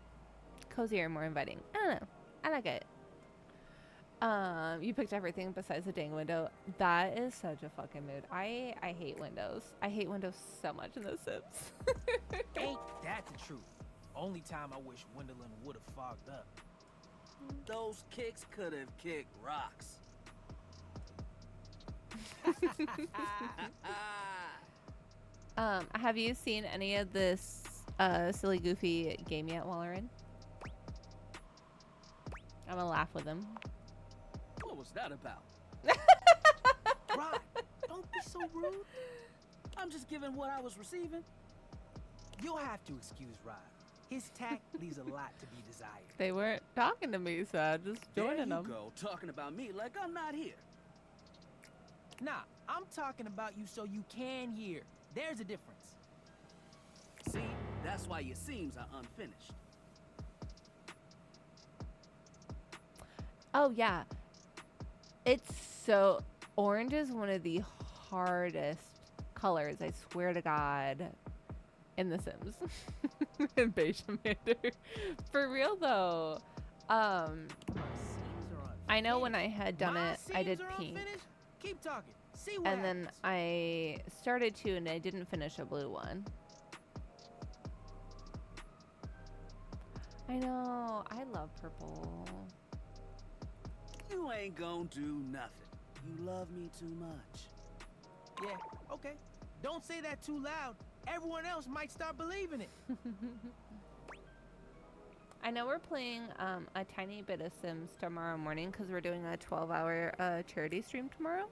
cozier and more inviting. I don't know. I like it. You picked everything besides the dang window. That is such a fucking mood. I hate windows. I hate windows so much in The Sims. Ain't that the truth? Only time I wish Gwendolyn would have fogged up. Those kicks could have kicked rocks. Have you seen any of this silly goofy game yet, Wallerin? I'm gonna laugh with him. What was that about? Rod, don't be so rude. I'm just giving what I was receiving. You'll have to excuse Rod. His tact leaves a lot to be desired. They weren't talking to me, so I just joining There you them. go, talking about me like I'm not here. Nah, I'm talking about you so you can hear. There's a difference. See, that's why your seams are unfinished. Oh yeah, it's so orange is one of the hardest colors. I swear to God, in The Sims. In Bejamander. For real though. I know when I had done it, I did pink. Keep talking. See what And then I started to, and I didn't finish a blue one. I know. I love purple. You ain't gonna do nothing. You love me too much. Yeah, okay. Don't say that too loud. Everyone else might start believing it. I know we're playing a tiny bit of Sims tomorrow morning because we're doing a 12-hour charity stream tomorrow.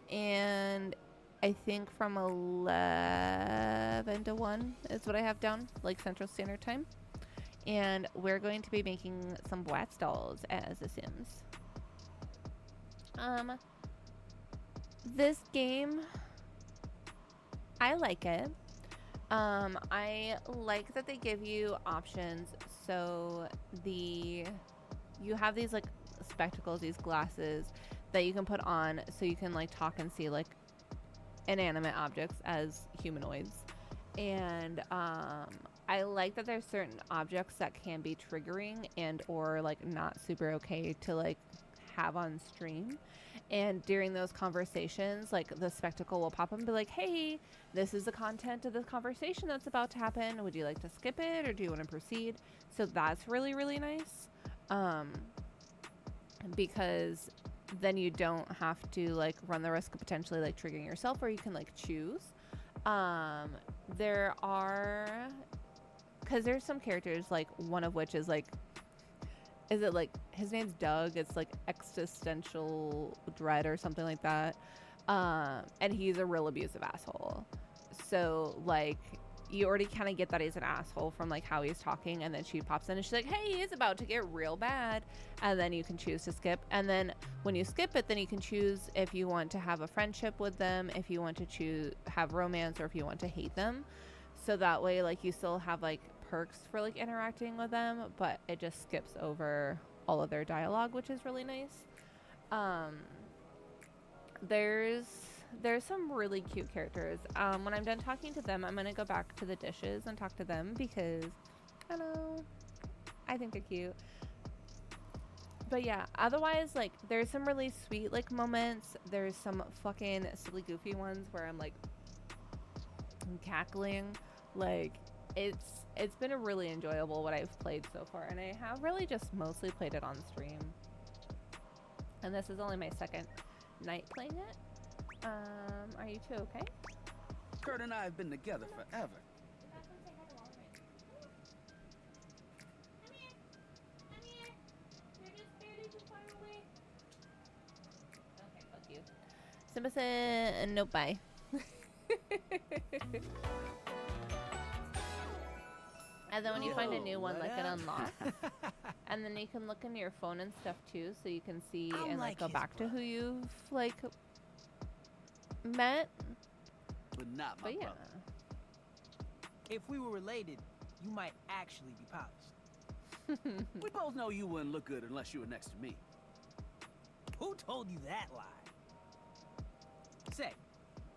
And I think from 11 to 1 is what I have down, like Central Standard Time. And we're going to be making some Bratz dolls as The Sims. This game, I like it. I like that they give you options. So you have these like spectacles, these glasses that you can put on so you can like talk and see like inanimate objects as humanoids. And I like that there's certain objects that can be triggering and or like not super okay to like have on stream. And during those conversations, like the spectacle will pop up and be like, hey, this is the content of this conversation that's about to happen. Would you like to skip it or do you want to proceed? So that's really, really nice. Because then you don't have to like run the risk of potentially like triggering yourself, or you can like choose. There are, because there's some characters, like one of which is like, is it like his name's Doug? It's like existential dread or something like that. And he's a real abusive asshole. So like you already kind of get that he's an asshole from like how he's talking, and then she pops in and she's like, hey, he's about to get real bad, and then you can choose to skip. And then when you skip it, then you can choose if you want to have a friendship with them, if you want to have romance, or if you want to hate them. So that way like you still have like perks for like interacting with them, but it just skips over all of their dialogue, which is really nice. There's some really cute characters. When I'm done talking to them, I'm gonna go back to the dishes and talk to them because I don't know, I think they're cute. But yeah, otherwise like there's some really sweet like moments. There's some fucking silly goofy ones where I'm like cackling. Like it's been a really enjoyable what I've played so far, and I have really just mostly played it on stream. And this is only my second night playing it. Are you two okay? Kurt and I have been together forever. Okay, fuck you. Simba said no bye. And then when you find a new one, like it unlocks. And then you can look in your phone and stuff too, so you can see and like go back to who you've like met. But not my brother. If we were related, you might actually be polished. We both know you wouldn't look good unless you were next to me. Who told you that lie? Say,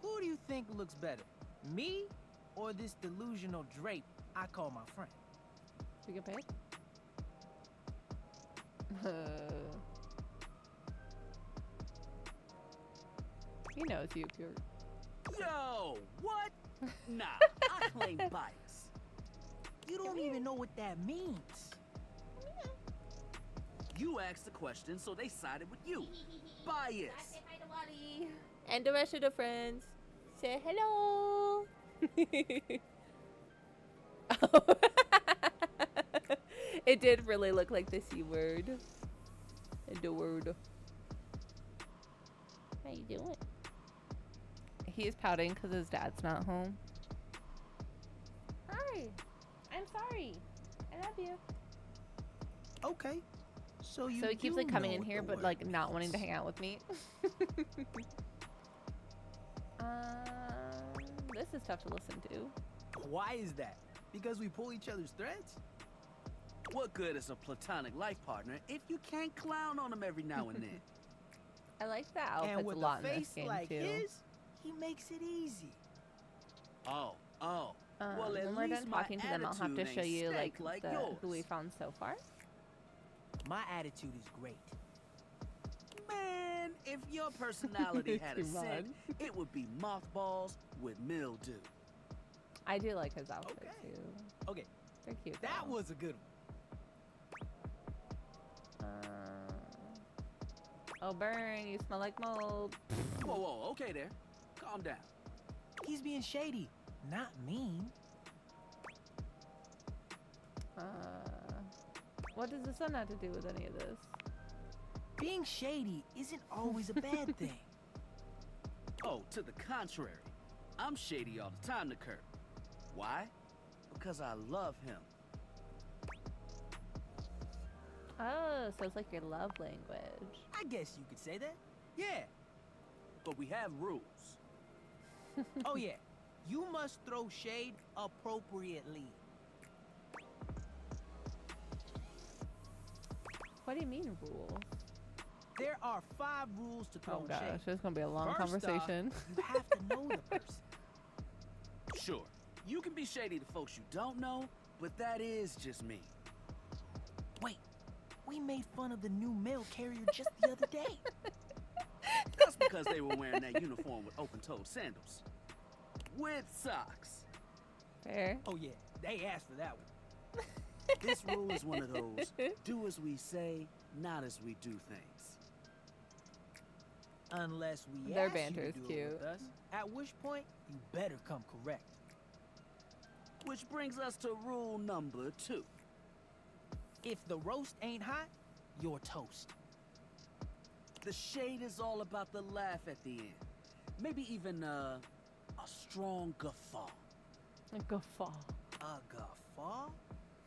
who do you think looks better? Me or this delusional drape I call my friend? We get paid? He knows you, Kurt. Yo, what? Nah, I claim bias. You don't even know what that means. You asked the question, so they sided with you. Bias. And the rest of the friends say hello. It did really look like the C word. The word. How you doing? He's pouting because his dad's not home. Hi. I'm sorry. I love you. Okay. So you So he keeps like do coming know in what here, the but word like not wanting to means. hang out with me. This is tough to listen to. Why is that? Because we pull each other's threads? What good is a platonic life partner if you can't clown on them every now and then? I like the outfits And with a lot a in this face game like too. his, he makes it easy. Oh. Well, at when we're least done my talking to them, I'll have to attitude show ain't you like, stank the, yours. who we found so far. My attitude is great. Man, if your personality had a Too scent, much. it would be mothballs with mildew. I do like his outfit too. Okay. They're cute. That though. was a good one. Oh, burn! You smell like mold. Whoa, okay there. Calm down. He's being shady, not mean. What does the sun have to do with any of this? Being shady isn't always a bad thing. Oh, to the contrary. I'm shady all the time to Kurt. Why? Because I love him. Oh, so it's like your love language. I guess you could say that. Yeah. But we have rules. Oh yeah. You must throw shade appropriately. What do you mean rules? There are 5 rules to Oh throwing gosh, shade. it's gonna be a long First off, conversation. you have to know the person. Sure, you can be shady to folks you don't know, but that is just me. Wait, we made fun of the new mail carrier just the other day. That's because they were wearing that uniform with open-toed sandals. With socks. Fair. Oh yeah, they asked for that one. This rule is one of those, do as we say, not as we do things. Unless we Their ask banter you is to do cute. it with us, at which point you better come correct. Which brings us to rule number 2. If the roast ain't hot, you're toast. The shade is all about the laugh at the end. Maybe even a strong guffaw. A guffaw. A guffaw?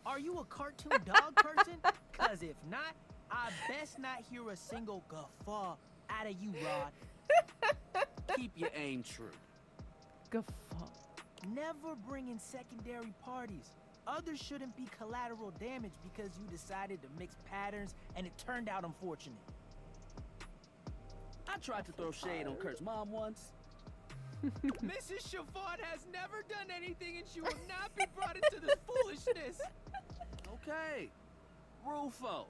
Are you a cartoon dog person? Cause if not, I best not hear a single guffaw out of you, Rod. Keep your aim true. Guffaw. Never bring in secondary parties. Others shouldn't be collateral damage because you decided to mix patterns and it turned out unfortunate. I tried to throw shade on Kurt's mom once. Mrs. Chavon has never done anything and she will not be brought into this foolishness. Okay. Rule 4.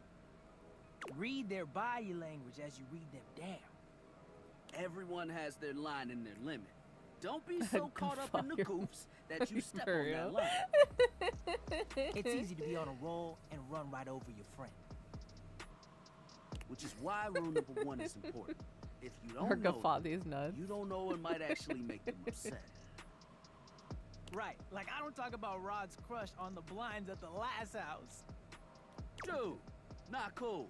Read their body language as you read them down. Everyone has their line and their limit. Don't be so caught up in the goofs that you step For on real? that line. It's easy to be on a roll and run right over your friend. Which is why rule number 1 is important. If you Or don't know guffaw them, these nuts. you don't know it might actually make them upset. Right, like I don't talk about Rod's crush on the blinds at the last house. Dude, not cool.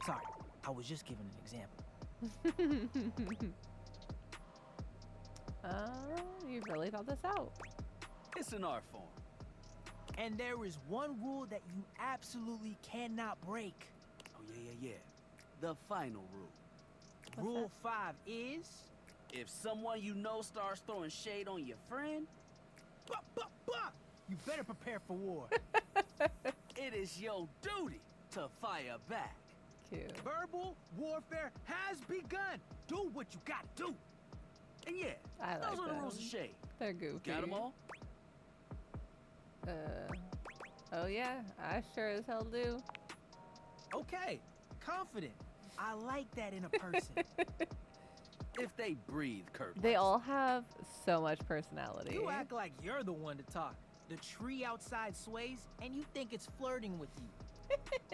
Sorry, I was just giving an example. You really thought this out. It's an art form. And there is one rule that you absolutely cannot break. Oh, yeah. The final rule. Rule 5 is... If someone you know starts throwing shade on your friend, you better prepare for war. it is your duty to fire back. Cute. Verbal warfare has begun. Do what you gotta do. And yeah, I like those are the them. rules of shade. They're goofy. Got them all? Oh yeah, I sure as hell do. Okay, confident. I like that in a person. If they breathe, Kurt. They all have so much personality. You act like you're the one to talk. The tree outside sways, and you think it's flirting with you.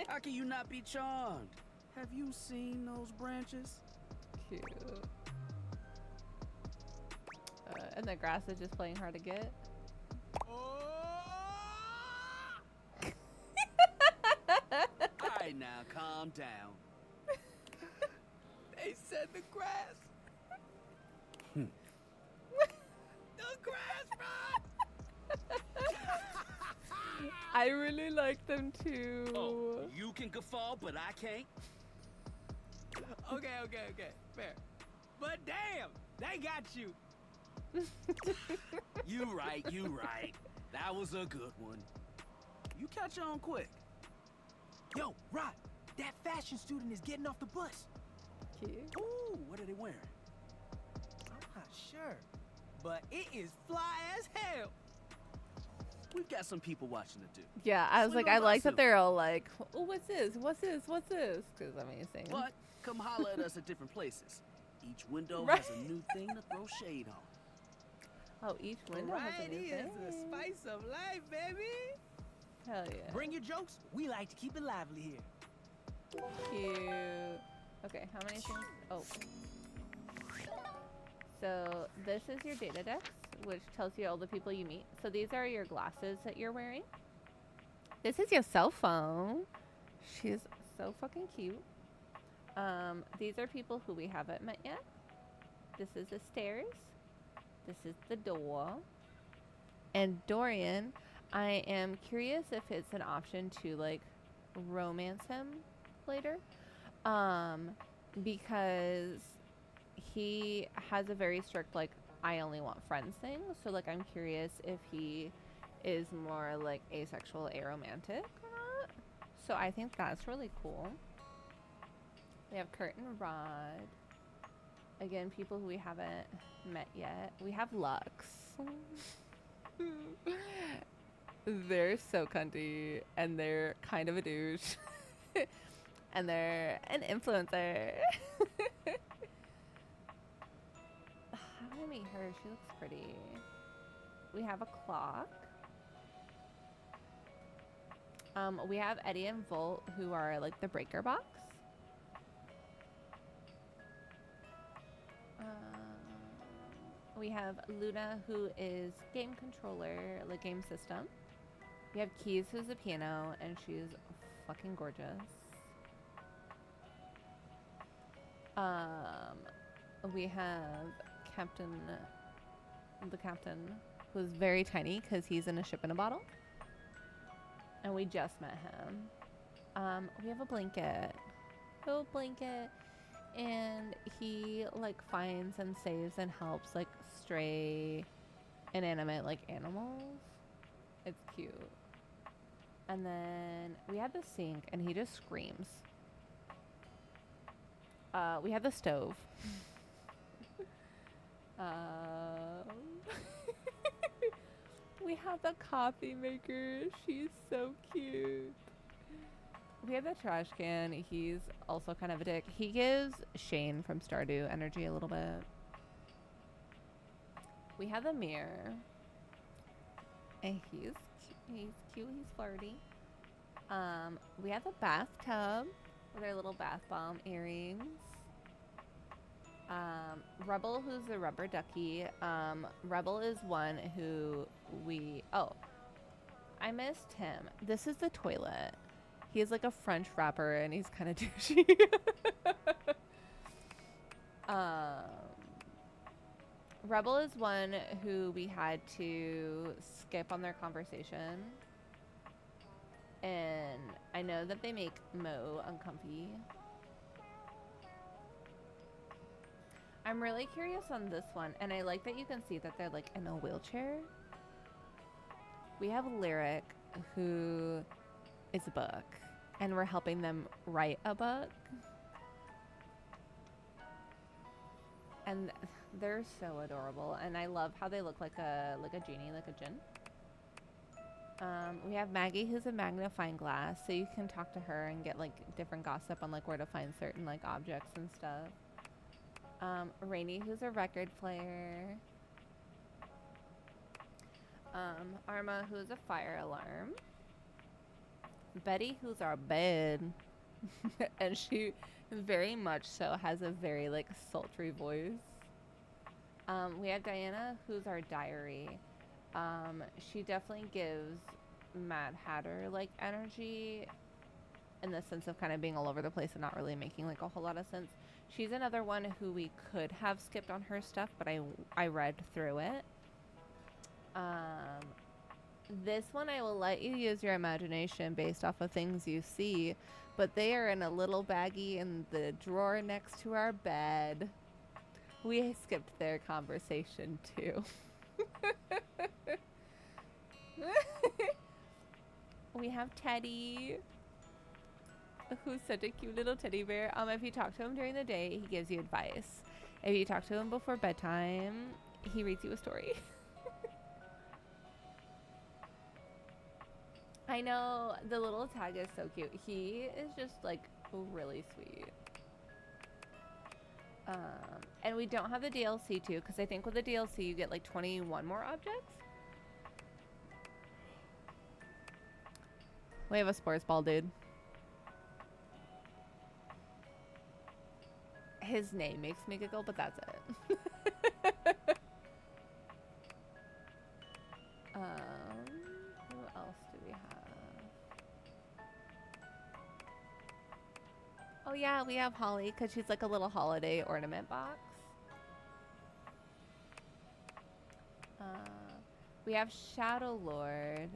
How can you not be charmed? Have you seen those branches? Cute. And the grass is just playing hard to get. Alright, now calm down. They said the grass. The grass, I really like them too. Oh, you can guffaw, but I can't. Okay, fair. But damn, they got you. You right. That was a good one. You catch on quick. Yo, Rod, that fashion student is getting off the bus. Cute. Ooh, what are they wearing? I'm not sure, but it is fly as hell. We've got some people watching the dude. Yeah, I was Swing like, I on by like that soon. they're all like, oh, what's this? What's this? What's this? Because amazing. But come holler at us at different places. Each window Right. has a new thing to throw shade on. Oh, each window has a Variety new is thing. the spice of life, baby. Hell yeah. Bring your jokes. We like to keep it lively here. Cute. Okay, how many things? Oh. So this is your data dex, which tells you all the people you meet. So these are your glasses that you're wearing. This is your cell phone. She's so fucking cute. These are people who we haven't met yet. This is the stairs. This is the door. And Dorian, I am curious if it's an option to like romance him later. Because he has a very strict like I only want friends thing. So like I'm curious if he is more like asexual, aromantic or not. So I think that's really cool. We have Kurt and Rod. Again, people who we haven't met yet. We have Lux. They're so cunty and they're kind of a douche. And they're an influencer. How do I meet her? She looks pretty. We have a clock. We have Eddie and Volt, who are like the breaker box. We have Luna, who is game controller, like game system. We have Keys, who's a piano, and she's fucking gorgeous. We have the captain, who's very tiny because he's in a ship in a bottle. And we just met him. We have a blanket. Oh, blanket. And he like finds and saves and helps like stray inanimate like animals. It's cute. And then we have the sink and he just screams. We have the stove. We have the coffee maker. She's so cute. We have the trash can. He's also kind of a dick. He gives Shane from Stardew energy a little bit. We have the mirror. And he's cute. He's flirty. We have the bathtub with our little bath bomb earrings. Rebel, who's the rubber ducky. Rebel is one who I missed him. This is the toilet. He's like a French rapper and he's kind of douchey. Rebel is one who we had to skip on their conversation. And I know that they make Mo uncomfy. I'm really curious on this one, and I like that you can see that they're like in a wheelchair. We have Lyric, who is a book, and we're helping them write a book. And they're so adorable, and I love how they look like a genie, like a djinn. We have Maggie, who's a magnifying glass, so you can talk to her and get like different gossip on like where to find certain like objects and stuff. Rainy, who's a record player. Arma, who's a fire alarm. Betty, who's our bed. And she very much so has a very like sultry voice. We have Diana, who's our diary. She definitely gives Mad Hatter like energy in the sense of kind of being all over the place and not really making like a whole lot of sense. She's another one who we could have skipped on her stuff, but I read through it. This one I will let you use your imagination based off of things you see, but they are in a little baggie in the drawer next to our bed. We skipped their conversation too. We have Teddy, who's such a cute little teddy bear. If you talk to him during the day, he gives you advice. If you talk to him before bedtime, he reads you a story. I know, the little tag is so cute. He is just like really sweet. And we don't have the DLC too, because I think with the DLC you get like 21 more objects. We have a sports ball dude. His name makes me giggle, but that's it. Who else do we have? Oh yeah, we have Holly, because she's like a little holiday ornament box. We have Shadow Lord,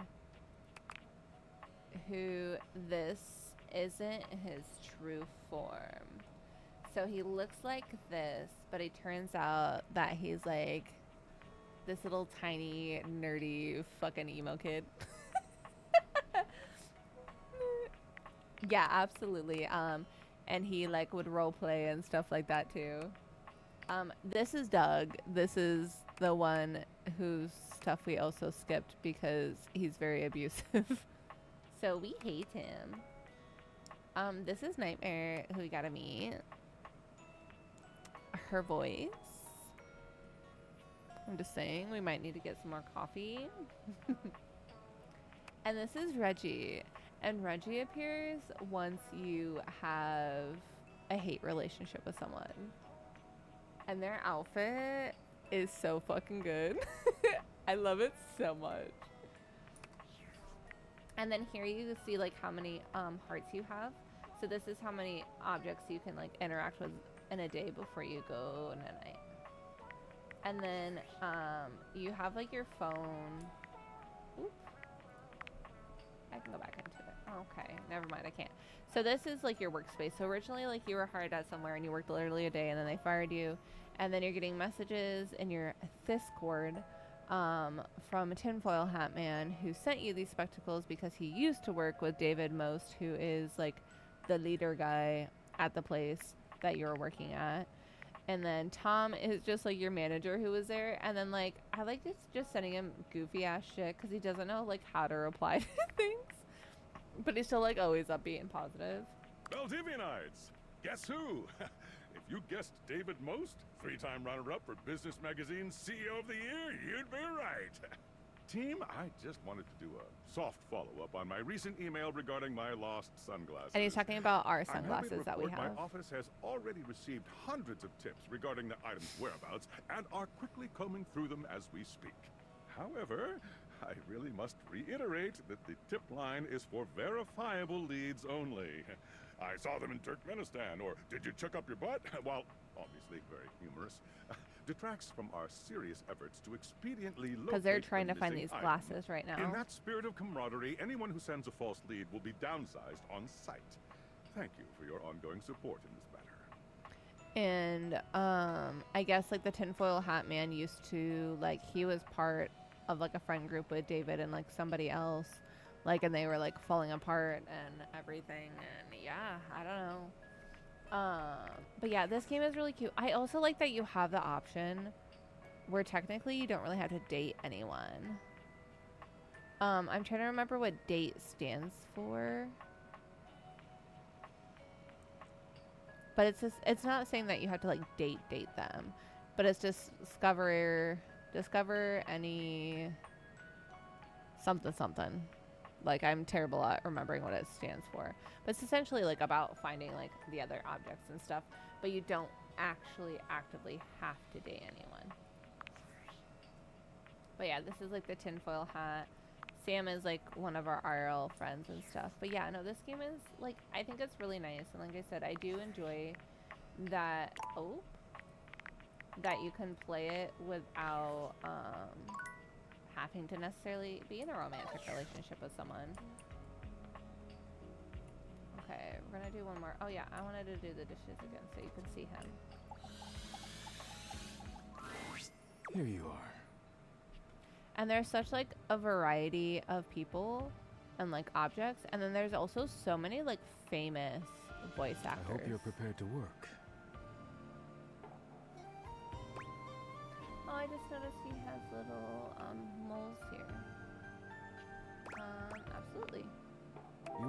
who this isn't his true form. So he looks like this, but it turns out that he's like this little tiny nerdy fucking emo kid. Yeah, absolutely. And he like would role play and stuff like that too. This is Doug. This is the one whose stuff we also skipped because he's very abusive. So we hate him. This is Nightmare, who we gotta meet. Her voice. I'm just saying, we might need to get some more coffee. And this is Reggie. And Reggie appears once you have a hate relationship with someone. And their outfit is so fucking good. I love it so much. And then here you see like how many hearts you have. So this is how many objects you can like interact with in a day before you go in a night. And then you have like your phone. Oop. I can go back into it. Okay, never mind, I can't. So this is like your workspace. So originally like you were hired at somewhere and you worked literally a day and then they fired you. And then you're getting messages in your Discord from Tinfoil Hat Man, who sent you these spectacles because he used to work with David Most, who is like the leader guy at the place that you're working at. And then Tom is just like your manager who was there. And then like I like just sending him goofy ass shit because he doesn't know like how to reply to things, but he's still like always upbeat and positive. Valdivianites, guess who? If you guessed David Most, 3-time runner-up for Business Magazine's CEO of the Year, you'd be right. Team, I just wanted to do a soft follow-up on my recent email regarding my lost sunglasses. And he's talking about our I'm happy to sunglasses that we report have. My office has already received hundreds of tips regarding the item's whereabouts and are quickly combing through them as we speak. However, I really must reiterate that the tip line is for verifiable leads only. I saw them in Turkmenistan, or did you chuck up your butt? While obviously very humorous, detracts from our serious efforts to expediently locate Because they're trying the to find missing these item. glasses right now. In that spirit of camaraderie, anyone who sends a false lead will be downsized on site. Thank you for your ongoing support in this matter. And I guess like the Tinfoil Hat Man used to like he was part of like a friend group with David and like somebody else, like, and they were like falling apart and everything. And yeah, I don't know. But yeah, this game is really cute. I also like that you have the option where technically you don't really have to date anyone. I'm trying to remember what date stands for. But it's just, it's not saying that you have to like date them, but it's just discover any something. Like, I'm terrible at remembering what it stands for. But it's essentially like about finding like the other objects and stuff, but you don't actually actively have to date anyone. But yeah, this is like the tinfoil hat. Sam is like one of our IRL friends and stuff. But yeah, no, this game is like, I think it's really nice. And like I said, I do enjoy that, that you can play it without having to necessarily be in a romantic relationship with someone. Okay, we're gonna do one more. Oh yeah, I wanted to do the dishes again so you can see him. Here you are. And there's such like a variety of people and like objects, and then there's also so many like famous voice actors. I hope you're prepared to work. Oh, I just noticed he has little moles here. Absolutely.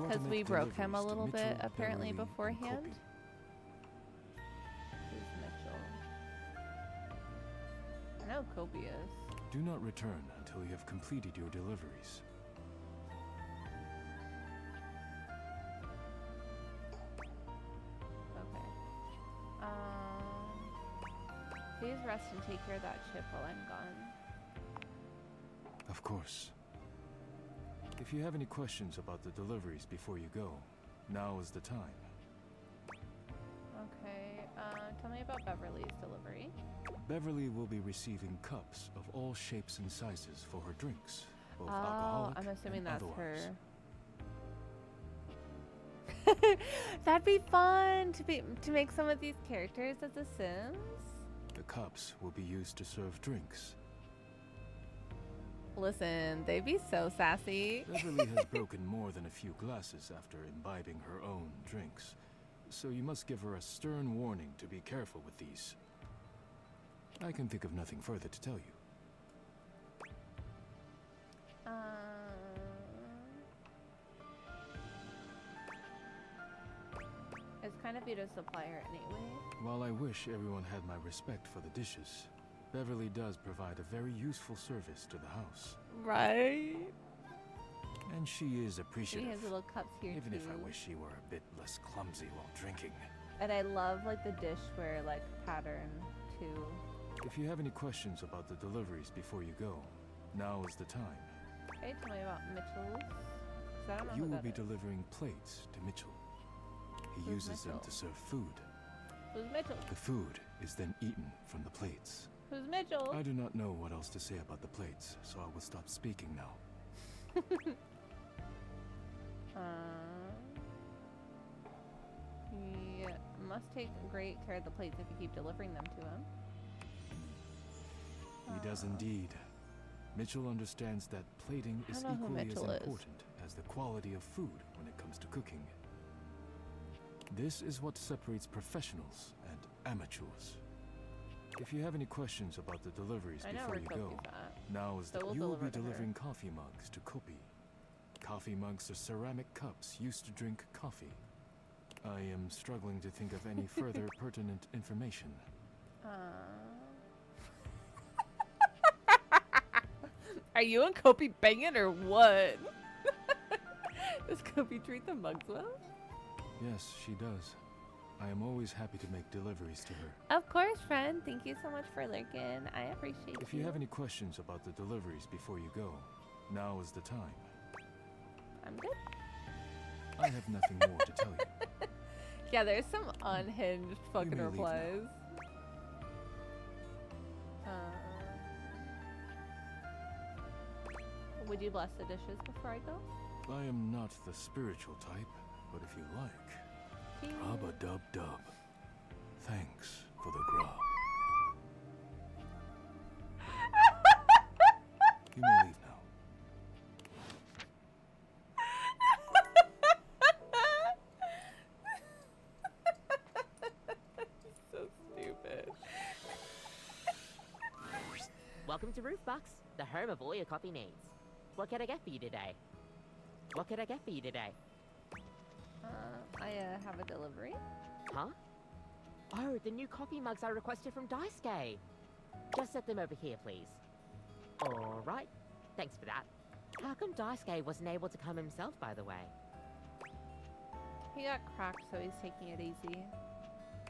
Because we broke him a little bit apparently beforehand. Who's Mitchell? I know Kobe is. Do not return until you have completed your deliveries. Okay. Please rest and take care of that chip while I'm gone. Of course. If you have any questions about the deliveries before you go, now is the time. Okay. Tell me about Beverly's delivery. Beverly will be receiving cups of all shapes and sizes for her drinks, both Oh, alcoholic I'm assuming and that's otherwise. her. That'd be fun to make some of these characters as The Sims. The cups will be used to serve drinks. Listen, they'd be so sassy. Beverly has broken more than a few glasses after imbibing her own drinks, so you must give her a stern warning to be careful with these. I can think of nothing further to tell you. It's kind of you to supply her anyway. While I wish everyone had my respect for the dishes, Beverly does provide a very useful service to the house. Right. And she is She appreciative, has little cups here even too. if I wish she were a bit less clumsy while drinking. And I love like the dishware like pattern too. If you have any questions about the deliveries before you go, now is the time. Okay, tell me about Mitchell's. 'Cause I don't know You who will that be is. delivering plates to Mitchell. He Who's uses them Mitchell? to serve food. Who's Mitchell? The food is then eaten from the plates. Who's Mitchell? I do not know what else to say about the plates, so I will stop speaking now. He must take great care of the plates if you keep delivering them to him. He does indeed. Mitchell understands that plating I is don't know who equally as Mitchell is. important as the quality of food when it comes to cooking. This is what separates professionals and amateurs. If you have any questions about the deliveries I know before where you go, Kopi's at. now is So that we'll you will deliver be to her. delivering coffee mugs to Kopi. Coffee mugs are ceramic cups used to drink coffee. I am struggling to think of any further pertinent information. Are you and Kopi banging or what? Does Kopi treat the mugs well? Yes, she does. I am always happy to make deliveries to her. Of course, friend. Thank you so much for lurking. I appreciate If you have any questions about the deliveries before you go, now is the time. I'm good. I have nothing more to tell you. Yeah, there's some unhinged fucking may leave now. replies. Would you bless the dishes before I go? I am not the spiritual type, but if you like, rub-a-dub-dub. Thanks for the grub. You may leave now. So stupid. Welcome to Roofbox, the home of all your coffee needs. What can I get for you today? What can I get for you today? I have a delivery. Huh? Oh, the new coffee mugs I requested from Daisuke. Just set them over here, please. All right. Thanks for that. How come Daisuke wasn't able to come himself, by the way? He got cracked, so he's taking it easy.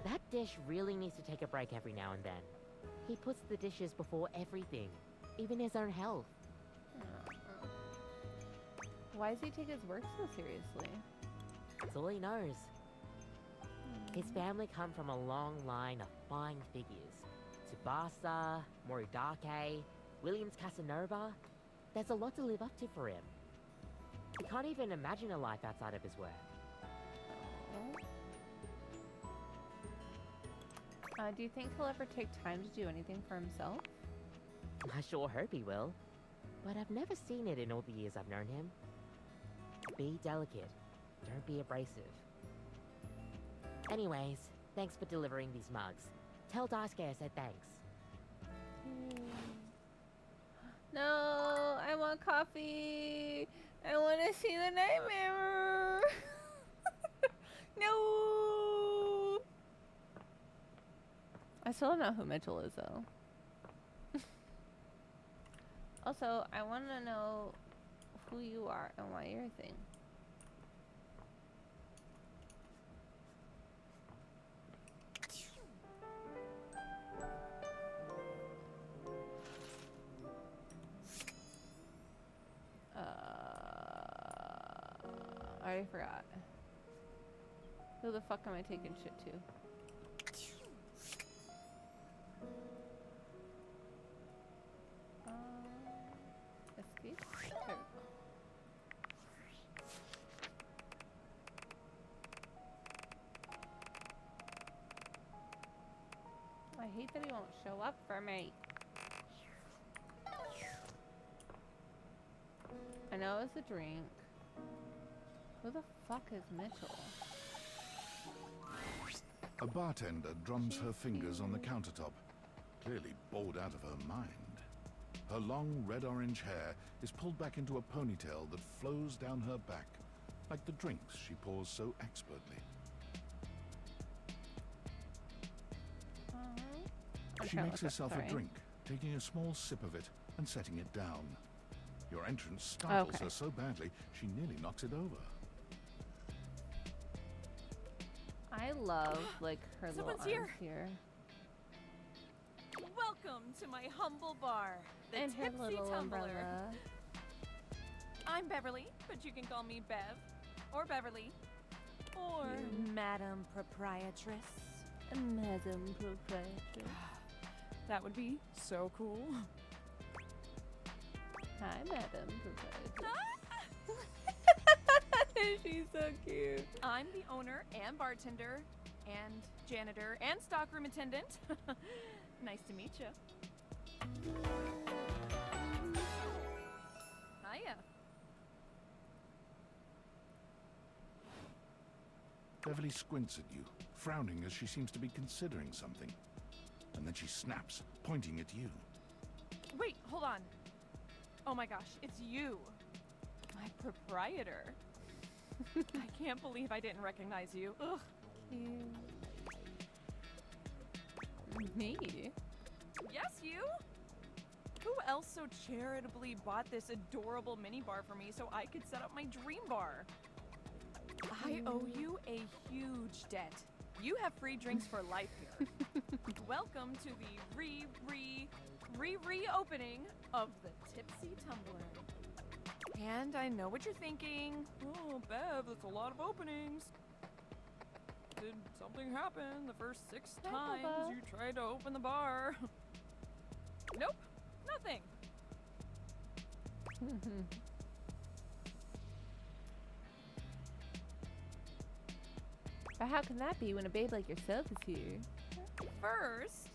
That dish really needs to take a break every now and then. He puts the dishes before everything, even his own health. Why does he take his work so seriously? That's all he knows. His family come from a long line of fine figures. Tsubasa, Moridake, Williams Casanova. There's a lot to live up to for him. He can't even imagine a life outside of his work. Do you think he'll ever take time to do anything for himself? I sure hope he will. But I've never seen it in all the years I've known him. Be delicate. Don't be abrasive. Anyways, thanks for delivering these mugs. Tell Daisuke I said thanks. No, I want coffee. I want to see the night mirror. No. I still don't know who Mitchell is, though. Also, I want to know who you are and why you're a thing. I already forgot. Who the fuck am I taking shit to? Escape? There we go. I hate that he won't show up for me. I know it's a drink. Who the fuck is Mitchell? A bartender drums her fingers on the countertop, clearly bored out of her mind. Her long red-orange hair is pulled back into a ponytail that flows down her back, like the drinks she pours so expertly. She makes herself a drink, taking a small sip of it and setting it down. Your entrance startles her so badly, she nearly knocks it over. I love, like, her little Someone's arms here. Welcome to my humble bar, the And her Tipsy little Tumbler. umbrella. I'm Beverly, but you can call me Bev, or Beverly, or Madam Proprietress. Madam Proprietress. That would be so cool. Hi, Madam Proprietress. She's so cute. I'm the owner and bartender and janitor and stockroom attendant. Nice to meet you. Hiya. Beverly squints at you, frowning as she seems to be considering something. And then she snaps, pointing at you. Wait, hold on. Oh my gosh, it's you. My proprietor. I can't believe I didn't recognize you. Ugh. Me? Yes, you? Who else so charitably bought this adorable minibar for me so I could set up my dream bar? I owe you a huge debt. You have free drinks for life here. Welcome to the reopening of the Tipsy Tumbler. And I know what you're thinking. Oh, Bev, that's a lot of openings. Did something happen the first 6 times you tried to open the bar? Nope, nothing. But how can that be when a babe like yourself is here? First.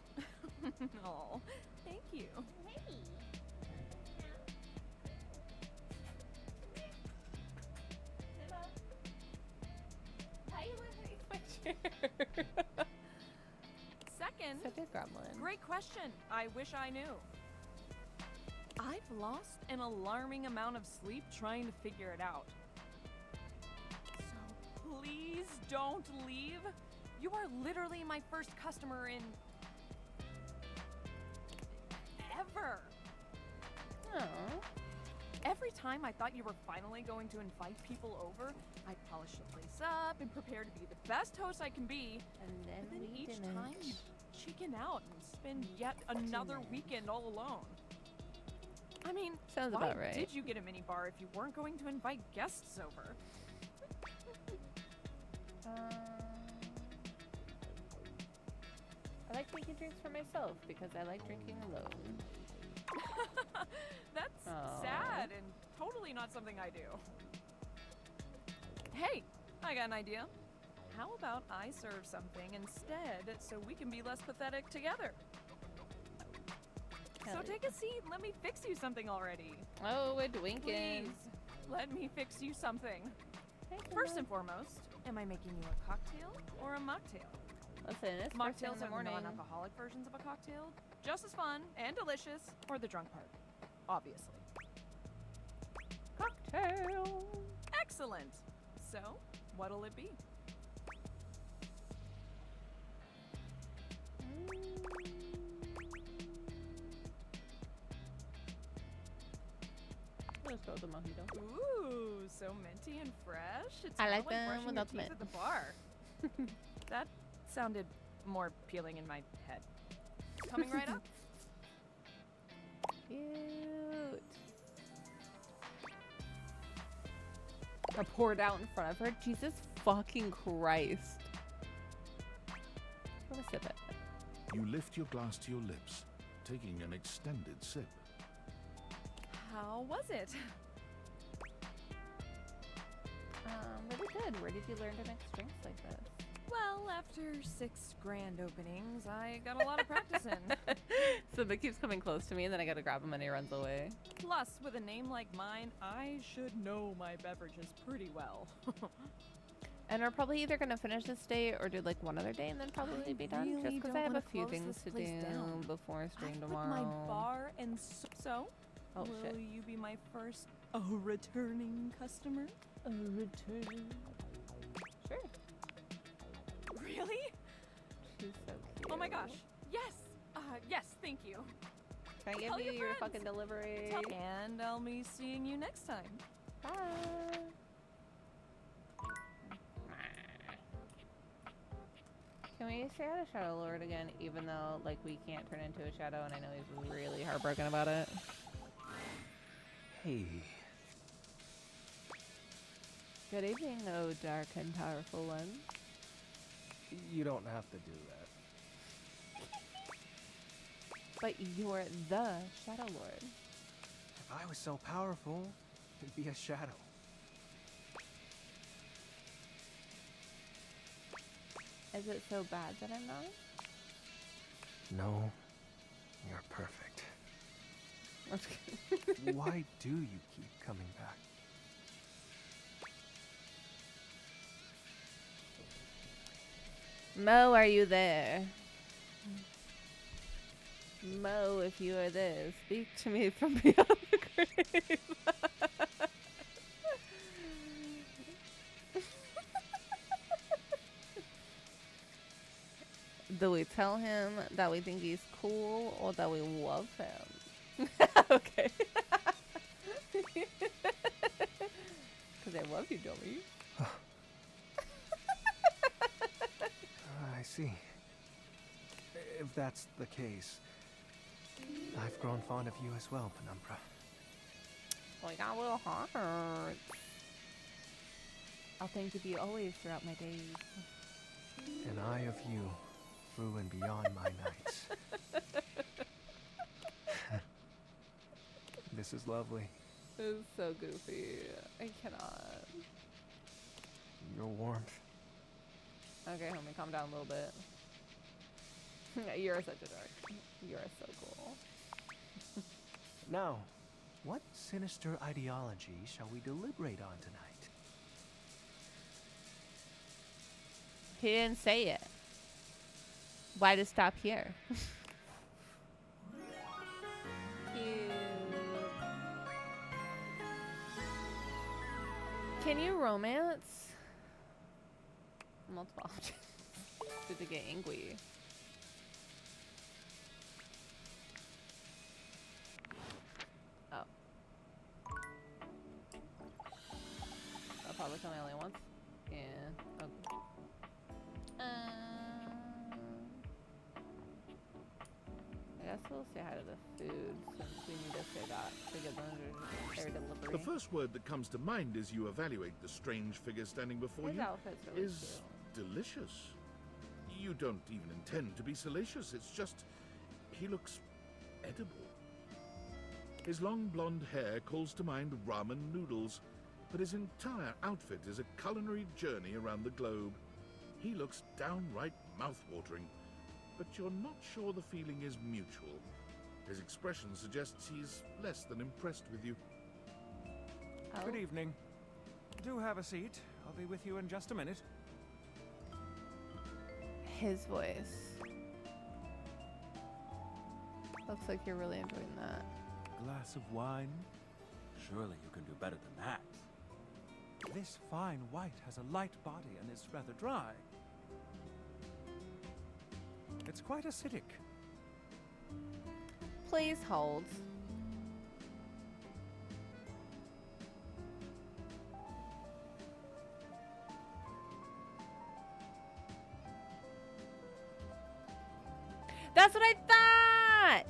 Oh, thank you. Second, Such a gremlin. great question. I wish I knew. I've lost an alarming amount of sleep trying to figure it out. So please don't leave. You are literally my first customer in... ever. Oh. Every time I thought you were finally going to invite people over, I'd polish the place up and prepare to be the best host I can be. And then But then we each didn't. time you chicken out and spend yet another weekend all alone. I mean, Sounds why about right. did you get a minibar if you weren't going to invite guests over? I like making drinks for myself because I like drinking alone. That's Aw. sad and totally not something I do. Hey, I got an idea. How about I serve something instead so we can be less pathetic together? Hell So take a seat and let me fix you something already. Oh, we're dwinking. Please, let me fix you something. First and foremost, am I making you a cocktail or a mocktail? Listen, it's first thing in Mocktails the are the morning. non-alcoholic versions of a cocktail. Just as fun and delicious, or the drunk part, obviously. Cocktail. Excellent. So, what'll it be? Let's go with the mojito. Ooh, so minty and fresh. It's I kinda like them brushing without the your teeth mint. at the bar. That sounded more appealing in my head. Coming right up. Cute. I poured out in front of her. Jesus fucking Christ. I'm gonna sip it. You lift your glass to your lips, taking an extended sip. How was it? Really good. Where did you learn to mix drinks like this? Well, after 6 grand openings, I got a lot of practice in. So Vic keeps coming close to me, and then I gotta grab him, and he runs away. Plus, with a name like mine, I should know my beverages pretty well. And we're probably either gonna finish this day or do like one other day, and then probably be done. really Just because don't I have wanna a few close things this to place do down. before stream Put tomorrow. my bar and so. Oh, will shit. you be my first returning customer? A return. Sure. Really? She's so cute. Oh my gosh. Yes. Yes. Thank you. Can I give Tell you your friends. fucking delivery? And I'll be seeing you next time. Bye. Can we say out a Shadow Lord again, even though like we can't turn into a shadow, and I know he's really heartbroken about it? Hey. Good evening, oh dark and powerful one. You don't have to do that. But you're the Shadow Lord. If I was so powerful, it'd be a shadow. Is it so bad that I'm not? No, you're perfect. Okay. Why do you keep coming back? Mo, are you there? Mo, if you are there, speak to me from beyond the grave. Do we tell him that we think he's cool or that we love him? Okay. Because I love you, dummy. I see. If that's the case, I've grown fond of you as well, Penumbra. We got little hearts. I'll think of you always throughout my days. And I of you, through and beyond my nights. This is lovely. This is so goofy. I cannot. Your warmth. Okay, homie, calm down a little bit. You're such a dork. You're so cool. Now, what sinister ideology shall we deliberate on tonight? He didn't say it. Why to stop here? Cute. Can you romance? Multiple options. expected to get angry. Oh. I'll probably kill me only once. Yeah. Okay. I guess we'll say hi to the food since we need to say that to get them their delivery. The first word that comes to mind as you evaluate the strange figure standing before His you outfit's really is delicious. You don't even intend to be salacious, it's just he looks edible. His long blonde hair calls to mind ramen noodles, but his entire outfit is a culinary journey around the globe. He looks downright mouth-watering, but you're not sure the feeling is mutual. His expression suggests he's less than impressed with you. Good evening. Do have a seat. I'll be with you in just a minute. His voice. Looks like you're really enjoying that. Glass of wine? Surely you can do better than that. This fine white has a light body and is rather dry. It's quite acidic. Please hold. That's what I thought!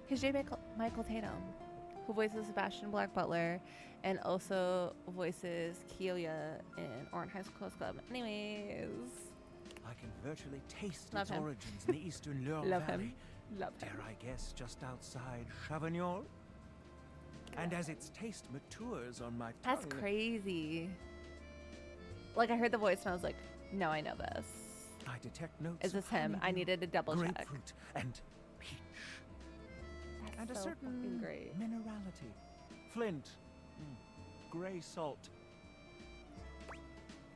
He's J. Michael Tatum, who voices Sebastian Black Butler and also voices Kyoya in Orange High School Club. Anyways. I can virtually taste Love its him. origins in the eastern Loire Love him. Valley. Love him. Dare I guess just outside Chavignol? And as its taste matures on my tongue... That's crazy. Like, I heard the voice and I was like, no, I know this. I detect notes Is this of him? I honeydew, needed to double check. grapefruit, and peach. And a so certain fucking great. minerality. Flint. Gray salt.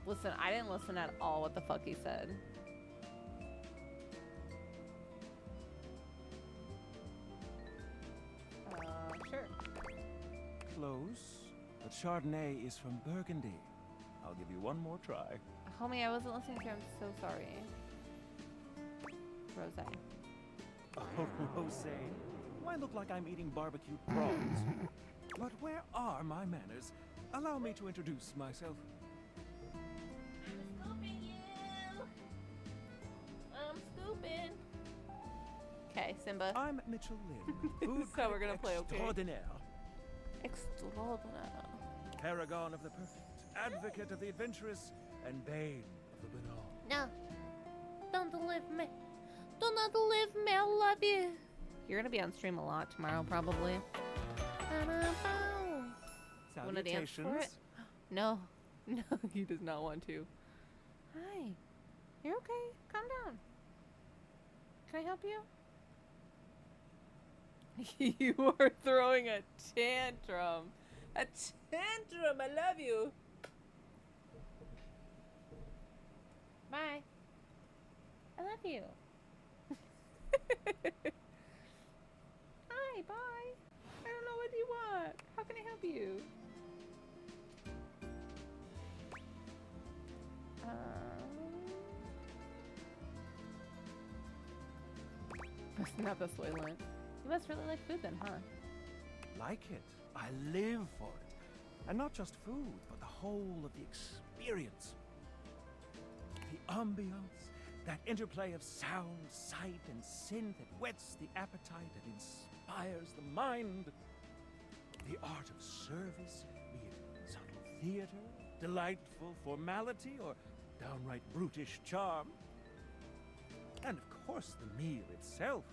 Listen, I didn't listen at all what the fuck he said. Sure. Close. But Chardonnay is from Burgundy. I'll give you one more try. Homie, I wasn't listening to you. I'm so sorry. Rosé. Oh, Jose. Why look like I'm eating barbecued prawns? But where are my manners? Allow me to introduce myself. I'm scooping. Okay, Simba. I'm Mitchell Lynn. Food So we're gonna play, okay? extraordinaire. Extraordinaire. Paragon of the perfect, advocate of the adventurous, and bane of the banal. No. Don't leave me. Do not leave me. I love you. You're gonna be on stream a lot tomorrow, probably. Wanna dance for it? No. No, he does not want to. Hi. You're okay. Calm down. Can I help you? You are throwing a tantrum. A tantrum. I love you. Bye. I love you. Hi, bye. I don't know what you want. How can I help you? Not this way, Lynn. You must really like food then, huh? Like it. I live for it. And not just food, but the whole of the experience. The ambiance, that interplay of sound, sight, and synth that whets the appetite and inspires the mind. The art of service, be it subtle theater, delightful formality, or downright brutish charm. And of course, the meal itself.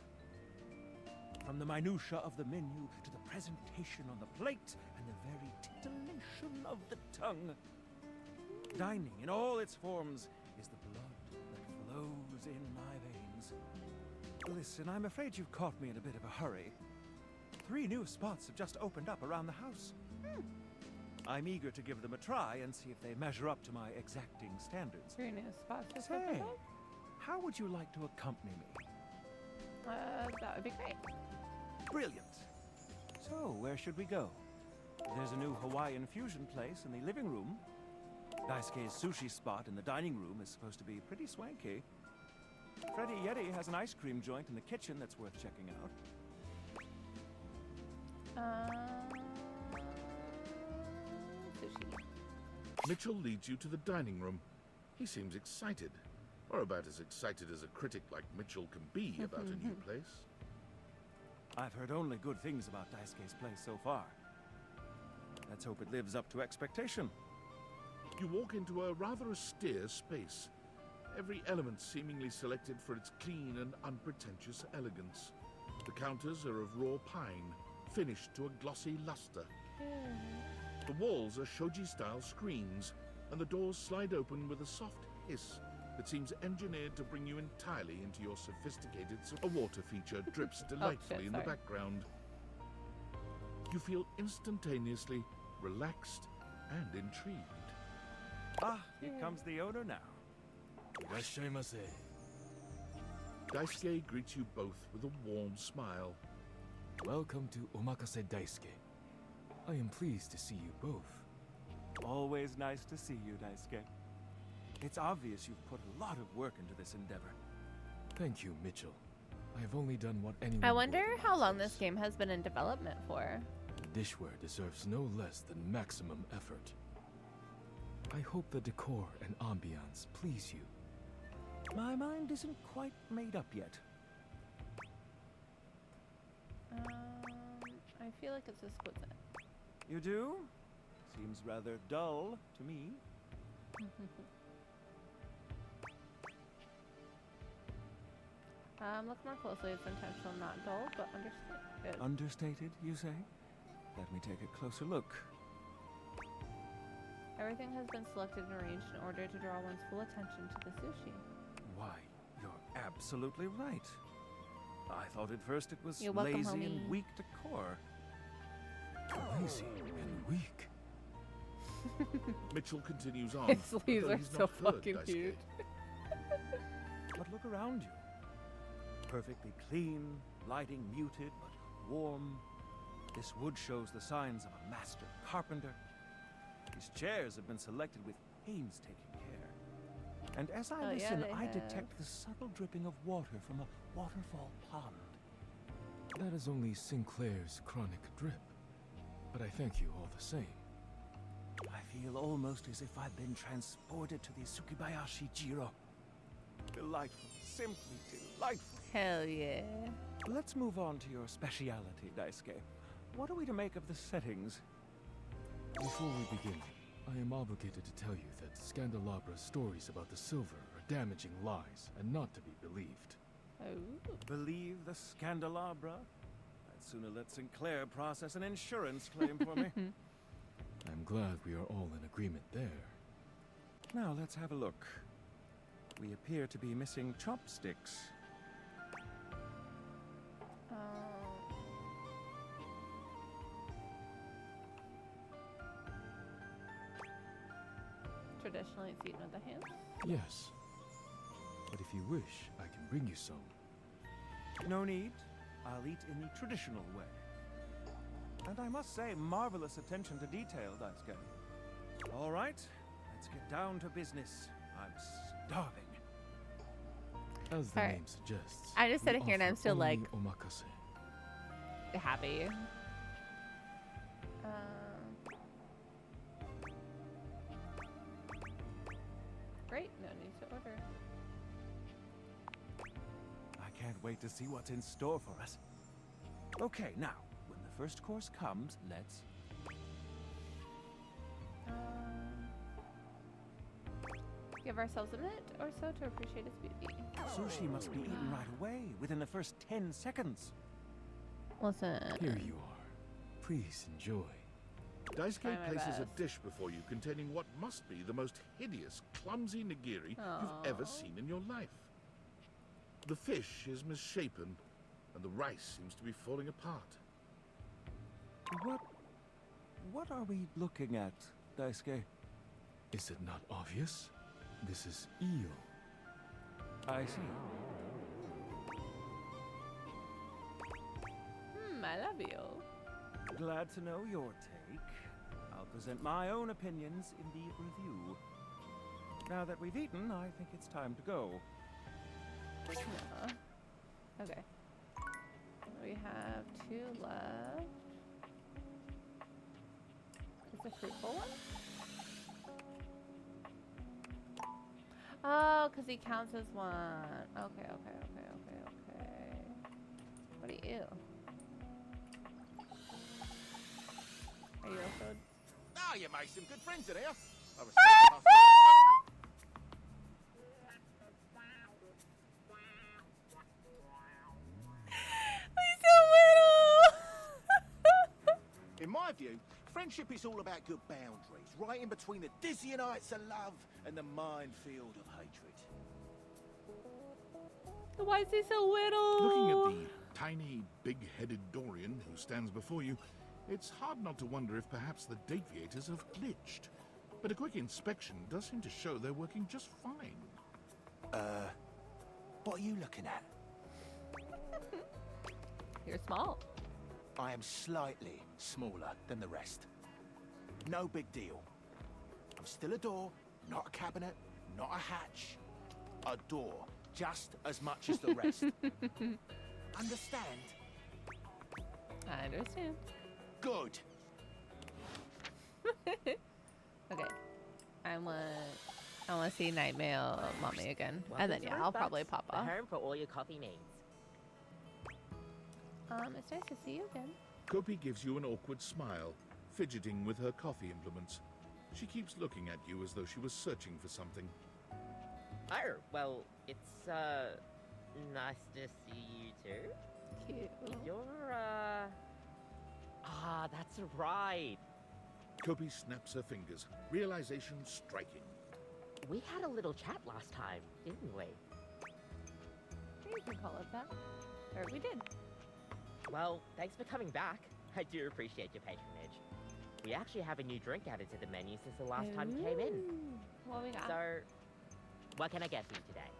From the minutiae of the menu to the presentation on the plate and the very titillation of the tongue. Dining in all its forms is the blood that flows in my veins. Listen, I'm afraid you've caught me in a bit of a hurry. 3 new spots have just opened up around the house. I'm eager to give them a try and see if they measure up to my exacting standards. 3 new spots. just Say, opened up? how would you like to accompany me? That would be great. Brilliant. So, where should we go? There's a new Hawaiian fusion place in the living room. Daisuke's sushi spot in the dining room is supposed to be pretty swanky. Freddy Yeti has an ice cream joint in the kitchen that's worth checking out. Sushi. Mitchell leads you to the dining room. He seems excited, or about as excited as a critic like Mitchell can be about a new place. I've heard only good things about Daisuke's place so far. Let's hope it lives up to expectation. You walk into a rather austere space, every element seemingly selected for its clean and unpretentious elegance. The counters are of raw pine, finished to a glossy luster. The walls are shoji-style screens, and the doors slide open with a soft hiss that seems engineered to bring you entirely into your sophisticated... A water feature drips delightfully in the background. You feel instantaneously relaxed and intrigued. Ah, here comes the owner now. Irashaimase. Daisuke greets you both with a warm smile. Welcome to Omakase Daisuke. I am pleased to see you both. Always nice to see you, Daisuke. It's obvious you've put a lot of work into this endeavor. Thank you, Mitchell. I have only done what anyone I wonder would. how long this game has been in development for. The dishware deserves no less than maximum effort. I hope the decor and ambiance please you. My mind isn't quite made up yet. I feel like it's exquisite. You do? Seems rather dull to me. Look more closely. It's intentional, not dull, but understood. Understated, you say? Let me take a closer look. Everything has been selected and arranged in order to draw one's full attention to the sushi. Why, you're absolutely right. I thought at first it was You're welcome, lazy homie. and weak decor. Lazy and weak. Mitchell continues on. His sleeves although are he's so not heard fucking Daisuke. cute. But look around you. Perfectly clean, lighting muted but warm. This wood shows the signs of a master carpenter. These chairs have been selected with painstaking care. And as I Oh, yeah, listen, they I have. detect the subtle dripping of water from a waterfall pond. That is only Sinclair's chronic drip. But I thank you all the same. I feel almost as if I've been transported to the Tsukibayashi Jiro. Delightful, simply delightful. Hell yeah. Let's move on to your speciality, Daisuke. What are we to make of the settings? Before we begin, I am obligated to tell you that Scandalabra's stories about the silver are damaging lies and not to be believed. Oh. Believe the Scandalabra? I'd sooner let Sinclair process an insurance claim for me. I'm glad we are all in agreement there. Now let's have a look. We appear to be missing chopsticks. Traditionally, it's eaten with the hands. Yes. But if you wish, I can bring you some. No need. I'll eat in the traditional way. And I must say, marvelous attention to detail, Daisuke. All right, let's get down to business. I'm starving. As the All right. name suggests, I'm just we sitting here and I'm offer still like only omakase. happy. Great, no need to order. I can't wait to see what's in store for us. Okay, now, when the first course comes, let's... Give ourselves a minute or so to appreciate its beauty. Sushi must be eaten right away, within the first 10 seconds. Listen. Here you are. Please enjoy. Daisuke Try my places a best. dish before you containing what must be the most hideous, clumsy nigiri you've ever seen in your life. The fish is misshapen, and the rice seems to be falling apart. What are we looking at, Daisuke? Is it not obvious? This is eel. I see. I love you. Glad to know your take. I'll present my own opinions in the review. Now that we've eaten, I think it's time to go. Okay. We have 2 left. Is the fruitful one? Oh, because he counts as one. Okay. What are you? Are you also? Ah, you made some good friends in here. I was He's so little. In my view, friendship is all about good boundaries, right in between the dizzying heights of love and the minefield of hatred. Why is he so little? Looking at the tiny, big-headed Dorian who stands before you, it's hard not to wonder if perhaps the Dateviators have glitched. But a quick inspection does seem to show they're working just fine. What are you looking at? You're small. I am slightly smaller than the rest. No big deal. I'm still a door, not a cabinet, not a hatch. A door, just as much as the rest. Understand? I understand. Good. Okay. I want to see Nightmail Mommy again. Welcome And then, to yeah, I'll Rosebuds, probably pop the off. home for all your coffee needs. It's nice to see you again. Kopi gives you an awkward smile, fidgeting with her coffee implements. She keeps looking at you as though she was searching for something. Oh, well, it's, nice to see you too. Cute. You're, Ah, that's right. Kopi snaps her fingers, realization striking. We had a little chat last time, didn't we? You can call it that. Or we did. Well, thanks for coming back. I do appreciate your patronage. We actually have a new drink added to the menu since the last time you came in. Ooh. What we got? So, what can I get for you today?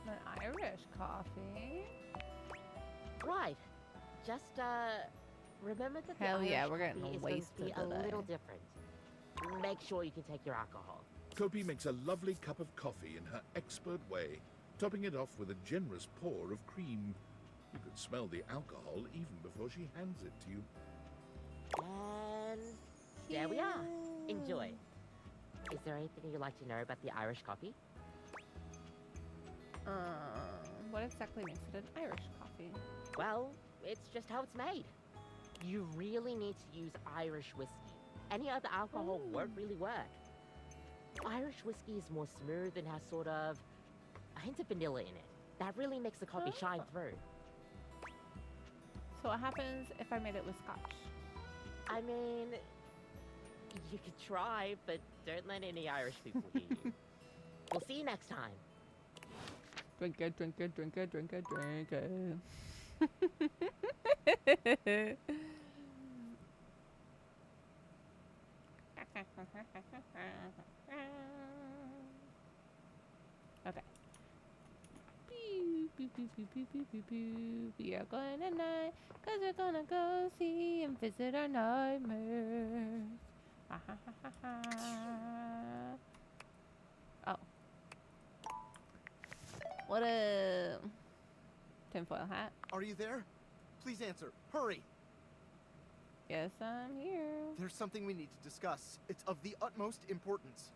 An Irish coffee. Right. Just, remember that Hell the yeah, Irish we're getting coffee is going to wasted be a today. little different. Make sure you can take your alcohol. Kopi makes a lovely cup of coffee in her expert way, topping it off with a generous pour of cream. You could smell the alcohol even before she hands it to you. And there we are. Enjoy. Is there anything you'd like to know about the Irish coffee? What exactly makes it an Irish coffee? Well, it's just how it's made. You really need to use Irish whiskey. Any other alcohol won't really work. Irish whiskey is more smooth and has sort of a hint of vanilla in it. That really makes the coffee shine through. So what happens if I made it with scotch? I mean, you could try, but don't let any Irish people hear you. We'll see you next time. Drink it, drink it, drink it, drink it, drink it. Okay. We are going tonight, cause we're gonna go see and visit our nightmares. Oh. What a tinfoil hat. Are you there? Please answer. Hurry! Yes, I'm here. There's something we need to discuss. It's of the utmost importance.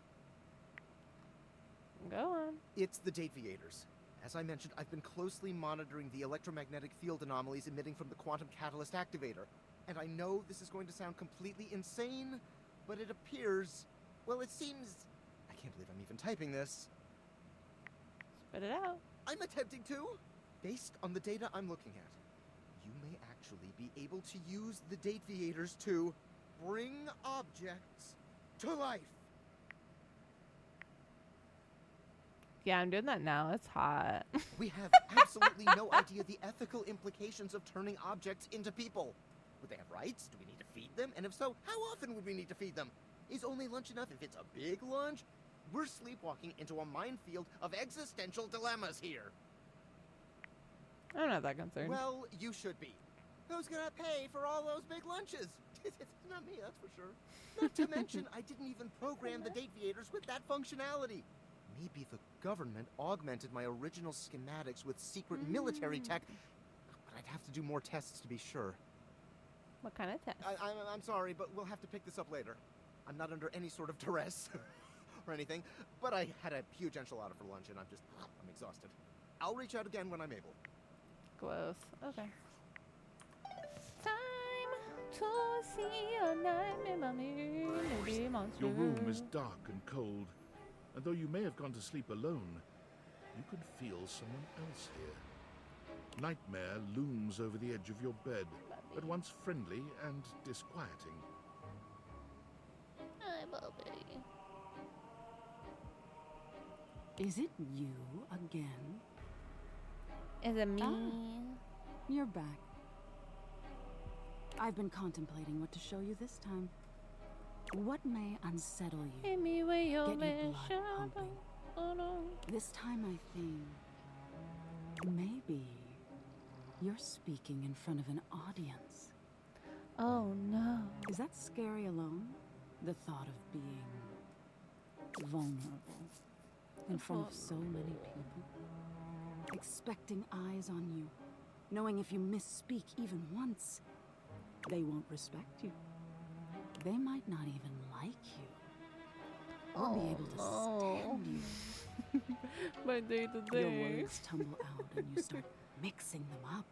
Go on. It's the Dateviators. As I mentioned, I've been closely monitoring the electromagnetic field anomalies emitting from the quantum catalyst activator. And I know this is going to sound completely insane, but it appears... well, it seems... I can't believe I'm even typing this. Spit it out. I'm attempting to. Based on the data I'm looking at, you may actually be able to use the Dateviators to bring objects to life. Yeah, I'm doing that now. It's hot. We have absolutely no idea the ethical implications of turning objects into people. Would they have rights? Do we need to feed them? And if so, how often would we need to feed them? Is only lunch enough if it's a big lunch? We're sleepwalking into a minefield of existential dilemmas here. I'm not that concerned. Well, you should be. Who's gonna pay for all those big lunches? It's not me, that's for sure. Not to mention, I didn't even program the Dateviators with that functionality. Maybe the government augmented my original schematics with secret military tech, but I'd have to do more tests to be sure. What kind of test? I'm sorry, but we'll have to pick this up later. I'm not under any sort of duress or anything, but I had a huge enchilada for lunch and I'm exhausted. I'll reach out again when I'm able. Gross. Okay. Time to see a nightmare movie monster. Your room is dark and cold, and though you may have gone to sleep alone, you could feel someone else here. Nightmare looms over the edge of your bed, at once friendly and disquieting. Hi, Bobby. Is it you again? Is it me? You're back. I've been contemplating what to show you this time. What may unsettle you? Hit me with your Get your blood mission. pumping. Oh no. This time I think maybe you're speaking in front of an audience. Oh no. Is that scary alone? The thought of being vulnerable in front of so many people. Expecting eyes on you. Knowing if you misspeak even once, they won't respect you. They might not even like you. Or be able to stand you. My day to Your day. words tumble out and you start mixing them up.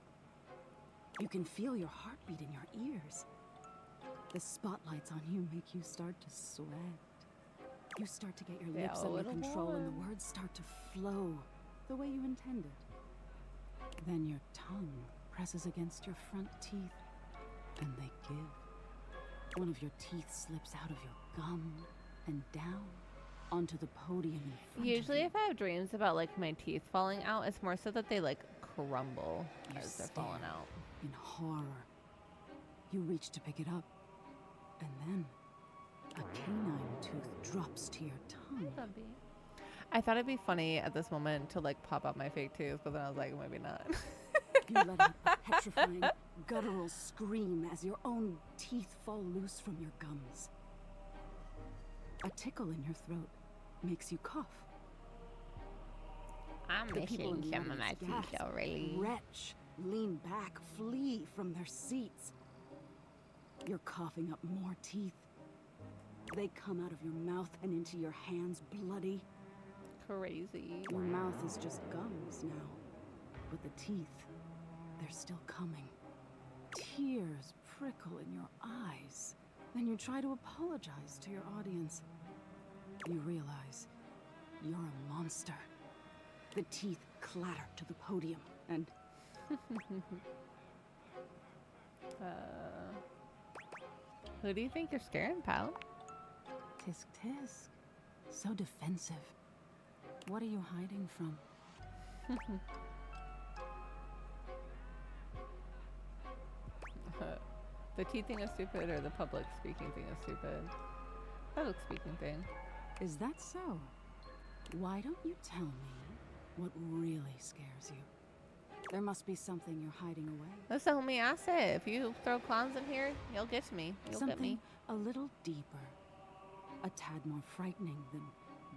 You can feel your heartbeat in your ears. The spotlights on you make you start to sweat. You start to get your Yeah, lips a under little control and the warm. words start to flow the way you intended. Then your tongue presses against your front teeth and they give. One of your teeth slips out of your gum and down onto the podium in front Usually, of you. if I have dreams about like my teeth falling out, it's more so that they like crumble You as they're stare falling out. in horror. You reach to pick it up, and then a canine tooth drops to your tongue. I thought it'd be funny at this moment to like pop out my fake tooth, but then I was like, maybe not. You let out a petrifying, guttural scream as your own teeth fall loose from your gums. A tickle in your throat makes you cough. I'm The people in missing the some of my audience teeth gasp, already. retch, lean back, flee from their seats. You're coughing up more teeth. They come out of your mouth and into your hands bloody. Crazy. Your mouth is just gums now, but the teeth, they're still coming. Tears prickle in your eyes. Then you try to apologize to your audience. You realize you're a monster. The teeth clatter to the podium, and Who do you think you're scaring, pal? tisk tisk. So defensive. What are you hiding from? The teeth thing is stupid, or the public speaking thing is stupid? Public speaking thing. Is that so? Why don't you tell me what really scares you? There must be something you're hiding away. That's the homie I said. If you throw clowns in here, you'll get me. You'll Something get me. a little deeper. A tad more frightening than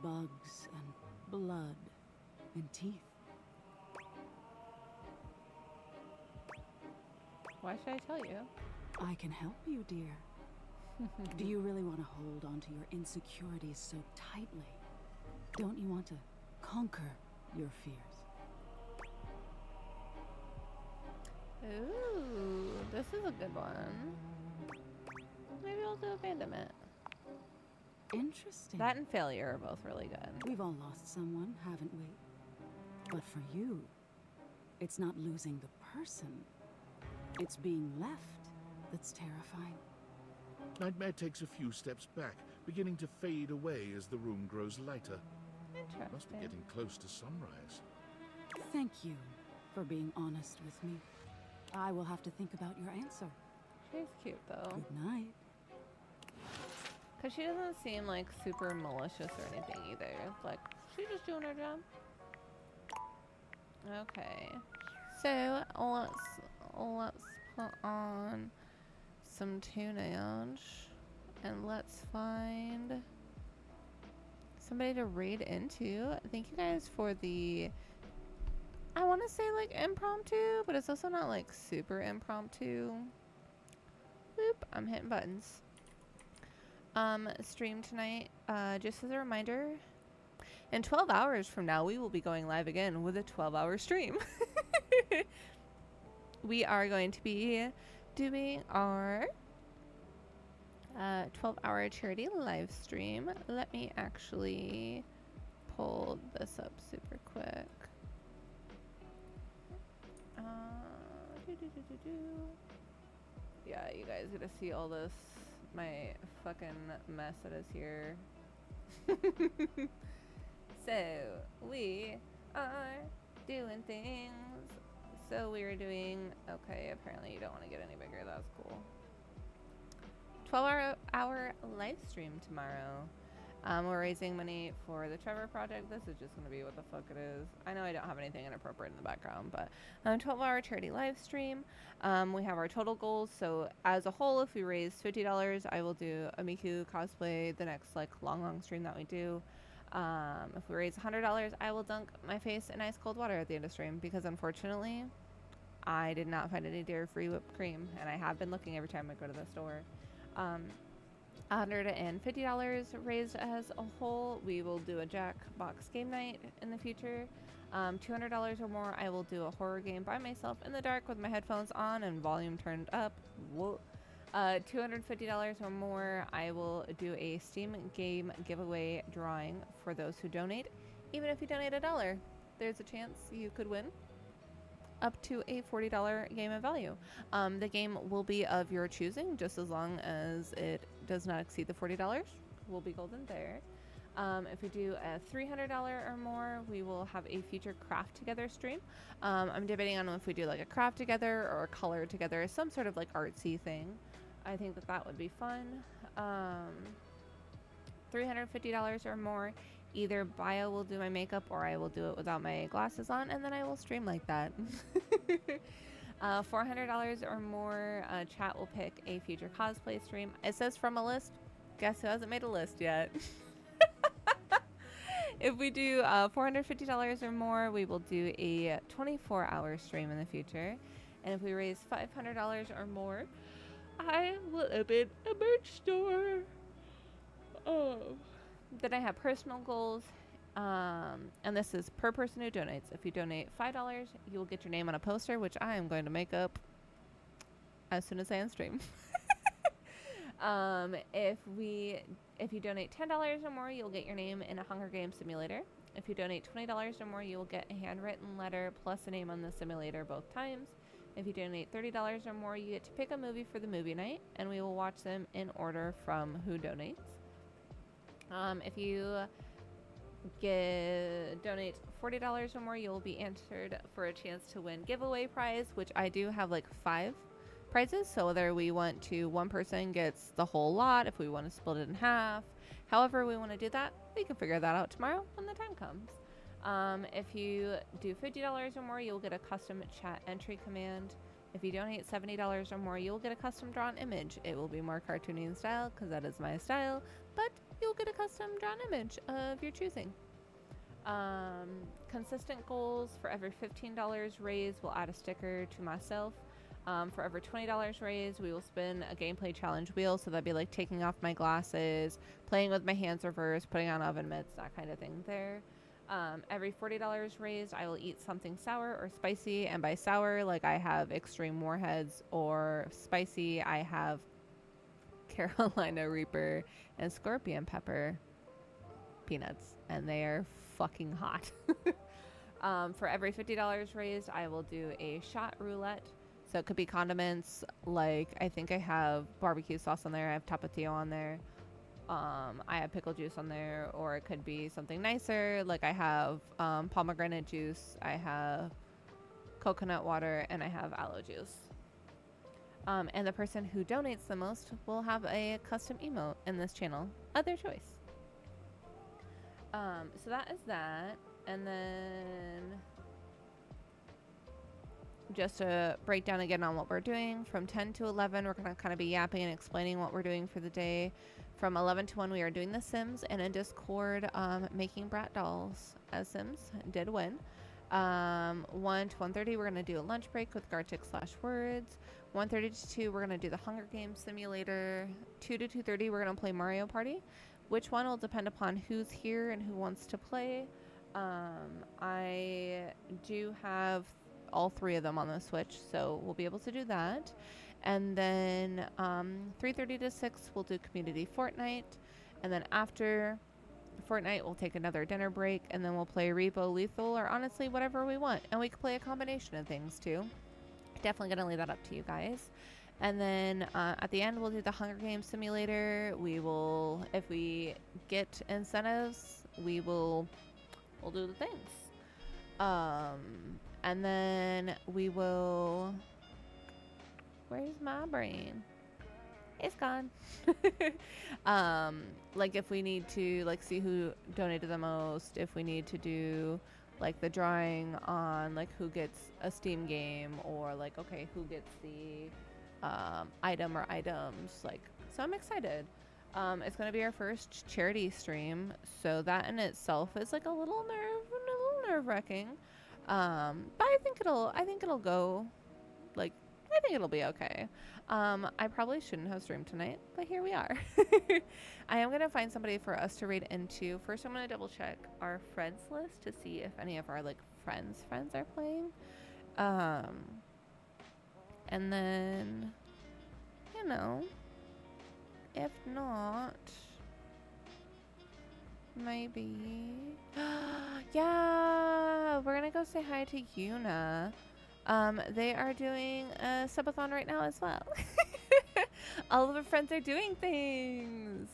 bugs and blood and teeth. Why should I tell you? I can help you, dear. Do you really want to hold on to your insecurities so tightly? Don't you want to conquer your fears? Ooh, this is a good one. Maybe I'll do abandonment. Interesting. That and failure are both really good. We've all lost someone, haven't we? But for you, it's not losing the person. It's being left that's terrifying. Nightmare takes a few steps back, beginning to fade away as the room grows lighter. Must be getting close to sunrise. Thank you for being honest with me. I will have to think about your answer. She's cute though. Good night. Cause she doesn't seem like super malicious or anything either. Like she's just doing her job. Okay. So let's put on some tunage and let's find somebody to raid into. Thank you guys for the, I want to say like impromptu, but it's also not like super impromptu. Boop, I'm hitting buttons. Stream tonight, just as a reminder, in 12 hours from now, we will be going live again with a 12-hour stream. We are going to be doing our 12-hour charity live stream. Let me actually pull this up super quick. Yeah, you guys get to see all this, my fucking mess that is here. So, we are doing things. So we are doing, okay, apparently you don't want to get any bigger, that's cool. 12-hour live stream tomorrow. We're raising money for the Trevor Project. This is just going to be what the fuck it is. I know I don't have anything inappropriate in the background, but 12-hour charity live stream. We have our total goals. So as a whole, if we raise $50, I will do a Miku cosplay the next like long stream that we do. If we raise $100, I will dunk my face in ice cold water at the end of stream because unfortunately, I did not find any dairy-free whipped cream, and I have been looking every time I go to the store. $150 raised as a whole. We will do a Jackbox game night in the future. $200 or more, I will do a horror game by myself in the dark with my headphones on and volume turned up. Whoa. $250 or more, I will do a Steam game giveaway drawing for those who donate. Even if you donate $1, there's a chance you could win up to a $40 game of value. The game will be of your choosing, just as long as it does not exceed the $40. We'll be golden there. If we do a $300 or more, we will have a future craft together stream. I'm debating on if we do like a craft together or a color together, some sort of like artsy thing. I think that would be fun. $350 or more, either Bio will do my makeup or I will do it without my glasses on, and then I will stream like that. $400 or more, chat will pick a future cosplay stream. It says from a list. Guess who hasn't made a list yet? If we do $450 or more, we will do a 24-hour stream in the future. And if we raise $500 or more, I will open a merch store. Then I have personal goals. And this is per person who donates. If you donate $5, you will get your name on a poster, which I am going to make up as soon as I end stream. If you donate $10 or more, you'll get your name in a Hunger Games simulator. If you donate $20 or more, you will get a handwritten letter plus a name on the simulator both times. If you donate $30 or more, you get to pick a movie for the movie night, and we will watch them in order from who donates. If you donate $40 or more, you'll be entered for a chance to win giveaway prize, which I do have like 5 prizes. So whether we want to, one person gets the whole lot, if we want to split it in half, however we want to do that, we can figure that out tomorrow when the time comes. If you do $50 or more, you'll get a custom chat entry command. If you donate $70 or more, you'll get a custom drawn image. It will be more cartoony in style because that is my style, but you'll get a custom drawn image of your choosing. Consistent goals: for every $15 raised, we'll add a sticker to myself. For every $20 raised, we will spin a gameplay challenge wheel. So that'd be like taking off my glasses, playing with my hands reversed, putting on oven mitts, that kind of thing there. Every $40 raised, I will eat something sour or spicy. And by sour, like I have extreme warheads, or spicy, I have Carolina Reaper and scorpion pepper peanuts. And they are fucking hot. For every $50 raised, I will do a shot roulette. So it could be condiments, like I think I have barbecue sauce on there, I have tapatio on there, I have pickle juice on there, or it could be something nicer, like I have pomegranate juice, I have coconut water, and I have aloe juice. And the person who donates the most will have a custom emote in this channel of their choice. So that is that. And then just a breakdown again on what we're doing. From 10 to 11, we're going to kind of be yapping and explaining what we're doing for the day. From 11 to 1, we are doing The Sims, and in Discord, making brat dolls as Sims. Did win. 1 to 1:30, we're going to do a lunch break with Gartic/Words. 1:30 to 2, we're going to do the Hunger Games Simulator. 2 to 2:30, we're going to play Mario Party. Which one will depend upon who's here and who wants to play. I do have all 3 of them on the Switch, so we'll be able to do that. And then 3:30 to 6, we'll do Community Fortnite. And then after Fortnite, we'll take another dinner break, and then we'll play Repo Lethal, or honestly, whatever we want. And we can play a combination of things, too. Definitely going to leave that up to you guys. And then at the end, we'll do the Hunger Games Simulator. We will, if we get incentives, we'll do the things. And then we will... Where's my brain? It's gone. Like if we need to like see who donated the most, if we need to do like the drawing on like who gets a Steam game, or like, okay, who gets the item or items. Like, so I'm excited. It's gonna be our first charity stream, so that in itself is like a little nerve-wracking. But I think it'll go, like, I think it'll be okay. I probably shouldn't have streamed tonight, but here we are. I am gonna find somebody for us to raid into. First, I'm gonna double check our friends list to see if any of our like friends are playing. And then, you know, if not, maybe. Yeah, we're gonna go say hi to Yuna. They are doing a subathon right now as well. All of our friends are doing things.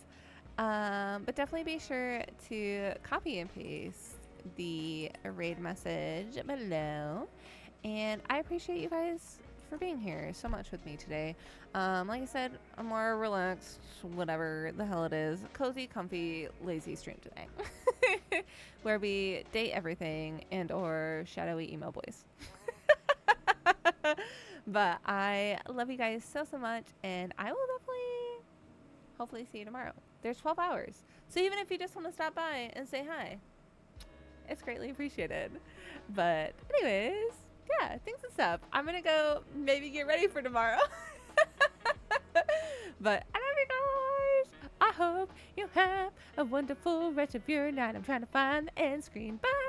But definitely be sure to copy and paste the raid message below. And I appreciate you guys for being here so much with me today. Like I said, a more relaxed, whatever the hell it is, cozy, comfy, lazy stream today. Where we date everything and or shadowy emo boys. But I love you guys so much, and I will definitely hopefully see you tomorrow. There's 12 hours, so even if you just want to stop by and say hi, it's greatly appreciated. But anyways, yeah, things and stuff. I'm gonna go maybe get ready for tomorrow. But I love you guys. I hope you have a wonderful rest of your night. I'm trying to find the end screen. Bye.